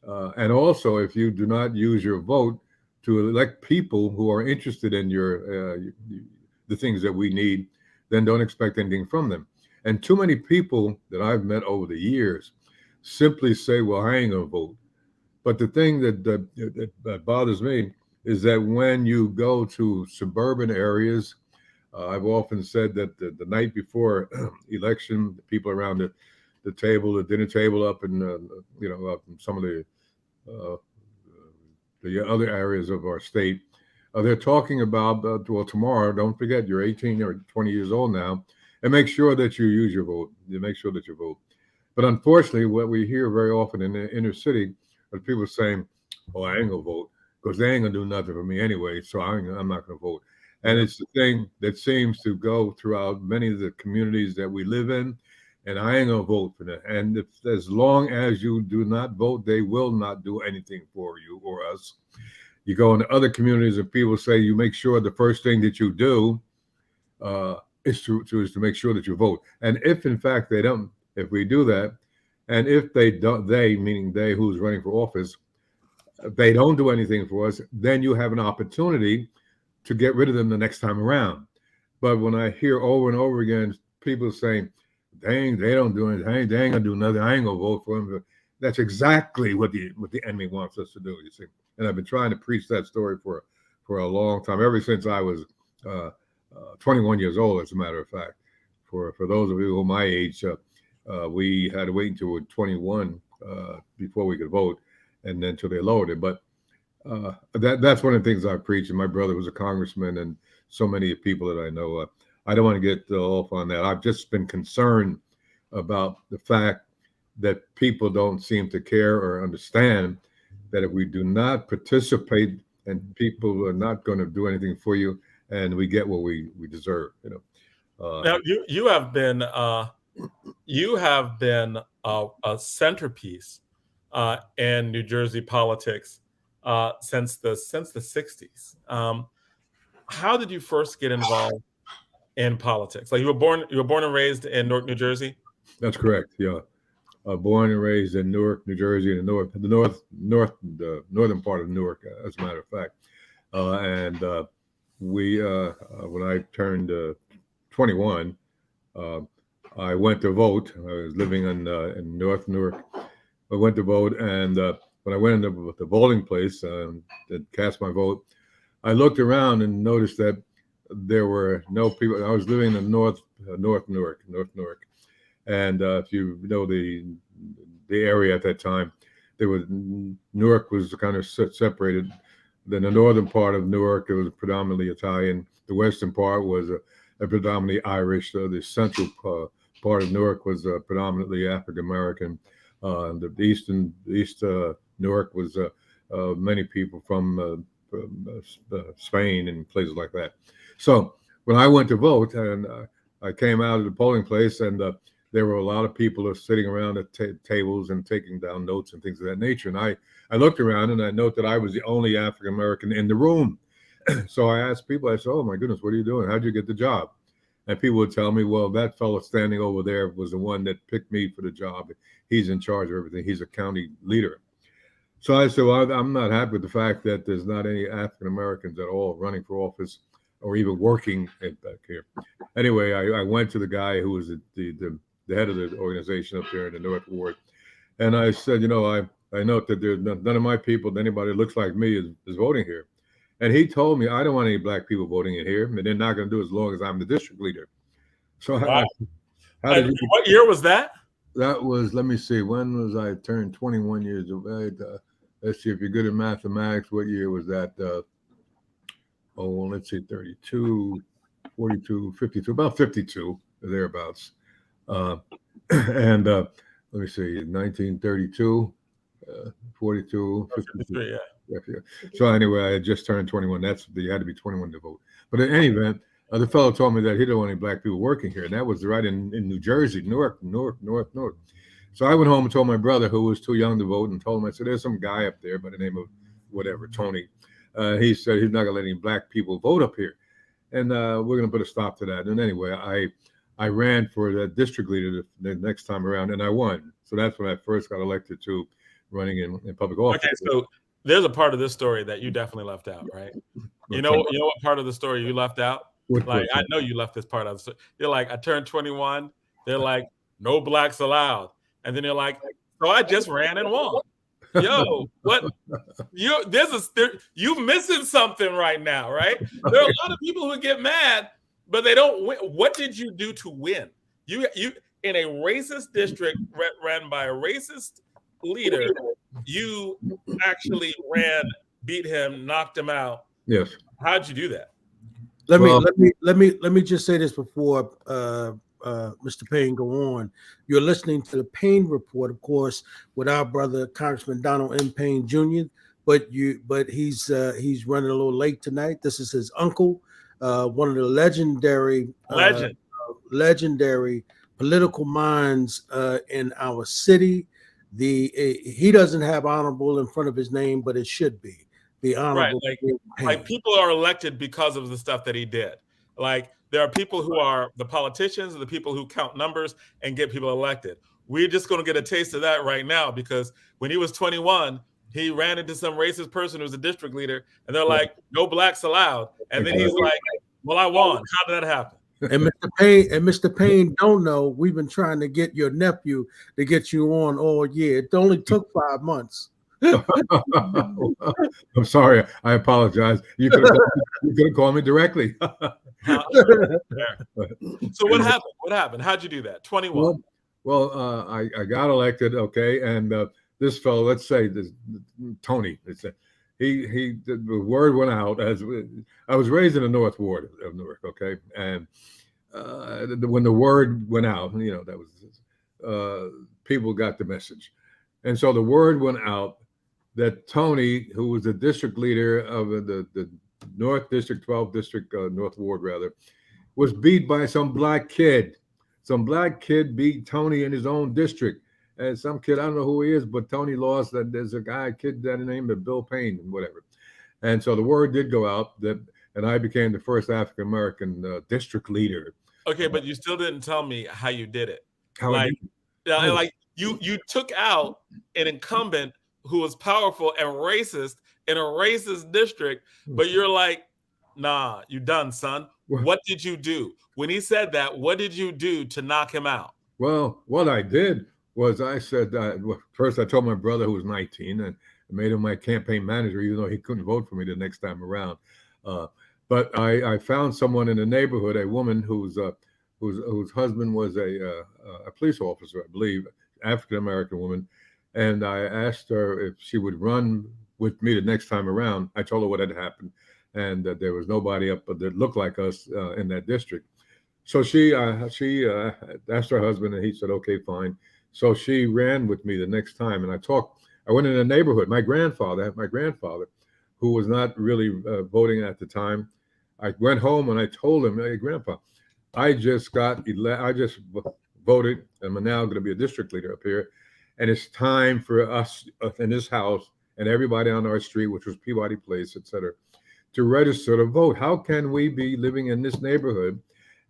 and also if you do not use your vote to elect people who are interested in the things that we need, then don't expect anything from them. And too many people that I've met over the years simply say, well, I ain't gonna vote. But the thing that bothers me is that when you go to suburban areas, I've often said that the night before election, the people around table, the dinner table up in up in some of the other areas of our state. They're talking about well, tomorrow. Don't forget, you're 18 or 20 years old now, and make sure that you use your vote. You make sure that you vote. But unfortunately, what we hear very often in the inner city are people saying, "Oh, I ain't gonna vote because they ain't gonna do nothing for me anyway, so I'm not gonna vote." And it's the thing that seems to go throughout many of the communities that we live in. And I ain't gonna vote for that. And as long as you do not vote, they will not do anything for you or us. You go into other communities and people say you make sure the first thing that you do is to make sure that you vote. And if in fact they don't, if we do that, and if they don't, they meaning they who's running for office, they don't do anything for us, then you have an opportunity to get rid of them the next time around. But when I hear over and over again people saying, they don't do anything, they ain't gonna do nothing, I ain't gonna vote for them. That's exactly what the enemy wants us to do, you see. And I've been trying to preach that story for a long time, ever since I was 21 years old, as a matter of fact. For those of you who are my age, we had to wait until we were 21 before we could vote, and then until they lowered it. But that's one of the things I preach, and my brother was a congressman, and so many people that I know. I don't want to get off on that. I've just been concerned about the fact that people don't seem to care or understand that if we do not participate and people are not going to do anything for you, and we get what we deserve, Now you have been a centerpiece in New Jersey politics since the 60s. How did you first get involved in politics? Like you were born and raised in Newark, New Jersey? That's correct. Yeah. Born and raised in Newark, New Jersey, in the northern part of Newark, as a matter of fact. And we, when I turned 21, I went to vote. I was living in North Newark. I went to vote, and when I went into the voting place to cast my vote, I looked around and noticed that there were no people. I was living in North Newark, and if you know the area at that time, Newark was kind of separated. Then the northern part of Newark, it was predominantly Italian. The western part was predominantly Irish. The central part of Newark was predominantly African American. The east Newark was many people from Spain and places like that. So when I went to vote, and I came out of the polling place, and there were a lot of people sitting around at tables and taking down notes and things of that nature. And I looked around and I noted that I was the only African American in the room. So I asked people, I said, "Oh my goodness, what are you doing? How'd you get the job?" And people would tell me, "Well, that fellow standing over there was the one that picked me for the job. He's in charge of everything. He's a county leader." So I said, "Well, I'm not happy with the fact that there's not any African Americans at all running for office or even working back here." Anyway, I went to the guy who was the head of the organization up there in the North Ward, and I said, I note that there's none of my people, anybody that looks like me, is voting here. And he told me, "I don't want any black people voting in here, and they're not going to do it as long as I'm the district leader." So wow. What year was that? That was, let me see, when was I turned 21 years old? Let's see, if you're good at mathematics, what year was that? Let's see, 32, 42, 52, about 52, thereabouts. And let me see, 1932, 42, 52. Yeah. So anyway, I had just turned 21. You had to be 21 to vote. But in any event, the fellow told me that he didn't want any black people working here. And that was right in New Jersey, Newark. So I went home and told my brother, who was too young to vote, and told him, I said, "There's some guy up there by the name of whatever, Tony." He said he's not going to let any black people vote up here. And we're going to put a stop to that. And anyway, I ran for the district leader the next time around, and I won. So that's when I first got elected to running in public office. Okay, so there's a part of this story that you definitely left out, right? You know what part of the story you left out? I know you left this part out of the story. You're like, I turned 21. They're like, no blacks allowed. And then you're like, so I just ran and won. Yo, what? You missing something right now, right? There are a lot of people who get mad, but they don't win. What did you do to win? You in a racist district ran by a racist leader, you actually beat him, knocked him out. Yes. How'd you do that? Let me just say this before Mr. Payne go on. You're listening to the Payne Report, of course, with our brother Congressman Donald M. Payne Jr. But he's running a little late tonight. This is his uncle, one of the legendary political minds in our city. He doesn't have honorable in front of his name, but it should be the honorable. Right, like people are elected because of the stuff that he did. Like there are people who are the politicians, the people who count numbers and get people elected. We're just going to get a taste of that right now because when he was 21, he ran into some racist person who's a district leader, and they're like, "No blacks allowed." And then he's like, "Well, I won. How did that happen?" And Mr. Payne don't know we've been trying to get your nephew to get you on all year. It only took 5 months. I'm sorry. I apologize. You could have called me directly. So what happened? What happened? How'd you do that? 21. Well, I got elected. Okay, and this fellow, let's say this Tony, the word went out as I was raised in the North Ward of Newark. Okay, and when the word went out, that was people got the message, and so the word went out that Tony, who was the district leader of the North District, 12th District, North Ward rather, was beat by some black kid. Some black kid beat Tony in his own district. And some kid, I don't know who he is, but Tony lost. That there's a kid that named Bill Payne and whatever. And so the word did go out and I became the first African American district leader. Okay, but you still didn't tell me how you did it. Like you took out an incumbent who was powerful and racist in a racist district, but you're like, nah, you done, son. What did you do? When he said that, what did you do to knock him out? Well, what I did was I said, first I told my brother who was 19 and made him my campaign manager, even though he couldn't vote for me the next time around. But I found someone in the neighborhood, a woman whose husband was a police officer, I believe, African-American woman. And I asked her if she would run with me the next time around. I told her what had happened and that there was nobody up that looked like us in that district. So she asked her husband and he said, okay, fine. So she ran with me the next time and I went in the neighborhood. My grandfather, who was not really voting at the time, I went home and I told him, hey, Grandpa, I just voted and I'm now going to be a district leader up here. And it's time for us in this house and everybody on our street, which was Peabody Place, et cetera, to register to vote. How can we be living in this neighborhood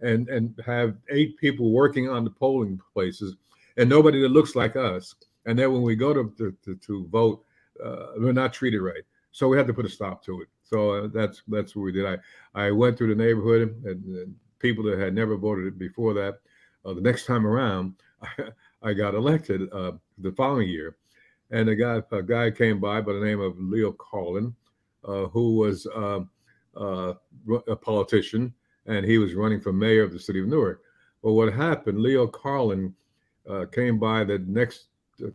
and have 8 people working on the polling places and nobody that looks like us? And then when we go to vote, we're not treated right. So we had to put a stop to it. So that's what we did. I went through the neighborhood and people that had never voted before that. The next time around, I got elected the following year, and a guy came by the name of Leo Carlin, who was a politician, and he was running for mayor of the city of Newark. Well, what happened? Leo Carlin came by the next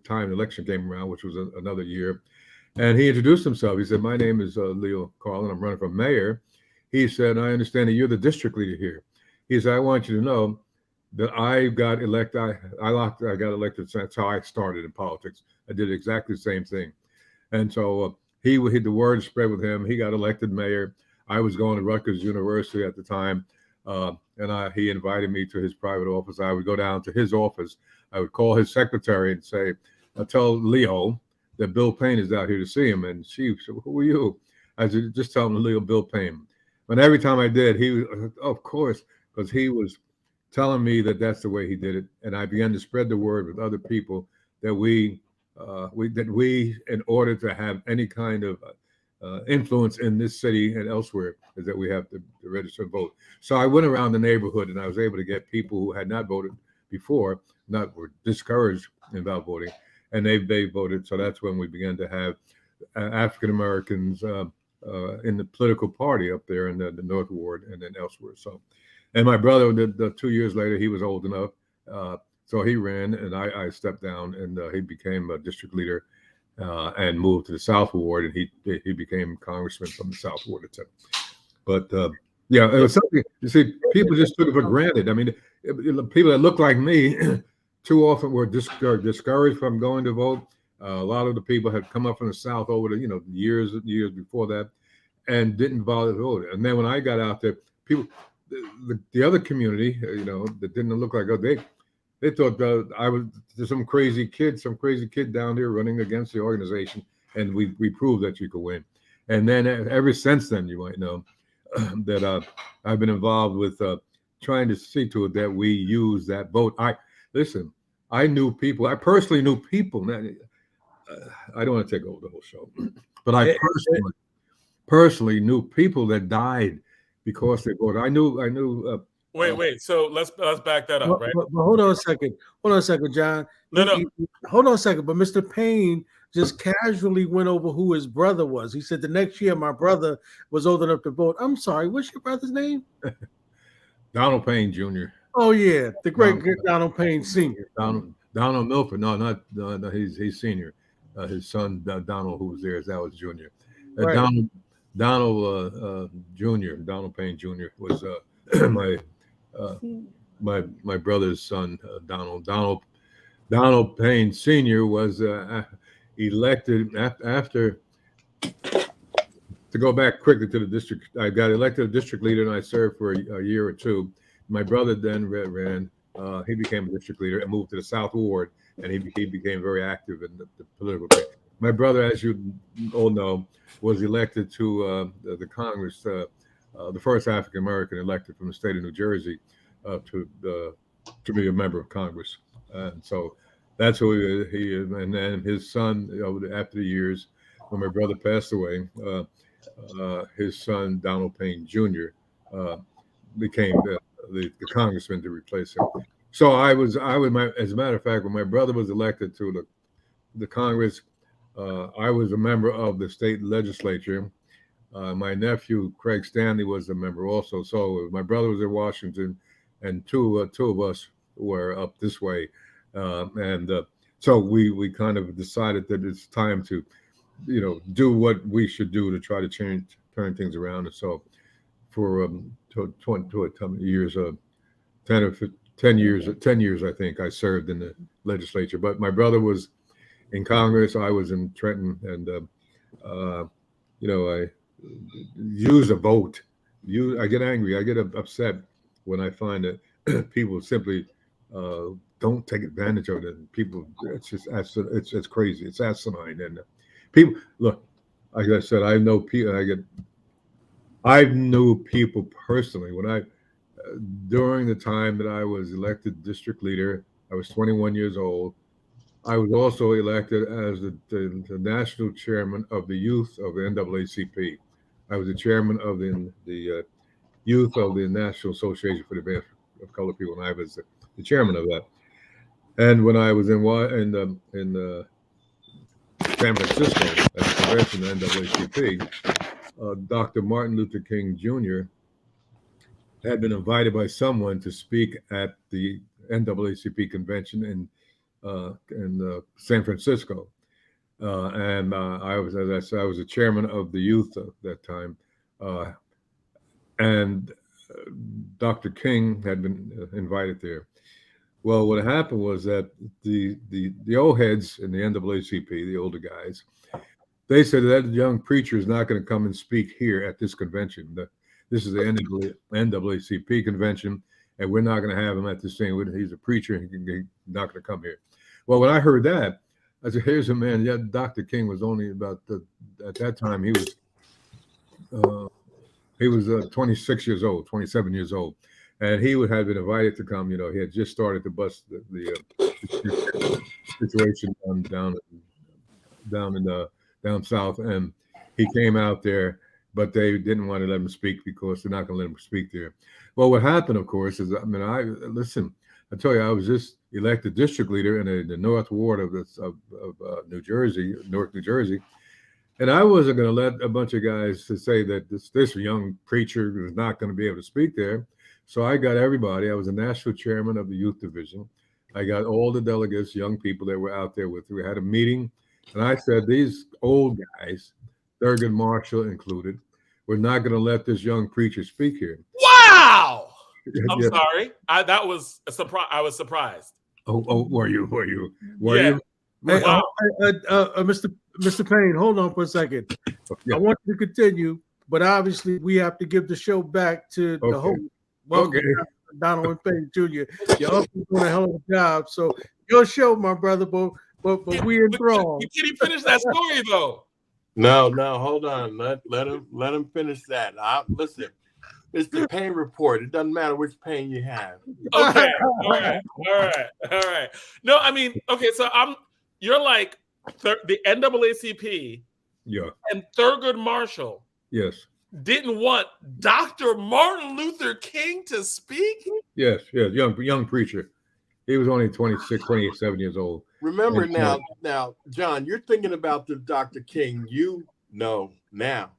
time the election came around, which was another year, and he introduced himself. He said, "My name is Leo Carlin. I'm running for mayor." He said, "I understand that you're the district leader here." He said, "I want you to know that I got elected. I got elected. That's how I started in politics. I did exactly the same thing." And so the word spread with him. He got elected mayor. I was going to Rutgers University at the time. And he invited me to his private office. I would go down to his office. I would call his secretary and say, tell Leo that Bill Payne is out here to see him. And she said, "Who are you?" I said, "Just tell him Leo, Bill Payne." And every time I did, he was, of course, because he was telling me that that's the way he did it. And I began to spread the word with other people that we, in order to have any kind of influence in this city and elsewhere, is that we have to register and vote. So I went around the neighborhood and I was able to get people who had not voted before, were discouraged about voting, and they voted. So that's when we began to have African Americans in the political party up there in the North Ward and then elsewhere. So, and my brother, 2 years later, he was old enough So he ran, and I stepped down, and he became a district leader and moved to the South Ward, and he became congressman from the South Ward. But yeah, it was something. You see, people just took it for granted. I mean, people that look like me too often were discouraged from going to vote. A lot of the people had come up from the South over the years before that, and didn't bother to vote. And then when I got out there, people, the other community, that didn't look like they thought I was some crazy kid down there running against the organization, and we proved that you could win. And then ever since then, you might know that I've been involved with trying to see to it that we use that vote. I personally knew people. I don't want to take over the whole show, but I personally knew people that died because they voted. I knew. Wait. So let's back that up, right? But hold on a second, John. No. Hold on a second. But Mr. Payne just casually went over who his brother was. He said the next year my brother was old enough to vote. I'm sorry, what's your brother's name? Donald Payne Jr. Oh yeah, the great Donald Payne Sr. Donald Milford. No, he's senior. His son Donald, who was there, that was junior. Right. Donald Jr. Donald Payne Jr. was my brother's son. Donald Payne Sr. was elected after. To go back quickly to the district, I got elected a district leader, and I served for a year or two. My brother then ran. He became a district leader and moved to the South Ward, and he became very active in the political thing. My brother, as you all know, was elected to the Congress, the first African American elected from the state of New Jersey to be a member of Congress. And so that's who he is. And then his son, after the years, when my brother passed away, his son, Donald Payne Jr., became the congressman to replace him. So I was as a matter of fact, when my brother was elected to the Congress, I was a member of the state legislature. My nephew, Craig Stanley, was a member also. So my brother was in Washington, and two of us were up this way. So we kind of decided that it's time to, do what we should do to try to turn things around. And so for 10 years, 10 years, I think I served in the legislature. But my brother was in Congress. I was in Trenton, and I use a vote. I get angry. I get upset when I find that people simply don't take advantage of it. And people, it's crazy. It's asinine. And people, look, like I said, I know people. I knew people personally when during the time that I was elected district leader. I was 21 years old. I was also elected as the national chairman of the youth of the NAACP. I was the chairman of the youth of the National Association for the Advancement of Colored People, and I was the chairman of that. And when I was in San Francisco at the convention of the NAACP, Dr. Martin Luther King Jr. had been invited by someone to speak at the NAACP convention in San Francisco, and I was, as I said, I was the chairman of the youth at that time, and Dr. King had been invited there. Well, what happened was that the old heads in the NAACP, the older guys, they said that young preacher is not going to come and speak here at this convention. This is the NAACP convention, and we're not going to have him at this thing. He's a preacher, and he's not going to come here. Well, when I heard that, I said, here's a man. Yeah, Dr. King was only about at that time, he was 26 years old, 27 years old. And he had been invited to come. He had just started to bust the situation down south, and he came out there, but they didn't want to let him speak because they're not going to let him speak there. Well, what happened, of course, is I tell you, I was just elected district leader in the North Ward of New Jersey, North New Jersey, and I wasn't going to let a bunch of guys to say that this young preacher is not going to be able to speak there. So I got everybody. I was the national chairman of the youth division. I got all the delegates, young people that were out there with me. We had a meeting, and I said, these old guys, Thurgood Marshall included, we're not going to let this young preacher speak here. Wow! I'm Yeah. sorry. That was a surprise. I was surprised. Oh, were you? Yeah. You? Hey, Wow. Mr. Payne, hold on for a second. Yeah. I want you to continue, but obviously we have to give the show back to the host. Welcome, Donald Payne Jr. Your uncle's doing a hell of a job. So your show, my brother, but we enthralled. Can he finish that story though? No, hold on. Let him finish that. Listen, it's the Payne report. It doesn't matter which Payne you have. Okay. All right. No, I mean, okay, so you're like the NAACP and Thurgood Marshall didn't want Dr. Martin Luther King to speak? Yes, young preacher. He was only 26, 27 years old. Remember now, John, you're thinking about the Dr. King. You know now.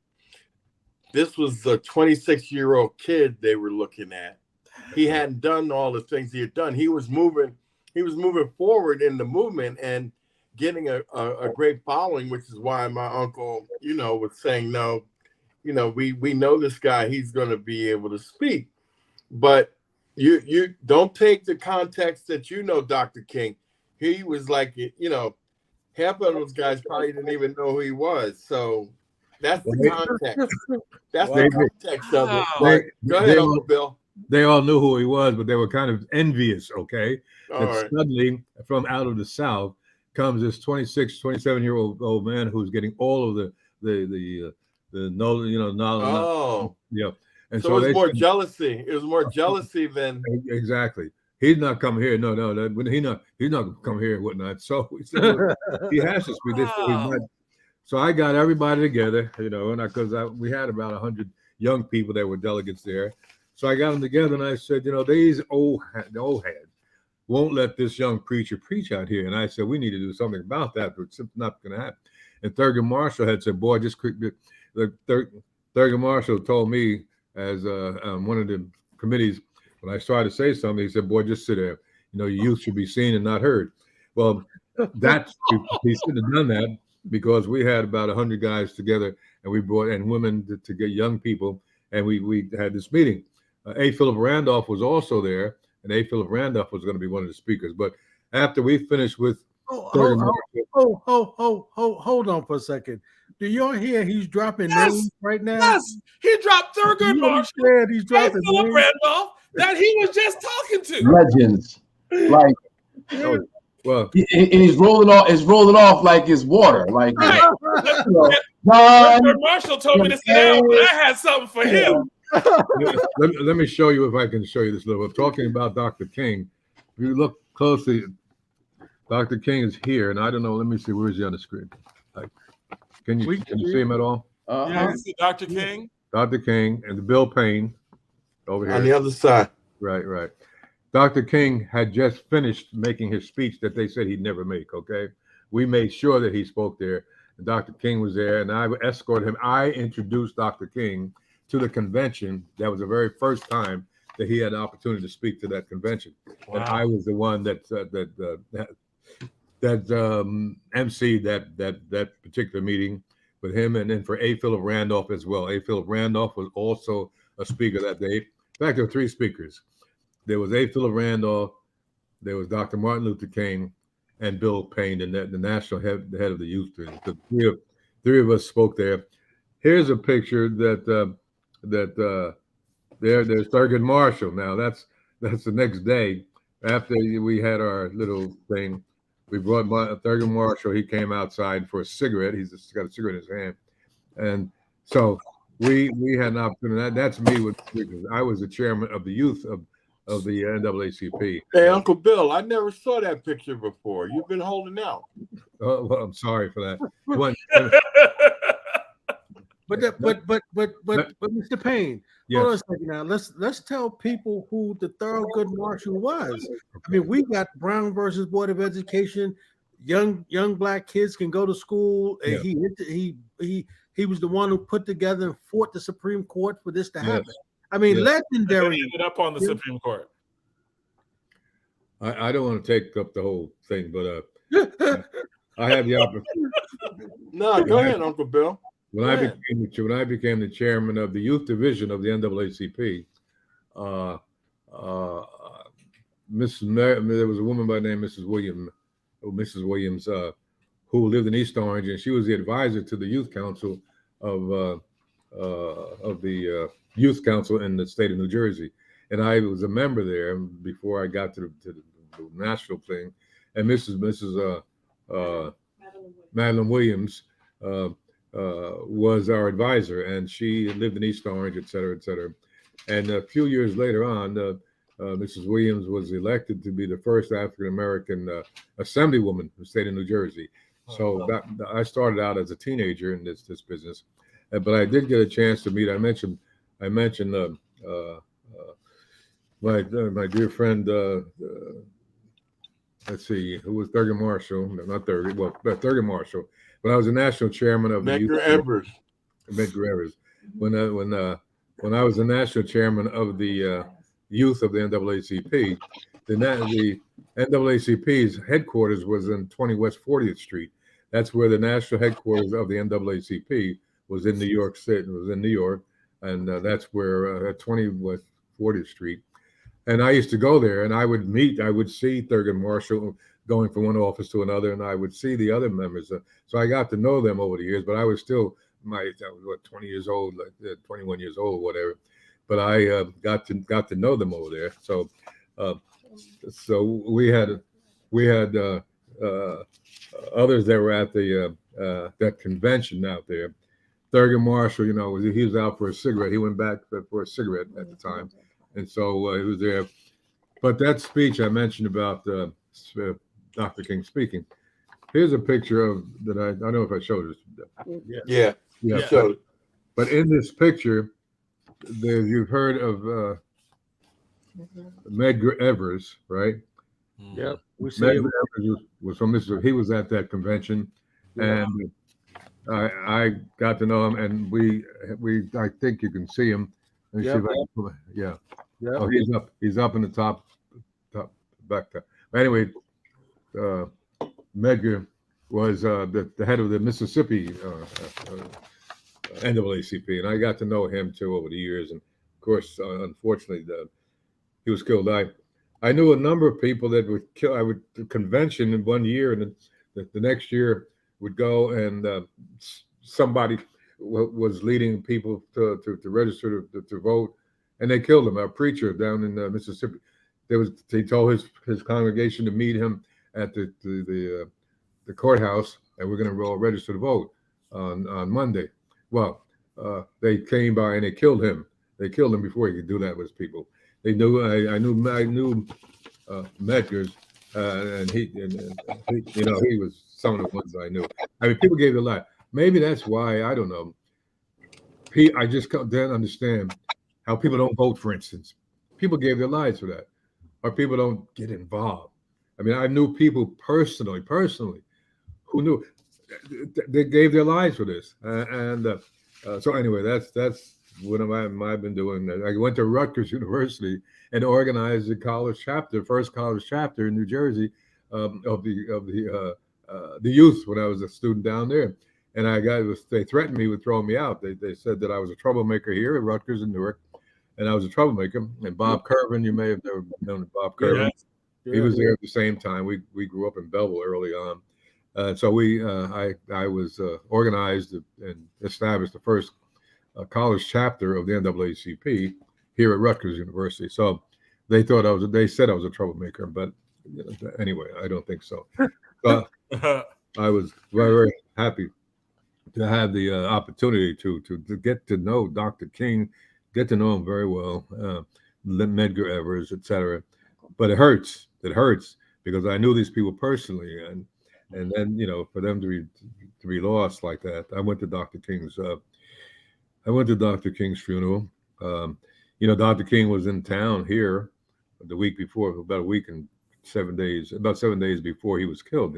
This was a 26-year-old kid they were looking at. He hadn't done all the things he had done. He was moving forward in the movement and getting a great following, which is why my uncle, was saying, no, we know this guy, he's going to be able to speak. But you don't take the context that Dr. King. He was like, half of those guys probably didn't even know who he was. So that's the context. That's the context of it. But go ahead, Uncle Bill. They all knew who he was, but they were kind of envious, okay? All right. Suddenly, from out of the South, comes this 26, 27-year-old man who's getting all of the knowledge. Oh. Yeah. And so it was more jealousy. It was more jealousy than exactly. He's not coming here. No, he's not gonna come here and whatnot. So he has to speak this. So I got everybody together, and because we had about 100 young people that were delegates there. So I got them together and I said, these old heads won't let this young preacher preach out here. And I said, we need to do something about that, but it's not going to happen. And Thurgood Marshall had said, boy, Thurgood Marshall told me as one of the committees, when I started to say something, he said, boy, just sit there. Your youth should be seen and not heard. Well, he shouldn't have done that because we had about 100 guys together and we brought in women to get young people. And we had this meeting. A. Philip Randolph was also there, and A. Philip Randolph was going to be one of the speakers. But after we finished with hold on for a second. Do y'all hear he's dropping names right now? Yes, he dropped Thurgood Marshall. He's dropping Philip Randolph that he was just talking to. Legends, like. Well, and he's rolling off like it's water. Like right. Thurgood Marshall told me to sit down, but I had something for him. Let me show you if I can show you this little. Talking about Dr. King, if you look closely, Dr. King is here, and I don't know. Let me see. Where is he on the screen? Can you see him at all? Yeah, you see Dr. King. Dr. King and Bill Payne over here on the other side. Right. Dr. King had just finished making his speech that they said he'd never make, okay? We made sure that he spoke there. And Dr. King was there, and I escorted him. I introduced Dr. King to the convention. That was the very first time that he had an opportunity to speak to that convention. Wow. And I was the one that emceed that particular meeting with him, and then for A. Philip Randolph as well. A. Philip Randolph was also a speaker that day. In fact, there were three speakers. There was A. Philip Randolph, there was Dr. Martin Luther King, and Bill Payne, the national head of the youth. The three of us spoke there. Here's a picture there's Thurgood Marshall. Now that's the next day after we had our little thing. We brought Thurgood Marshall. He came outside for a cigarette. He's just got a cigarette in his hand, and so we had an opportunity. That's me with speakers. I was the chairman of the youth of the NAACP. Hey, Uncle Bill, I never saw that picture before. You've been holding out. Oh, well, I'm sorry for that. But Mr. Payne, yes. Hold on a second now. Let's tell people who the Thurgood Marshall was. I mean, we got Brown versus Board of Education. Young black kids can go to school. And he was the one who put together and fought the Supreme Court for this to happen. I mean, Yeah. And then legendary. he ended up on the Supreme Court. I don't want to take up the whole thing, but I had the opportunity. No, go ahead, Uncle Bill. When I became the chairman of the youth division of the NAACP, there was a woman by the name Mrs. Williams, who lived in East Orange, and she was the advisor to the youth council of the youth council in the state of New Jersey, and I was a member there before I got to the national thing. And Mrs. Madeline Williams was our advisor, and she lived in East Orange, et cetera, et cetera. And a few years later on, Mrs. Williams was elected to be the first African American assemblywoman in the state of New Jersey. So I started out as a teenager in this business, but I did get a chance to meet. I mentioned my dear friend. Let's see, who was Thurgood Marshall? No, not Thurgood. Well, Thurgood Marshall. When I was the national chairman of Medgar Evers. Medgar Evers. When I was the national chairman of the youth of the NAACP, the NAACP's headquarters was in 20 West 40th Street. That's where the national headquarters of the NAACP was in New York City. It was in New York, and that's where at 20 West 40th Street. And I used to go there, and I would see Thurgood Marshall going from one office to another, and I would see the other members. So I got to know them over the years, but I was still, I was 20 years old, like 21 years old, whatever. But I got to know them over there. So we had others that were at the that convention out there. Thurgood Marshall, he was out for a cigarette. He went back for a cigarette at the time. And so he was there. But that speech I mentioned about Dr. King speaking, here's a picture of that. I don't know if I showed it. Yeah. Showed. But in this picture, you've heard of Medgar Evers, right? Yeah. Medgar Evers was from Mississippi. He was at that convention, and I got to know him, and I think you can see him. Yeah. Oh, he's up in the top back there. But anyway, Medgar was the head of the Mississippi NAACP, and I got to know him too over the years. And of course, unfortunately, he was killed. I knew a number of people that would kill. I would convention in one year, and the next year would go, and somebody was leading people to register to vote. And they killed him. A preacher down in Mississippi. He told his congregation to meet him at the courthouse, and we're going to all register to vote on Monday. Well, they came by and they killed him. They killed him before he could do that with people. They knew I knew Medgar's, and he was some of the ones I knew. I mean, people gave their life. Maybe that's why, I don't know. I just don't understand how people don't vote, for instance. People gave their lives for that, or people don't get involved. I mean, I knew people personally who knew they gave their lives for this. So anyway, that's what I've been doing. I went to Rutgers University and organized the first college chapter in New Jersey of the youth when I was a student down there. And they threatened me with throwing me out. They said that I was a troublemaker here at Rutgers in Newark, and I was a troublemaker. And Bob Curvin, you may have never known Bob Curvin. Yeah. He was there at the same time. We grew up in Belleville early on. So I was organized and established the first college chapter of the NAACP here at Rutgers University. So they said I was a troublemaker, but anyway, I don't think so. I was very, very happy to have the opportunity to get to know Dr. King, get to know him very well, Medgar Evers, etc. But it hurts because I knew these people personally, and then for them to be lost like that. I went to Dr. King's funeral. Dr. King was in town here the week before, about 7 days before he was killed.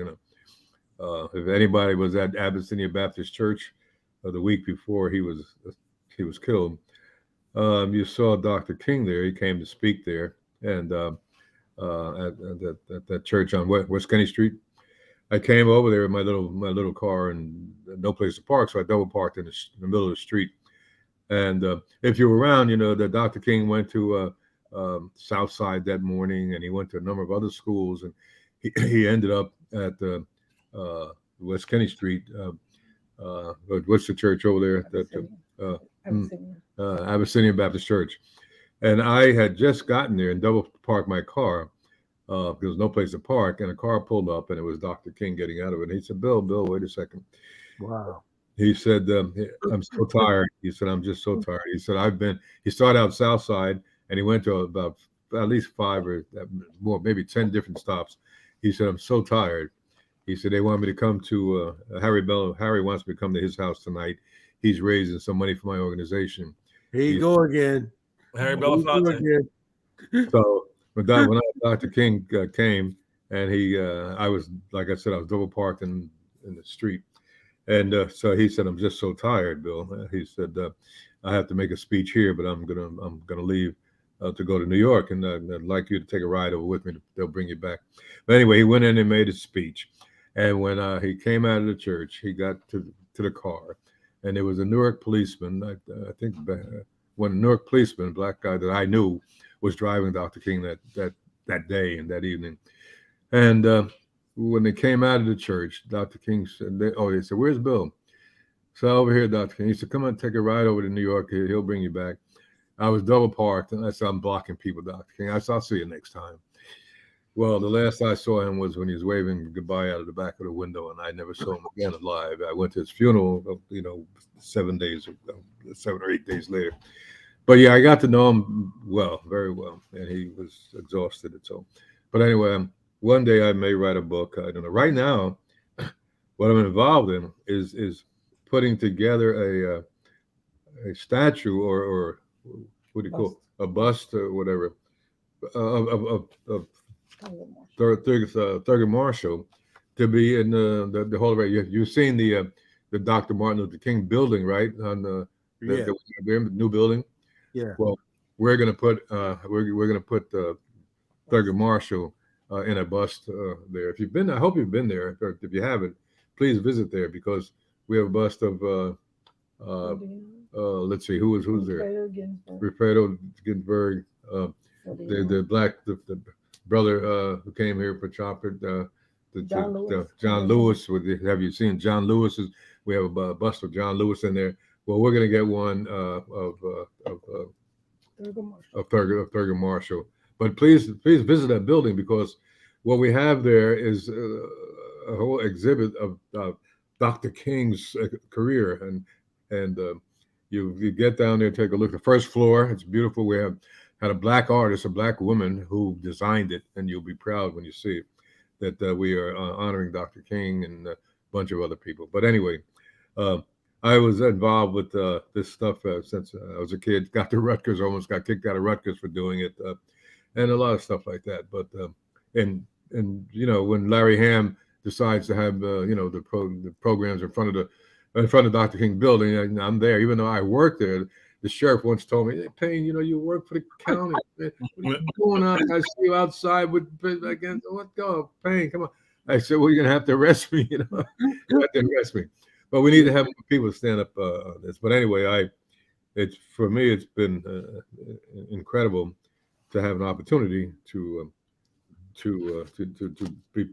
If anybody was at Abyssinia Baptist Church the week before he was killed, you saw Dr. King there. He came to speak there, and at that church on West Kenny Street. I came over there with my little car and no place to park, so I double parked in the middle of the street. And if you're around, you know that Dr. King went to South Side that morning, and he went to a number of other schools, and he ended up at West Kenny Street. What's the church over there? Abyssinian Baptist Church. And I had just gotten there and double parked my car. There was no place to park, and a car pulled up, and it was Dr. King getting out of it. And he said, Bill, wait a second. Wow. He said, I'm so tired. He said, I'm just so tired. He said, he started out South Side, and he went to about at least 5 or more, maybe 10 different stops. He said, I'm so tired. He said, they want me to come to Harry wants me to come to his house tonight. He's raising some money for my organization. Here you go again. Harry Belafonte. So when Dr. King came, and I was, like I said, I was double parked in the street. And so he said, I'm just so tired, Bill. He said, I have to make a speech here, but I'm gonna leave to go to New York, and I'd like you to take a ride over with me. They'll bring you back. But anyway, he went in and made his speech. And when he came out of the church, he got to the car, and there was a Newark policeman. I think when a Newark policeman, a black guy that I knew, was driving Dr. King that day and that evening. And when they came out of the church, Dr. King said, they said, where's Bill? So over here, Dr. King. He said, come on, take a ride over to New York. He'll bring you back. I was double parked, and I said, I'm blocking people, Dr. King. I said, I'll see you next time. Well, the last I saw him was when he was waving goodbye out of the back of the window, and I never saw him again alive. I went to his funeral, 7 or 8 days later. But yeah, I got to know him well, very well, and he was exhausted. And so, but anyway, one day I may write a book. I don't know. Right now, what I'm involved in is putting together a statue or what do you call it? A bust or whatever of Thurgood Marshall to be in the Hall of Fame. You've seen the Dr. Martin Luther King building, right? On the new building. Yeah. Well, we're gonna put Thurgood Marshall in a bust there. If you've been, I hope you've been there. If you haven't, please visit there, because we have a bust of let's see, who's there? Wilfredo Ginsburg, the brother who came here for chocolate, John Lewis. Have you seen John Lewis's? We have a bust of John Lewis in there. Well, we're going to get one of Thurgood Marshall. But please visit that building, because what we have there is a whole exhibit of Dr. King's career, and you get down there, take a look. The first floor, it's beautiful. We had a black artist, a black woman, who designed it, and you'll be proud when you see it, that we are honoring Dr. King and a bunch of other people. But anyway, I was involved with this stuff since I was a kid. Got to Rutgers, almost got kicked out of Rutgers for doing it, and a lot of stuff like that. But and when Larry Ham decides to have the programs in front of Dr. King building, and I'm there, even though I work there. The sheriff once told me, "Hey, Payne, you work for the county. What are you going on? I see you outside with again. What go, Payne? Come on." I said, "Well, you're gonna have to arrest me. You have to arrest me." But we need to have people stand up on this. But anyway, for me, it's been incredible to have an opportunity to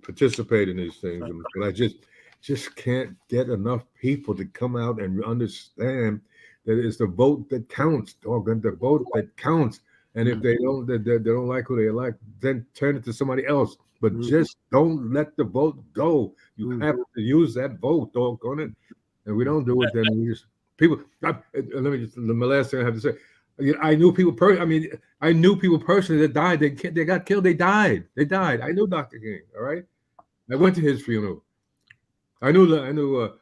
participate in these things. But I just can't get enough people to come out and understand that it's the vote that counts, doggone, the vote that counts. And if they don't like who they like, then turn it to somebody else. But just don't let the vote go. You have to use that vote, doggone it. And we don't do it, then we just people. My last thing I have to say, I knew people personally. I knew people personally that died. They got killed. They died. I knew Dr. King. All right. I went to his funeral. I knew the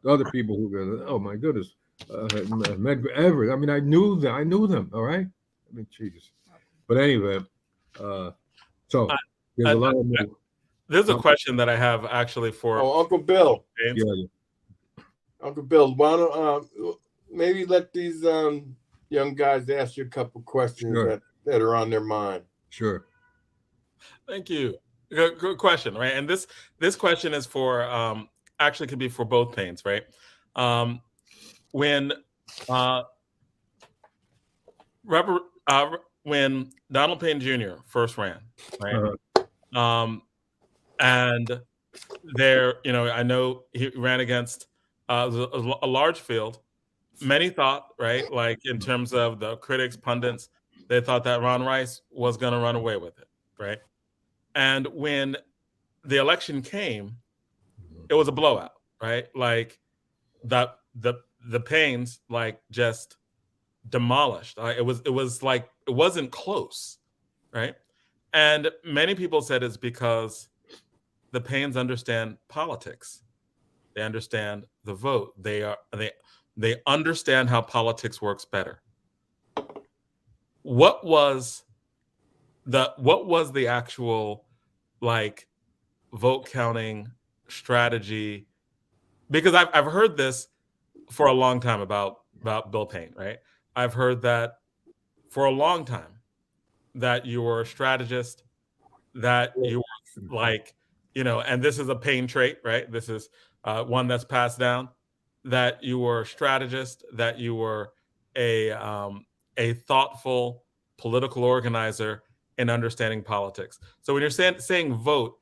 other people who. Oh my goodness, Medgar Evers. I mean, I knew them. All right. I mean, Jesus. But anyway, so there's a lot of. There's a question that I have actually for Uncle Bill. James. Yeah. Uncle Bill, why don't maybe let these young guys ask you a couple questions Sure. that are on their mind. Sure. Thank you. Good question, right? And this question is for actually could be for both Paynes, right? When when Donald Payne Jr. first ran, right? And there, I know he ran against a large field. Many thought, right, like in terms of the critics, pundits, they thought that Ron Rice was going to run away with it, right? And when the election came, it was a blowout, right? Like the Paynes like just demolished. It was like it wasn't close, right? And many people said it's because the Paynes understand politics. They understand the vote. They understand how politics works better. What was the actual like vote counting strategy? Because I've heard this for a long time about Bill Payne, right? I've heard that for a long time that you were a strategist, that you were like, and this is a Payne trait, right? This is one that's passed down, that you were a strategist, that you were a thoughtful political organizer in understanding politics. So when you're saying vote,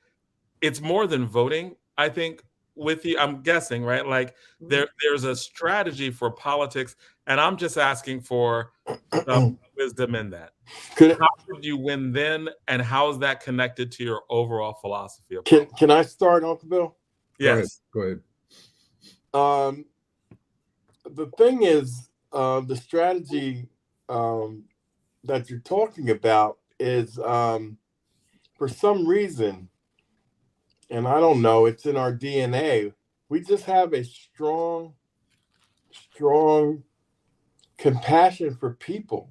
it's more than voting, I think, with you. I'm guessing, right? Like there's a strategy for politics, and I'm just asking for some wisdom in that. How did you win then, and how is that connected to your overall philosophy of politics? Can I start, Uncle Bill? Yes. Go ahead. The thing is, the strategy that you're talking about is for some reason, and I don't know, it's in our DNA. We just have a strong compassion for people,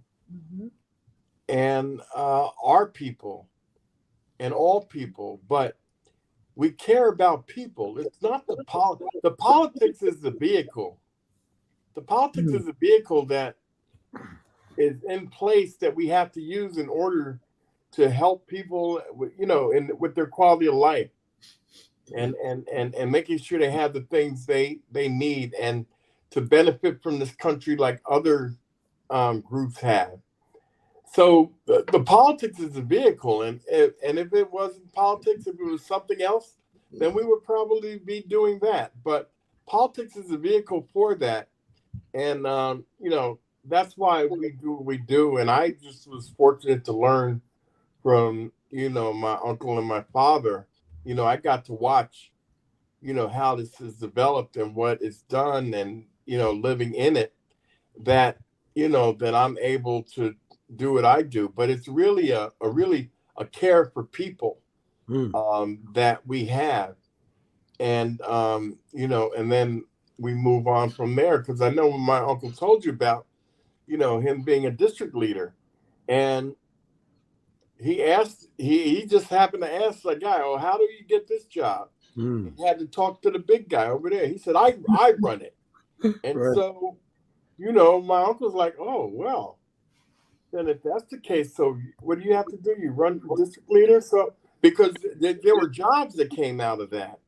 and our people, and all people. But we care about people. It's not the politics. The politics is the vehicle. The politics is a vehicle that is in place that we have to use in order to help people, with their quality of life, and making sure they have the things they need, and to benefit from this country like other groups have. So the politics is a vehicle, and if it wasn't politics, if it was something else, then we would probably be doing that. But politics is a vehicle for that, and that's why we do what we do. And I just was fortunate to learn from my uncle and my father. I got to watch how this is developed and what is done, and living in it, that that I'm able to do what I do. But it's really a care for people that we have, and and then we move on from there. Because I know when my uncle told you about him being a district leader, and he just happened to ask the guy, "Oh, how do you get this job?" He had to talk to the big guy over there. He said, I run it. And so my uncle's like, "Oh, well, then if that's the case, so what do you have to do? You run for district leader?" So because there were jobs that came out of that.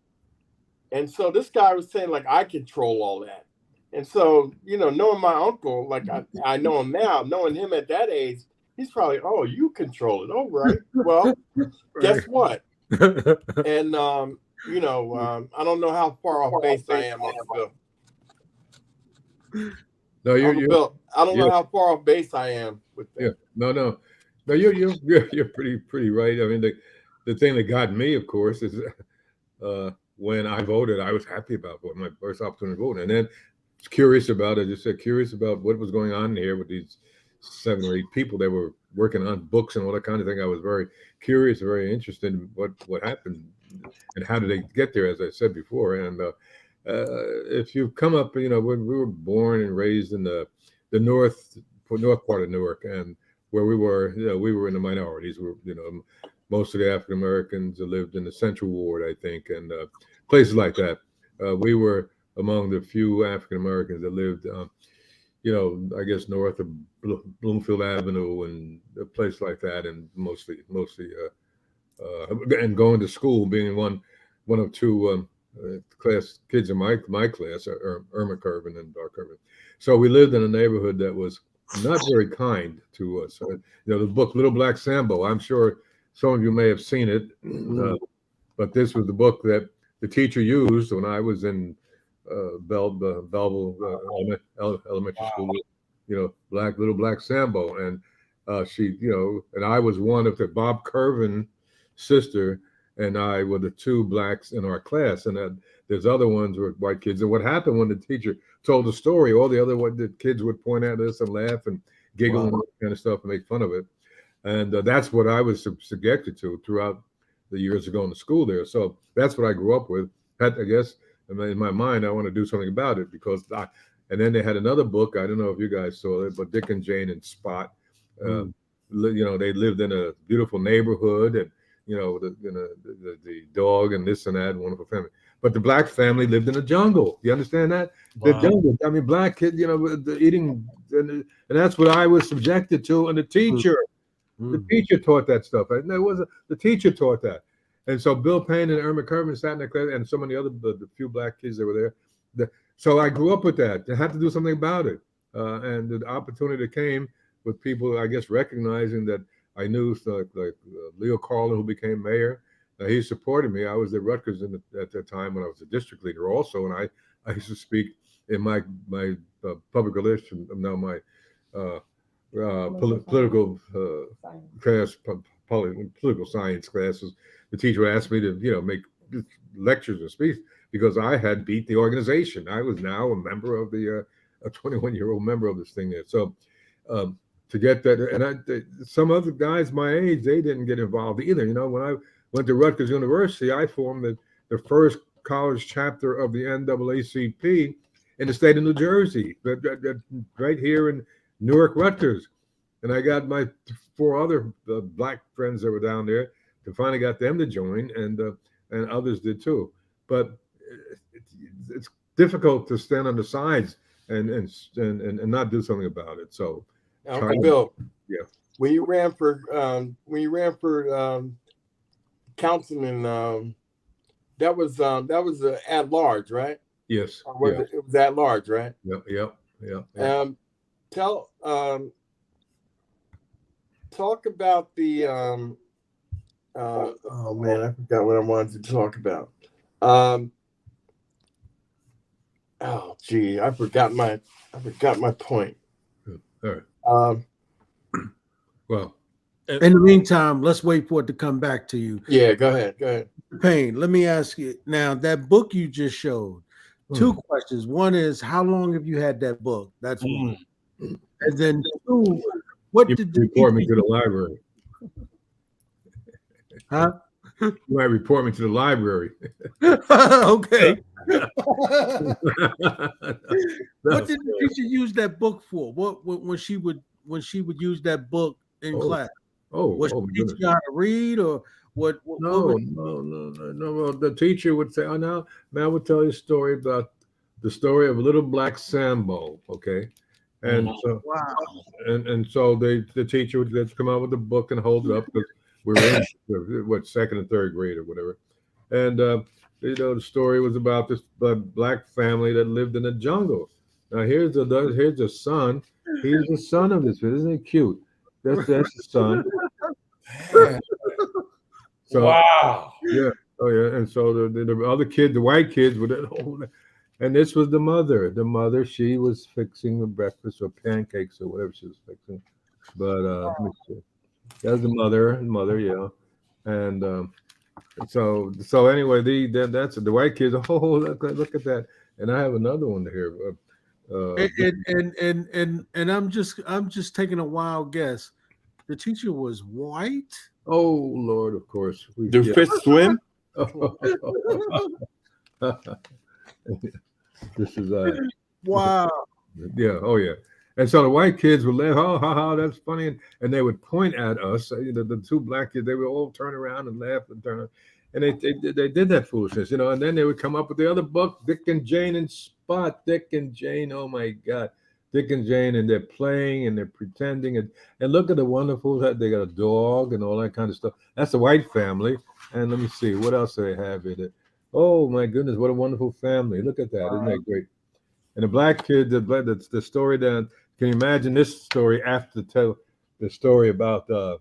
And so this guy was saying, like, I control all that. And so, knowing my uncle, like I know him now, knowing him at that age, he's probably, "Oh, you control it." "Oh, right. Well, guess what?" And, I don't know how far off base I am, Uncle Bill. No, Bill, I don't know how far off base I am with that. Yeah, no, you're pretty right. I mean, the thing that got me, of course, is when I voted, I was happy about voting, my first opportunity to vote, and then curious about it. Just curious about what was going on here with these 7 or 8 people that were working on books and all that kind of thing. I was very curious, very interested in what happened and how did they get there, as I said before. And if you come up, when we were born and raised in the north part of Newark, and where we were in the minorities. Most of the African Americans lived in the Central Ward, I think, and places like that. We were among the few African Americans that lived you know, I guess north of Bloomfield Avenue and a place like that, and mostly and going to school, being one of two class kids in my class, Irma Curvin and Dark Curvin. So we lived in a neighborhood that was not very kind to us. You know, the book Little Black Sambo, I'm sure some of you may have seen it, but this was the book that the teacher used when I was in Belleville Elementary School. You know, Little Black Sambo, and she, you know, and I was one of the Bob Curvin sister, and I were the two blacks in our class, and there's other ones with white kids. And what happened when the teacher told the story, all the kids would point at us and laugh and giggle and all that kind of stuff and make fun of it. And that's what I was subjected to throughout the years of going to school there. So that's what I grew up with. I guess in my mind, I want to do something about it and then they had another book. I don't know if you guys saw it, but Dick and Jane and Spot. You know, they lived in a beautiful neighborhood, and you know, the dog and this and that, wonderful family. But the black family lived in a jungle. You understand that? Wow. The jungle. I mean, black kids, you know, eating, and that's what I was subjected to. And the teacher taught that stuff. And the teacher taught that. And so Bill Payne and Irma Curvin sat in the class, and so many other the few black kids that were there. So I grew up with that. I had to do something about it. And the opportunity came with people, I guess, recognizing that I knew, like Leo Carlin, who became mayor. He supported me. I was at Rutgers at that time when I was a district leader also, and I used to speak in my public relations, my political class, political science classes. The teacher asked me to, you know, make lectures and speeches because I had beat the organization. I was now a member of a 21-year-old member of this thing there. So to get that, and some other guys my age, they didn't get involved either. You know, when I went to Rutgers University, I formed the first college chapter of the NAACP in the state of New Jersey, right here in Newark, Rutgers. And I got my 4 other black friends that were down there to finally got them to join, and others did too. But it's difficult to stand on the sides and not do something about it. So, Uncle Bill, yeah, when you ran for councilman, that was at large, right? Yes. It was at large, right? Yep. Talk about the oh man, I forgot what I wanted to talk about. Oh gee, I forgot my point. All right. Well, in the meantime, let's wait for it to come back to you. Yeah, go ahead. Payne, let me ask you now, that book you just showed, 2 questions. One is, how long have you had that book? That's one. And then 2, what did you report me to the library? Huh? You might report me to the library. Okay. What did the teacher use that book for? What when she would use that book in class? Was she teaching you how to read, or what? No. Well, the teacher would say, "Oh, now I would tell you a story about the story of Little Black Sambo." Okay, and so and so the teacher would come out with the book and hold it up because we were in 2nd and 3rd grade or whatever, and you know, the story was about this black family that lived in the jungle. Now here's the son. He's the son of this. Isn't it cute? That's the son. So, wow. Yeah. Oh yeah. And so the other kid, the white kids, would, and this was the mother. The mother, she was fixing the breakfast or pancakes or whatever she was fixing. But that was the mother, yeah. And so anyway, that's the white kids. Oh, look at that. And I have another one here. And I'm just taking a wild guess. The teacher was white. Oh Lord, of course. Do fish swim? This is wow. Yeah. Oh yeah. And so the white kids would laugh. Oh, ha, that's funny, and they would point at us. You know, the 2 black kids. They would all turn around and laugh and turn. And they did that foolishness, you know. And then they would come up with the other book, Dick and Jane and Spot. Dick and Jane. Oh my God, Dick and Jane, and they're playing and they're pretending, and look at the wonderful that they got a dog and all that kind of stuff. That's a white family. And let me see what else do they have in it. Oh my goodness, what a wonderful family! Look at that, isn't that great? And the black kid, the story that can you imagine this story after tell the story about the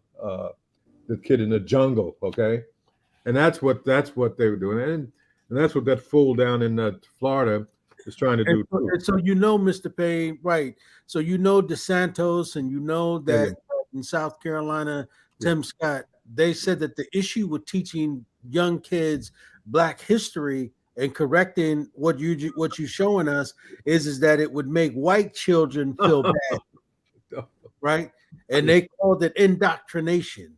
kid in the jungle, okay? And that's what they were doing, and that's what that fool down in Florida is trying to do too. And so Mr. Payne, right? So DeSantos, and that in South Carolina, Tim Scott, they said that the issue with teaching young kids Black history and correcting what you showing us is that it would make white children feel bad, right? And they called it indoctrination.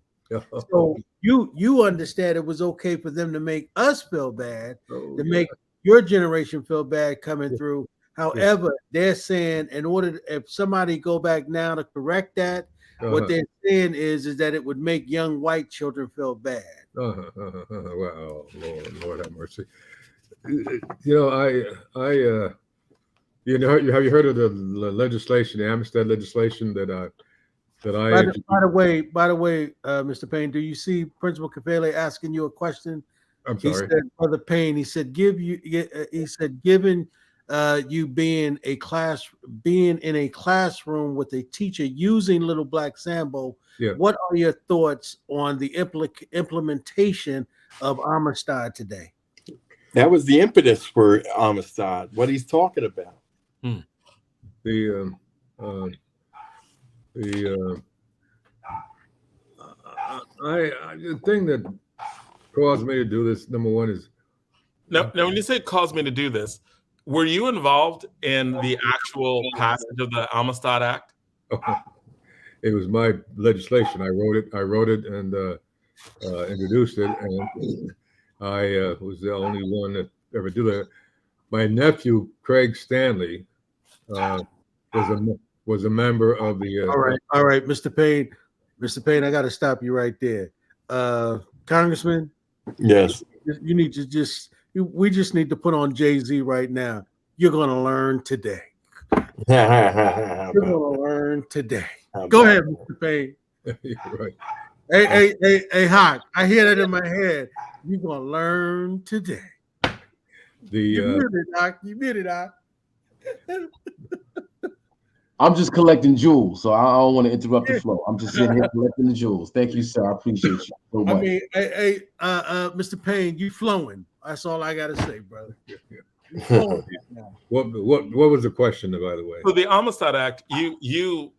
So you understand it was okay for them to make us feel bad, make your generation feel bad coming through. However, they're saying if somebody go back now to correct that, what they're saying is that it would make young white children feel bad. Wow, Lord have mercy. Have you heard of the legislation, the Amistad legislation that I By the way, Mr. Payne, do you see Principal Kafele asking you a question? I'm sorry. He said, Brother Payne, he said, given you being in a classroom with a teacher using Little Black Sambo, what are your thoughts on the implementation of Amistad today? That was the impetus for Amistad, what he's talking about. The thing that caused me to do this, number one, is now when you say caused me to do this, were you involved in the actual passage of the Amistad Act? It was my legislation. I wrote it and introduced it, and I was the only one that ever did that. My nephew Craig Stanley was a member of the. All right, Mr. Payne, I got to stop you right there. Congressman, yes, you need to we just need to put on Jay-Z right now. You're gonna learn today. You're gonna learn today. Go ahead, Mr. Payne. Right. Hey, Hawk, I hear that in my head. You're gonna learn today. You did it, Hawk. I'm just collecting jewels, so I don't want to interrupt the flow. I'm just sitting here collecting the jewels. Thank you, sir. I appreciate you so much. I mean, Mr. Payne, you flowing. That's all I gotta say, brother. You flowing now. What was the question, by the way? So the Amistad Act, you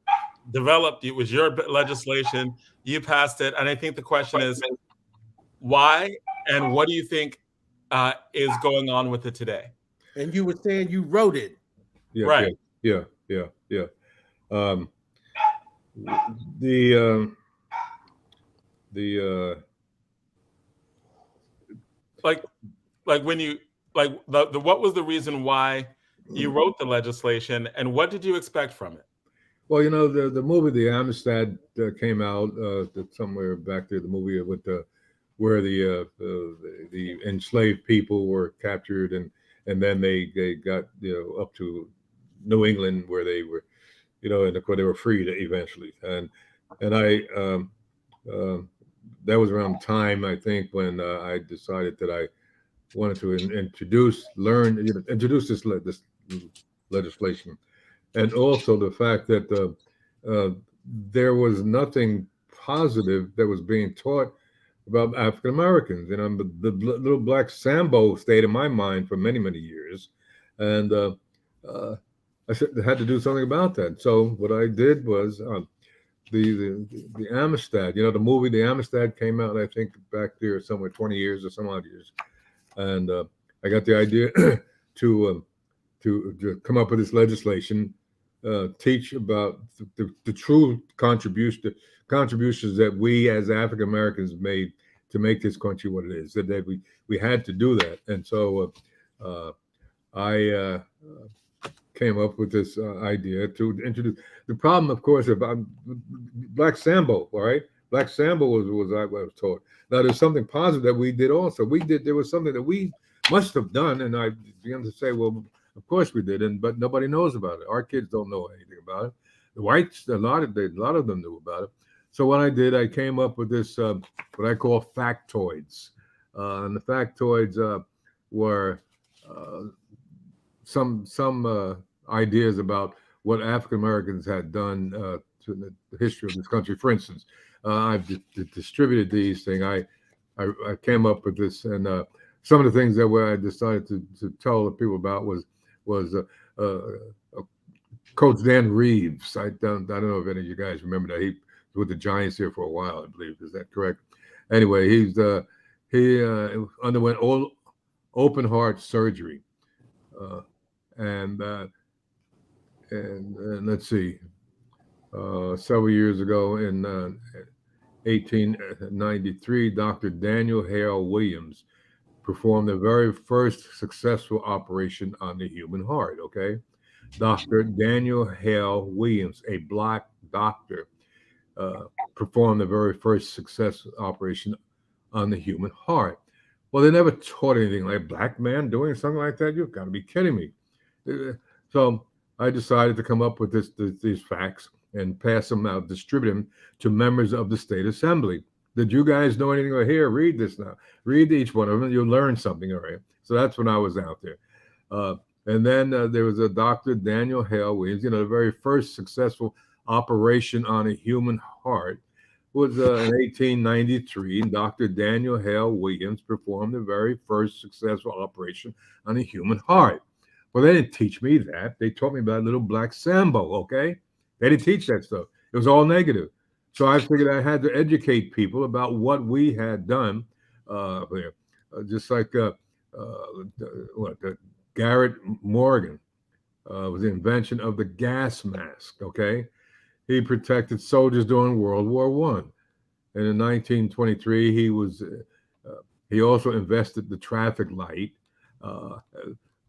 developed. It was your legislation. You passed it, and I think the question is why and what do you think is going on with it today? And you were saying you wrote it, right? Yeah. Like when you what was the reason why you wrote the legislation, and what did you expect from it? Well, the movie The Amistad came out somewhere back there. The movie with where the enslaved people were captured, and then they got up to New England where they were, and of course they were freed eventually. And I that was around the time, I think, when I decided that I wanted to introduce this legislation, and also the fact that there was nothing positive that was being taught about African Americans. The Little Black Sambo stayed in my mind for many, many years, and I had to do something about that. So what I did was the Amistad. The movie The Amistad came out, I think, back there somewhere 20 years or some odd years, and I got the idea to come up with this legislation, teach about the true contributions that we as African Americans made to make this country what it is. That we had to do that, and so I came up with this idea to introduce. The problem, of course, about Black Sambo. All right, Black Sambo was I was taught. Now there's something positive that we did also. There was something that we must have done, and I began to say, well, Of course we did, but nobody knows about it. Our kids don't know anything about it. The whites, a lot of them knew about it. So what I did, I came up with this what I call factoids, and the factoids were some ideas about what African Americans had done to the history of this country. For instance, I've distributed these things. I came up with this, and some of the things that I decided to tell the people about was Coach Dan Reeves. I don't know if any of you guys remember that. He was with the Giants here for a while, I believe. Is that correct? Anyway, he underwent open heart surgery, and let's see, several years ago in 1893, Dr. Daniel Hale Williams performed the very first successful operation on the human heart. Okay, Dr. Daniel Hale Williams, a black doctor, performed the very first successful operation on the human heart. Well, they never taught anything like a black man doing something like that. You've got to be kidding me. So I decided to come up with these facts and pass them out, distribute them to members of the state assembly. Did you guys know anything about here? Read this now. Read each one of them. You'll learn something, all right? So that's when I was out there. And then there was a Dr. Daniel Hale Williams, the very first successful operation on a human heart was in 1893. Dr. Daniel Hale Williams performed the very first successful operation on a human heart. Well, they didn't teach me that. They taught me about little black Sambo, okay? They didn't teach that stuff. It was all negative. So I figured I had to educate people about what we had done there. Just like Garrett Morgan was the invention of the gas mask, okay? He protected soldiers during World War I. And in 1923, he also invented the traffic light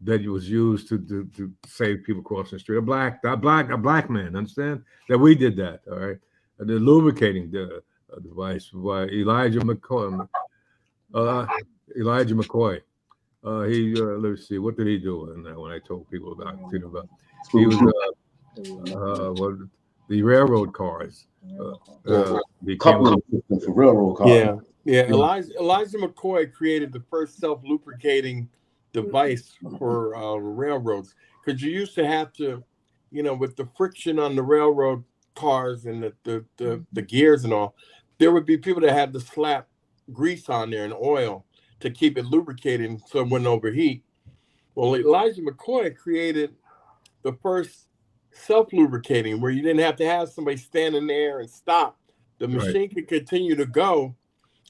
that was used to save people crossing the street. A black man, understand? That we did that, all right? And the lubricating device by Elijah McCoy. Let's see, what did he do in that when I told people about it? He was the railroad cars. The coupling system for railroad cars. Yeah. Elijah McCoy created the first self-lubricating device for railroads, because you used to have to, with the friction on the railroad cars and the gears and all, there would be people that had to slap grease on there and oil to keep it lubricated so it wouldn't overheat. Well, Elijah McCoy created the first self-lubricating where you didn't have to have somebody standing there and stop. The machine could continue to go,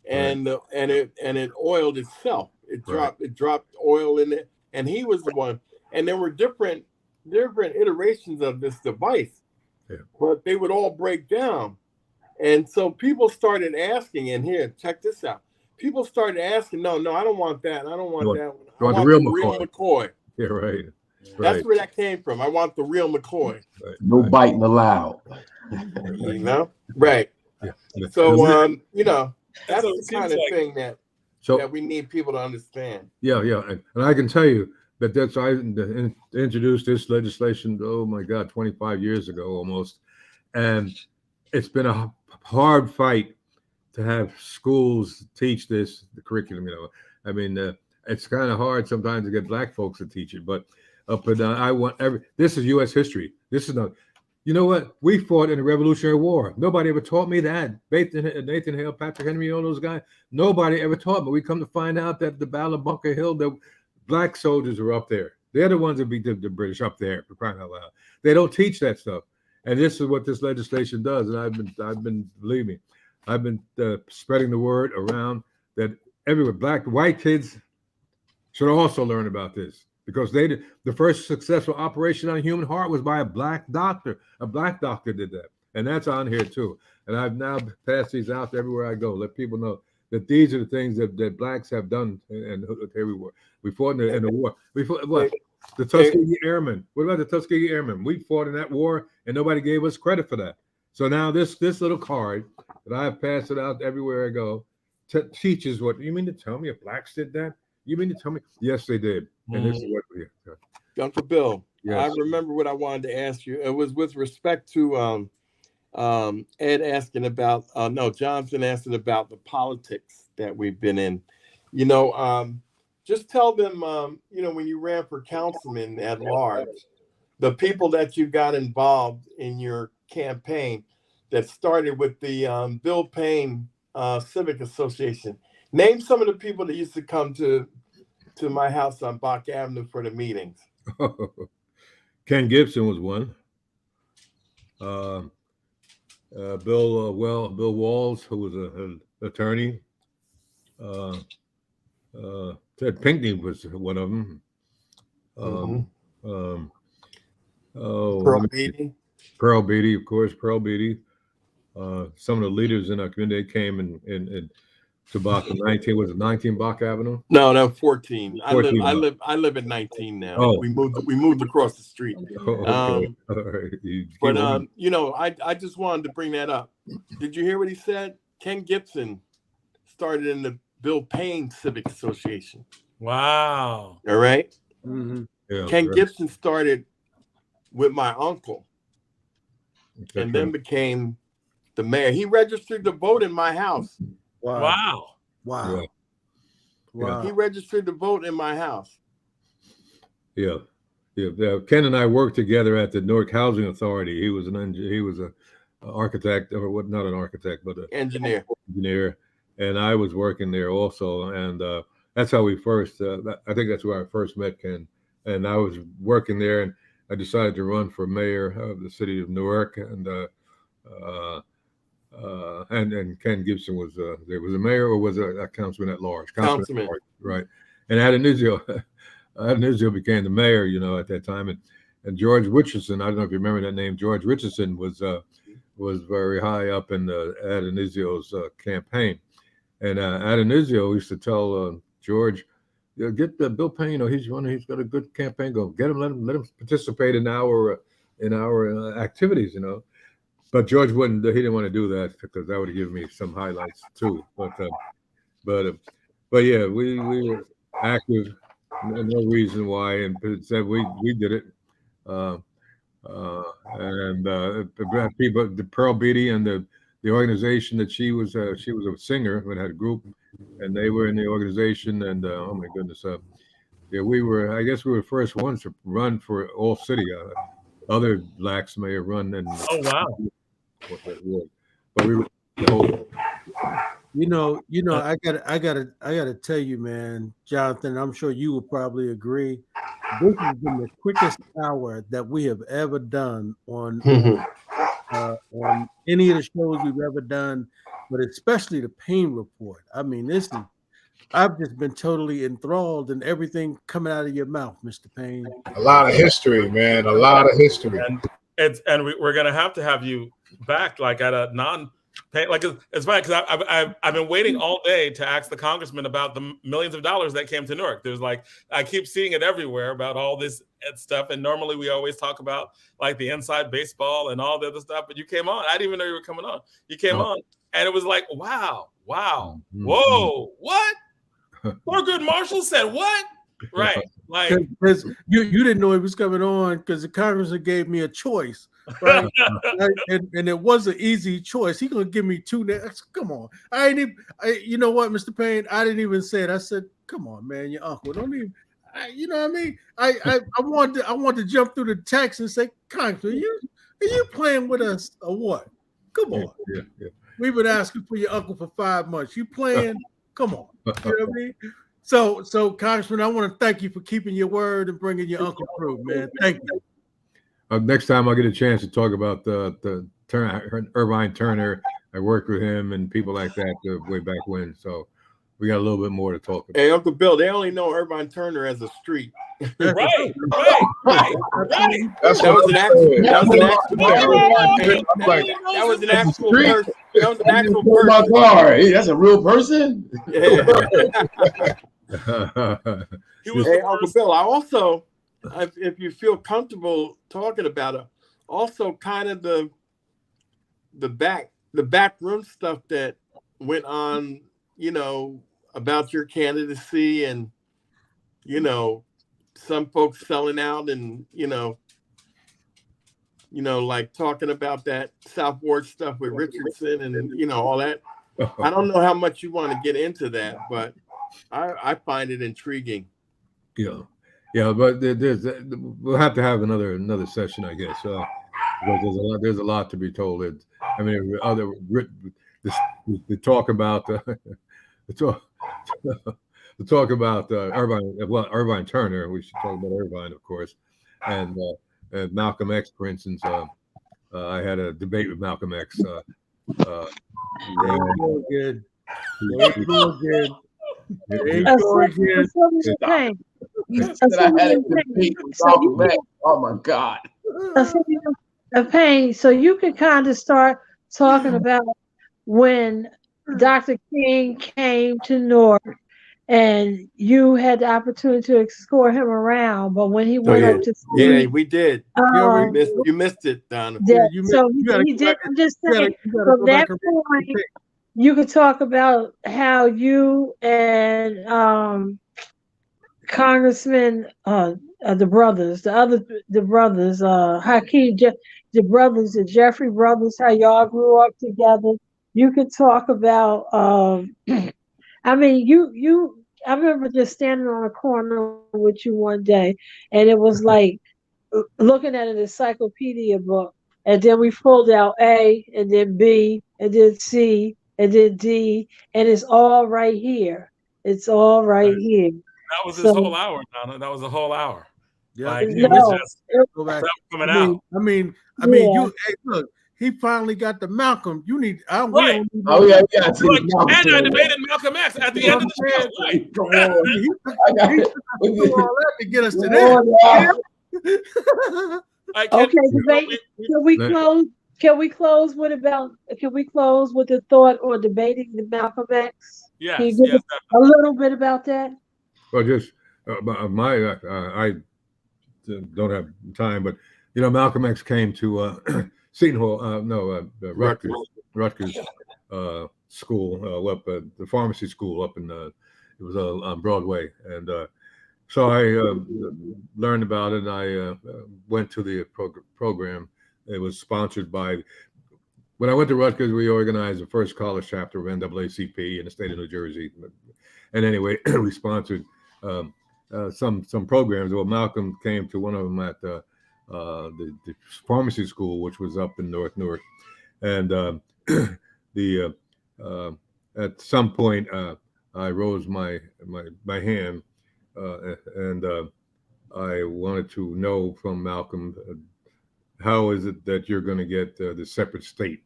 and it oiled itself. It dropped oil in it, and he was the one. And there were different iterations of this device, but they would all break down. And so people started asking, and here, check this out. People started asking, no, I don't want that. I don't want that. I want the real McCoy. Yeah, right. That's where that came from. I want the real McCoy. No biting allowed. Right. Yeah. So, that's the kind of thing that we need people to understand. Yeah. And I can tell you that I introduced this legislation, 25 years ago almost. And it's been a hard fight to have schools teach the curriculum. It's kind of hard sometimes to get black folks to teach it, but this is U.S. history. This is not, you know what? We fought in the Revolutionary War. Nobody ever taught me that. Nathan Hale, Patrick Henry, all those guys. Nobody ever taught me. We come to find out that the Battle of Bunker Hill, the black soldiers were up there. They're the ones that beat the British up there, for crying out loud. They don't teach that stuff. And this is what this legislation does. And I've been believe me, I've been spreading the word around that everywhere, white kids should also learn about this, because the first successful operation on a human heart was by a black doctor. A black doctor did that. And that's on here too. And I've now passed these out everywhere I go. Let people know that these are the things that blacks have done and everywhere. We fought in the war. We fought what? The Tuskegee Airmen. What about the Tuskegee Airmen? We fought in that war and nobody gave us credit for that. So now this little card that I have passed it out everywhere I go teaches what you mean to tell me if blacks did that? You mean to tell me? Yes, they did. And this is what we have. Uncle Bill, Yes. I remember what I wanted to ask you. It was with respect to Ed asking about, Johnson asking about the politics that we've been in. Just tell them, when you ran for councilman at large, the people that you got involved in your campaign that started with the Bill Payne Civic Association. Name some of the people that used to come to my house on Bach Avenue for the meetings. Ken Gibson was one. Bill Walls, who was an attorney. Ted Pinkney was one of them. Pearl Beatty. Pearl Beatty, of course. Pearl Beatty. Some of the leaders in our community came in to Bach 19. Was it 19 Bach Avenue? No, 14. 14. I live at 19 now. Oh. We moved across the street. Okay. But I just wanted to bring that up. Did you hear what he said? Ken Gibson started in the Bill Payne Civic Association. Wow. All right. Mm-hmm. Yeah, Ken right. Gibson started with my uncle, and then became the mayor. He registered to vote in my house. Wow. Wow. Yeah. Wow. He registered to vote in my house. Yeah. Ken and I worked together at the Newark Housing Authority. He was an architect, or what? Not an architect, but an engineer. And I was working there also, and that's how we first. I think that's where I first met Ken. And I was working there, and I decided to run for mayor of the city of Newark, and Ken Gibson was there. Was a mayor, or was a councilman at large? Councilman, right? And Adenizio became the mayor, at that time, and George Richardson. I don't know if you remember that name. George Richardson was very high up in Adenizio's campaign, and Adenizio used to tell George, get Bill Payne. He's running. He's got a good campaign going. Get him. Let him participate in our activities. But George wouldn't. He didn't want to do that because that would have given me some highlights too. But yeah, we were active. No reason why, and said we did it. People, the Pearl Beatty and the organization that she was a singer and had a group, and they were in the organization. And oh my goodness, I guess we were the first ones to run for all city. Other blacks may have run, and oh wow. But we were. I gotta tell you, man, Jonathan, I'm sure you will probably agree. This has been the quickest hour that we have ever done on any of the shows we've ever done, but especially the Payne Report. I mean, I've just been totally enthralled in everything coming out of your mouth, Mr. Payne. A lot of history, man. A lot of history. And we're gonna have to have you back, like at a non-pay. Like it's funny because I've been waiting all day to ask the congressman about the millions of dollars that came to Newark. There's I keep seeing it everywhere about all this stuff, and normally we always talk about like the inside baseball and all the other stuff. But you came on. I didn't even know you were coming on. You came on, and it was like, wow, whoa, what? Thurgood Marshall said what? Right. Like because you didn't know it was coming on because the congressman gave me a choice, right? and it was an easy choice. He gonna give me two next. Come on, you know what, Mr. Payne? I didn't even say it. I said, come on, man, your uncle. Don't even. You know what I mean? I wanted to jump through the text and say, Congressman, are you playing with us or what? Come on. Yeah. We've been asking for your uncle for 5 months. You playing? Come on. You know what I mean? So Congressman, I want to thank you for keeping your word and bringing your uncle through, man. Thank you. Next time I'll get a chance to talk about the Irvine Turner. I worked with him and people like that way back when. So we got a little bit more to talk about. Hey, Uncle Bill, they only know Irvine Turner as a street. right. That was an actual person. That was an actual person. Oh my God, hey, that's a real person. Yeah. Hey, Uncle Bill, I also, if you feel comfortable talking about it, also kind of the backroom stuff that went on, about your candidacy and, some folks selling out and, like talking about that South Ward stuff with Richardson and, all that. I don't know how much you want to get into that, but I find it intriguing. Yeah, but we'll have to have another session, I guess. Because there's a lot to be told. I mean, the talk about Irvine Turner. We should talk about Irvine, of course, and Malcolm X, for instance. I had a debate with Malcolm X. Good. Oh my God. Payne, so you could kind of start talking about when Dr. King came to Newark and you had the opportunity to escort him around, but when he went up to we did. You missed it, Donna. He did. I'm just saying, from that point, you could talk about how you and Congressman, the brothers, Hakeem, the brothers, the Jeffrey brothers, how y'all grew up together. You could talk about, I mean, I remember just standing on a corner with you one day, and it was like looking at an encyclopedia book, and then we pulled out A, and then B, and then C, and then D, and it's all right here. It's all right here. That was his whole hour, Donna. That was a whole hour. Yeah, like, it was just go back. coming out. I mean, you look. He finally got the Malcolm. You need. Right. Yeah. Like, and I debated Malcolm X at the end of the show. Right. Come on. He do all that to get us to that. Okay, debate. Can we close with the thought on debating the Malcolm X? Yes, Can you give us a little bit about that? Well, just I don't have time, but Malcolm X came to Seton Hall, Rutgers school, up at the pharmacy school up in it was on Broadway, and so I learned about it. And I went to the program. It was sponsored by. When I went to Rutgers, we organized the first college chapter of NAACP in the state of New Jersey. And anyway, we sponsored some programs. Well, Malcolm came to one of them at the pharmacy school, which was up in North Newark. And at some point, I rose my hand, and I wanted to know from Malcolm, how is it that you're going to get the separate state?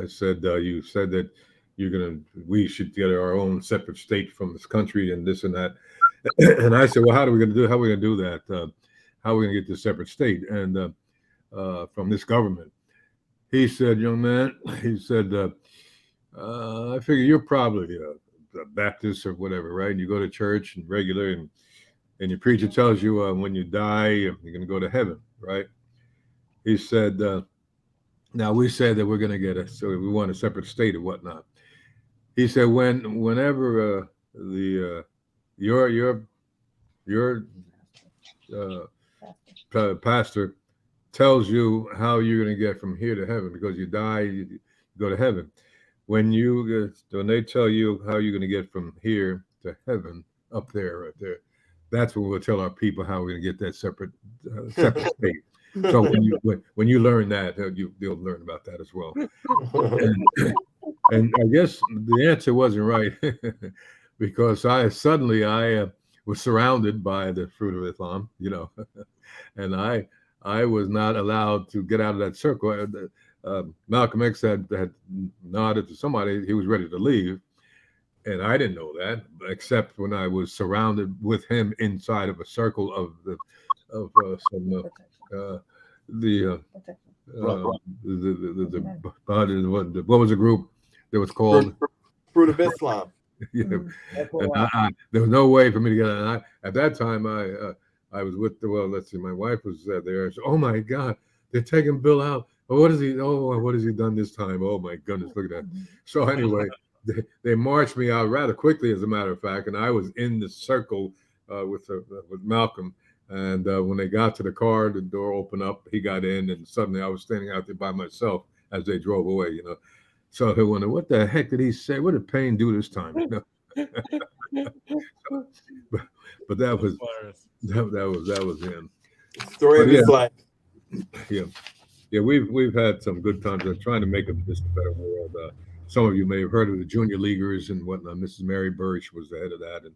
I said, you said that we should get our own separate state from this country and this and that. And I said, well, how are we going to do that? How are we going to get this separate state and from this government? He said, young man, he said, I figure you're probably a Baptist or whatever, right? And you go to church and regular, and your preacher tells you when you die, you're going to go to heaven, right? He said, now we said that we're going to get so we want a separate state or whatnot. He said, whenever your pastor tells you how you're going to get from here to heaven, because you die, you go to heaven. When they tell you how you're going to get from here to heaven, up there, right there, that's when we'll tell our people how we're going to get that separate state. So when you learn that, you'll learn about that as well. And I guess the answer wasn't right because I was surrounded by the fruit of Islam, and I was not allowed to get out of that circle. Malcolm X had nodded to somebody; he was ready to leave, and I didn't know that, except when I was surrounded with him inside of a circle of what was the group that was called Fruit of Islam? Yeah. And there was no way for me to get out. And at that time, I was with my wife was there. So, oh my God, they're taking Bill out. What has he done this time? Oh my goodness, look at that. So anyway, they marched me out rather quickly, as a matter of fact, and I was in the circle with Malcolm. And when they got to the car, the door opened up. He got in, and suddenly I was standing out there by myself as they drove away. You know, so I wondered, what the heck did he say? What did Payne do this time? You know? but that was him. Story of his life. Yeah, we've had some good times. I'm trying to make this a better world. Some of you may have heard of the junior leaguers and whatnot. Mrs. Mary Birch was the head of that, and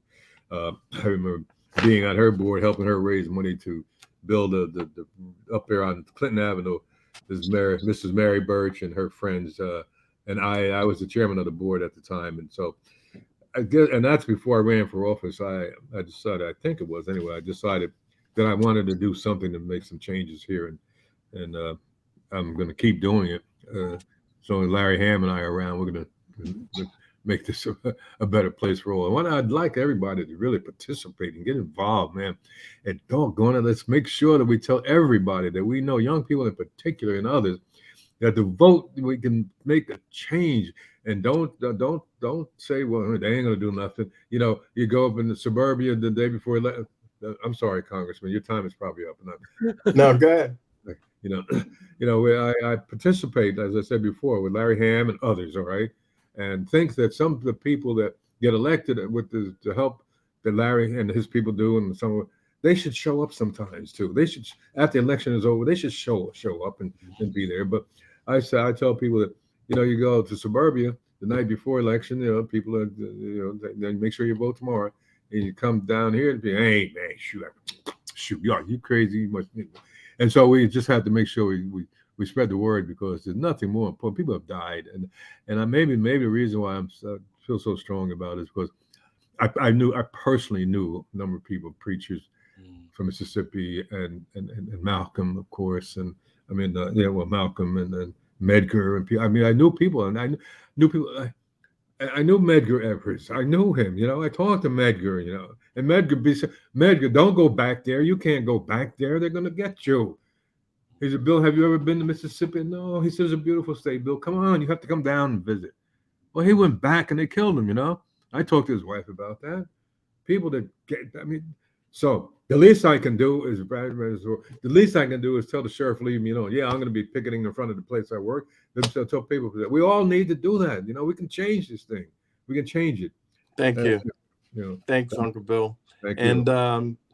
I remember being on her board, helping her raise money to build the up there on Clinton Avenue. Mrs. Mary Birch and her friends, and I was the chairman of the board at the time, and so I guess, and that's before I ran for office. I decided, I think it was anyway. I decided that I wanted to do something to make some changes here, and I'm going to keep doing it. So Larry Ham and I are around. We're going to make this a better place for all. And I'd like everybody to really participate and get involved, man. And doggone it, let's make sure that we tell everybody that we know, young people in particular and others, that the vote, we can make a change. And don't say, well, they ain't going to do nothing. You know, you go up in the suburbia the day before. I'm sorry, Congressman, your time is probably up. No, go ahead. You know, I participate, as I said before, with Larry Ham and others, all right, and think that some of the people that get elected with the help that Larry and his people do, and they should show up sometimes too. They should, after the election is over, they should show up and be there. But I tell people that, you know, you go to suburbia the night before election, you know, people are, you know, they make sure you vote tomorrow, and you come down here and be, hey man, shoot, are you crazy? You must. And so we just have to make sure we spread the word, because there's nothing more important. People have died, and maybe the reason why I feel so strong about it is because I personally knew a number of people, preachers from Mississippi, and Malcolm, of course, and I mean Malcolm and Medgar, and I mean I knew people, and I knew people. I knew Medgar Evers. I knew him. You know, I talked to Medgar. You know, and Medgar, don't go back there. You can't go back there. They're gonna get you. He said, Bill, have you ever been to Mississippi? No. He says, it's a beautiful state. Bill, come on, you have to come down and visit. Well, he went back and they killed him. You know, I talked to his wife about that. People that so the least I can do is tell the sheriff, leave me alone. Yeah, I'm going to be picketing in front of the place I work. Then tell people that we all need to do that. You know, we can change this thing. We can change it. Thank you. You know, thanks, Uncle Bill. Thank you. And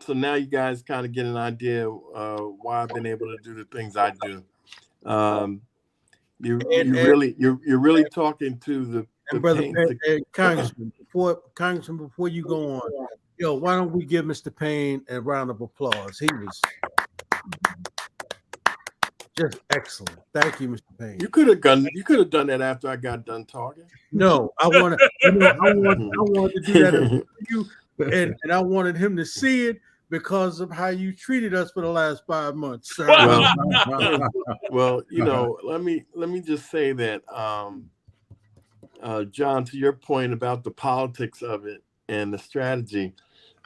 so now you guys kind of get an idea why I've been able to do the things I do. You're really talking to the brother Congressman. Before you go on, why don't we give Mr. Payne a round of applause? He was just excellent. Thank you, Mr. Payne. You could have done that after I got done talking. No, I wanted to do that you, and I wanted him to see it because of how you treated us for the last 5 months, sir. Well, let me just say that, John, to your point about the politics of it and the strategy,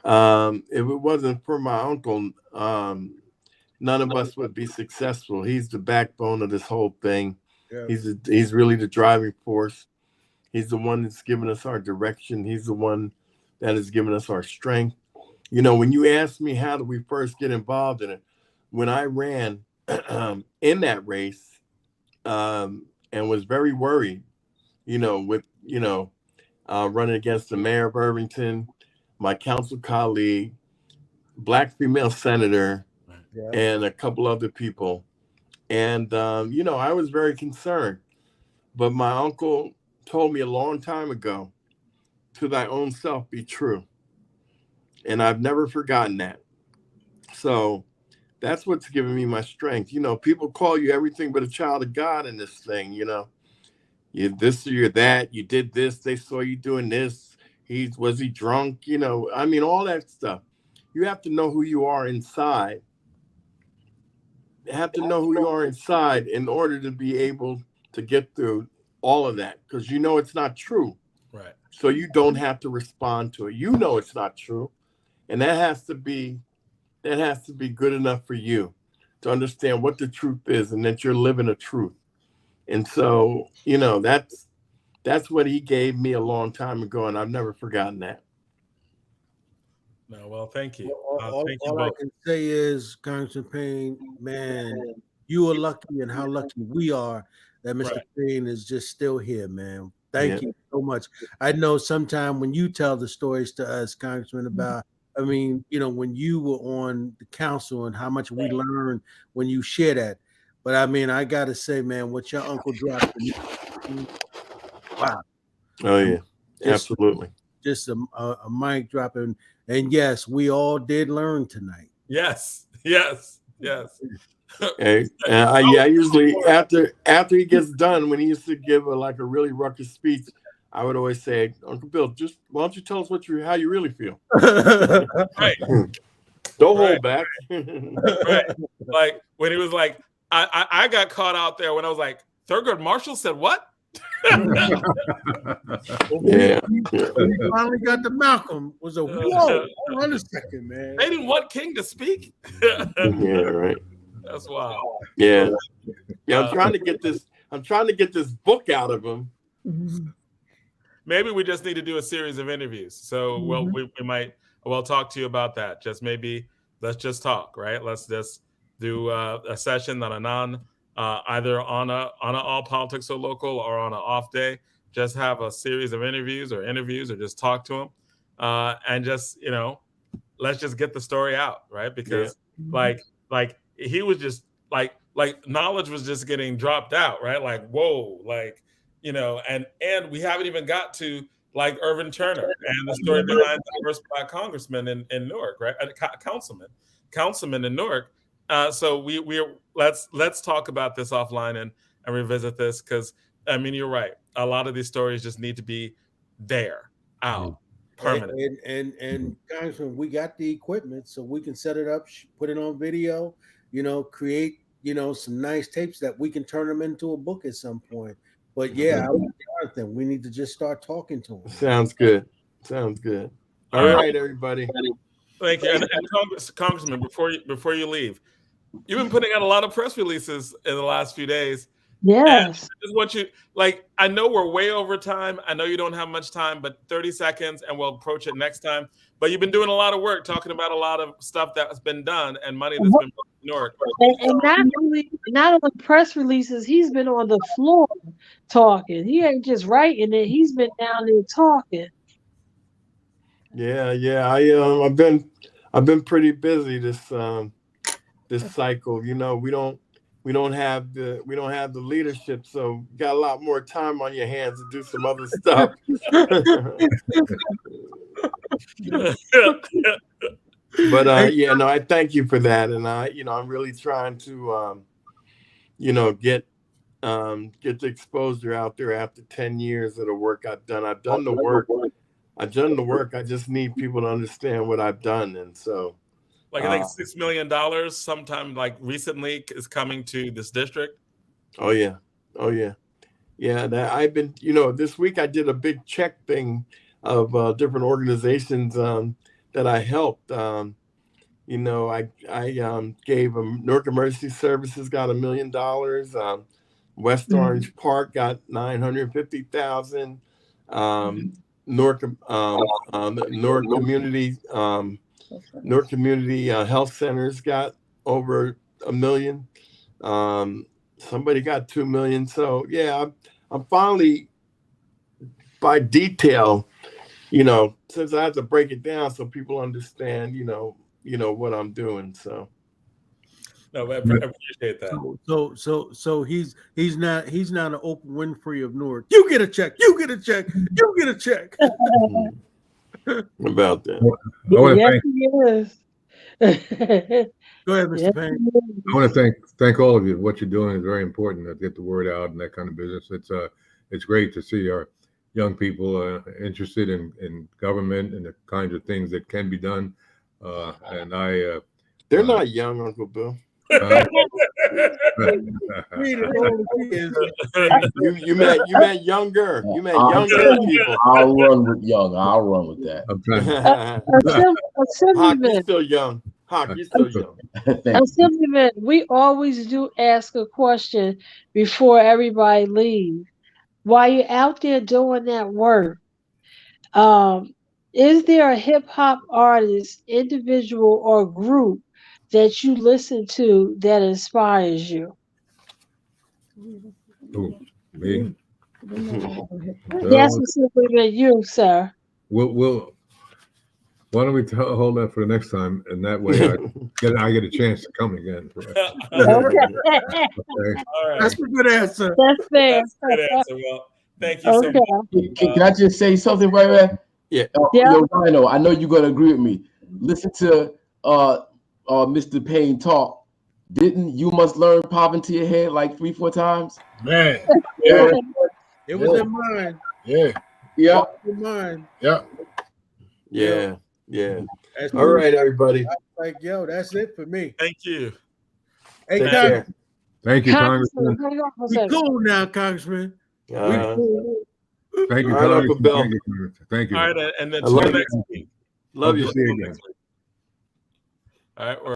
if it wasn't for my uncle, none of us would be successful. He's the backbone of this whole thing. Yeah. He's really the driving force. He's the one that's given us our direction. He's the one that has given us our strength. When you asked me how did we first get involved in it, when I ran in that race and was very worried, with running against the mayor of Irvington, my council colleague, Black female senator, and a couple other people. And, I was very concerned. But my uncle told me a long time ago, to thy own self be true. And I've never forgotten that. So that's what's given me my strength. People call you everything but a child of God in this thing, you're this or you're that, you did this, they saw you doing this, was he drunk, all that stuff. You have to know who you are inside. You have to know who you are inside in order to be able to get through all of that, because it's not true. Right. So you don't have to respond to it. It's not true. And that has to be good enough for you to understand what the truth is and that you're living a truth. And so, that's what he gave me a long time ago, and I've never forgotten that. No, well, thank you. Thank you All I both. can say is, Congressman Payne, man, you are lucky, and how lucky we are that Mr. Payne is just still here, man. Thank you so much. I know sometime when you tell the stories to us, Congressman, about, I mean, you know, when you were on the council and how much we learned when you share that. But I mean, I got to say, man, what your uncle dropped, wow. Oh, yeah, absolutely. Just a mic dropping. And yes, we all did learn tonight. Yes, yes, yes. Hey, I usually after he gets done, when he used to give like a really ruckus speech, I would always say, Uncle Bill, just why don't you tell us how you really feel? Right. Don't hold back. Right. Like when he was like, I got caught out there when I was like, Thurgood Marshall said what? Yeah. We finally got to Malcolm. Was a whoa. Hold on a second, man. They didn't want King to speak. Yeah, right. That's wild. Yeah. Yeah, I'm trying to get this book out of him. Maybe we just need to do a series of interviews. So we'll talk to you about that. Just maybe let's just talk, right? Let's just do a session on either on a all politics or local or on an off day. Just have a series of interviews or just talk to him, and just let's just get the story out, right? Because like he was just like knowledge was just getting dropped out, right? Like whoa, like and we haven't even got to like Irvin Turner and the story behind the first Black congressman in Newark, right? Councilman in Newark. So let's talk about this offline and revisit this, because I mean you're right. A lot of these stories just need to be out permanent. And Congressman, we got the equipment, so we can set it up, put it on video. Create some nice tapes that we can turn them into a book at some point. But yeah, we need to just start talking to them. Sounds good. All right, everybody. Thank you. And Congressman, before you leave, you've been putting out a lot of press releases in the last few days. Yes. And I just want you, I know we're way over time. I know you don't have much time, but 30 seconds and we'll approach it next time. But you've been doing a lot of work talking about a lot of stuff that's been done and money that's been put in New York. And not only press releases, he's been on the floor talking. He ain't just writing it. He's been down there talking. Yeah. I've been pretty busy this cycle. We don't have the leadership, so you got a lot more time on your hands to do some other stuff. But I thank you for that, and I'm really trying to get the exposure out there after 10 years of the work I've done. I've done the work. I just need people to understand what I've done, and so. I think $6 million sometime recently is coming to this district. Oh yeah. That I've been, this week I did a big check thing of different organizations that I helped. I gave them Newark Emergency Services got $1 million. West Orange Park got $950,000. Newark Community Health Centers got over $1 million. Somebody got $2 million. So yeah, I'm finally by detail, since I have to break it down so people understand, what I'm doing. So. No, I appreciate that. So he's not an Oprah Winfrey of Newark. You get a check. You get a check. You get a check. About that. Go ahead, Mr. Payne. I want to thank all of you. What you're doing is very important to get the word out and that kind of business. It's great to see our young people interested in government and the kinds of things that can be done. They're not young, Uncle Bill. You meant younger. You meant younger people. I'll run with young. I'll run with that. Hawk, you're still young. Assemblyman, we always do ask a question before everybody leaves. While you're out there doing that work, Is there a hip hop artist, individual, or group that you listen to that inspires you? Who? Me? That's Well, specifically you, sir. we'll why don't we hold that for the next time, and that way I get a chance to come again. Okay. Okay. All right. That's a good answer. That's fair. That's a good answer. Well, thank you so Okay. much. Can I just say something right there? Yeah. Yeah. Yo, Rhino, I know you're gonna agree with me. Listen to Mr. Payne talk. Didn't You Must Learn pop into your head like 3-4 times? Man. Yeah. It was in mine. Yeah. Yeah. In mine. Yeah. Yeah. Yeah. That's All right, everybody. Like, yo, that's it for me. Thank you. Hey, Take Congressman, care. Thank you, Congressman, Congressman. hang on for a we second. cool now, Congressman. Thank you, All right, Uncle Congressman. Bill. Thank you, Congressman. Thank you. All right, and then I love till you. next week. Love Hope you. to see you again. All right.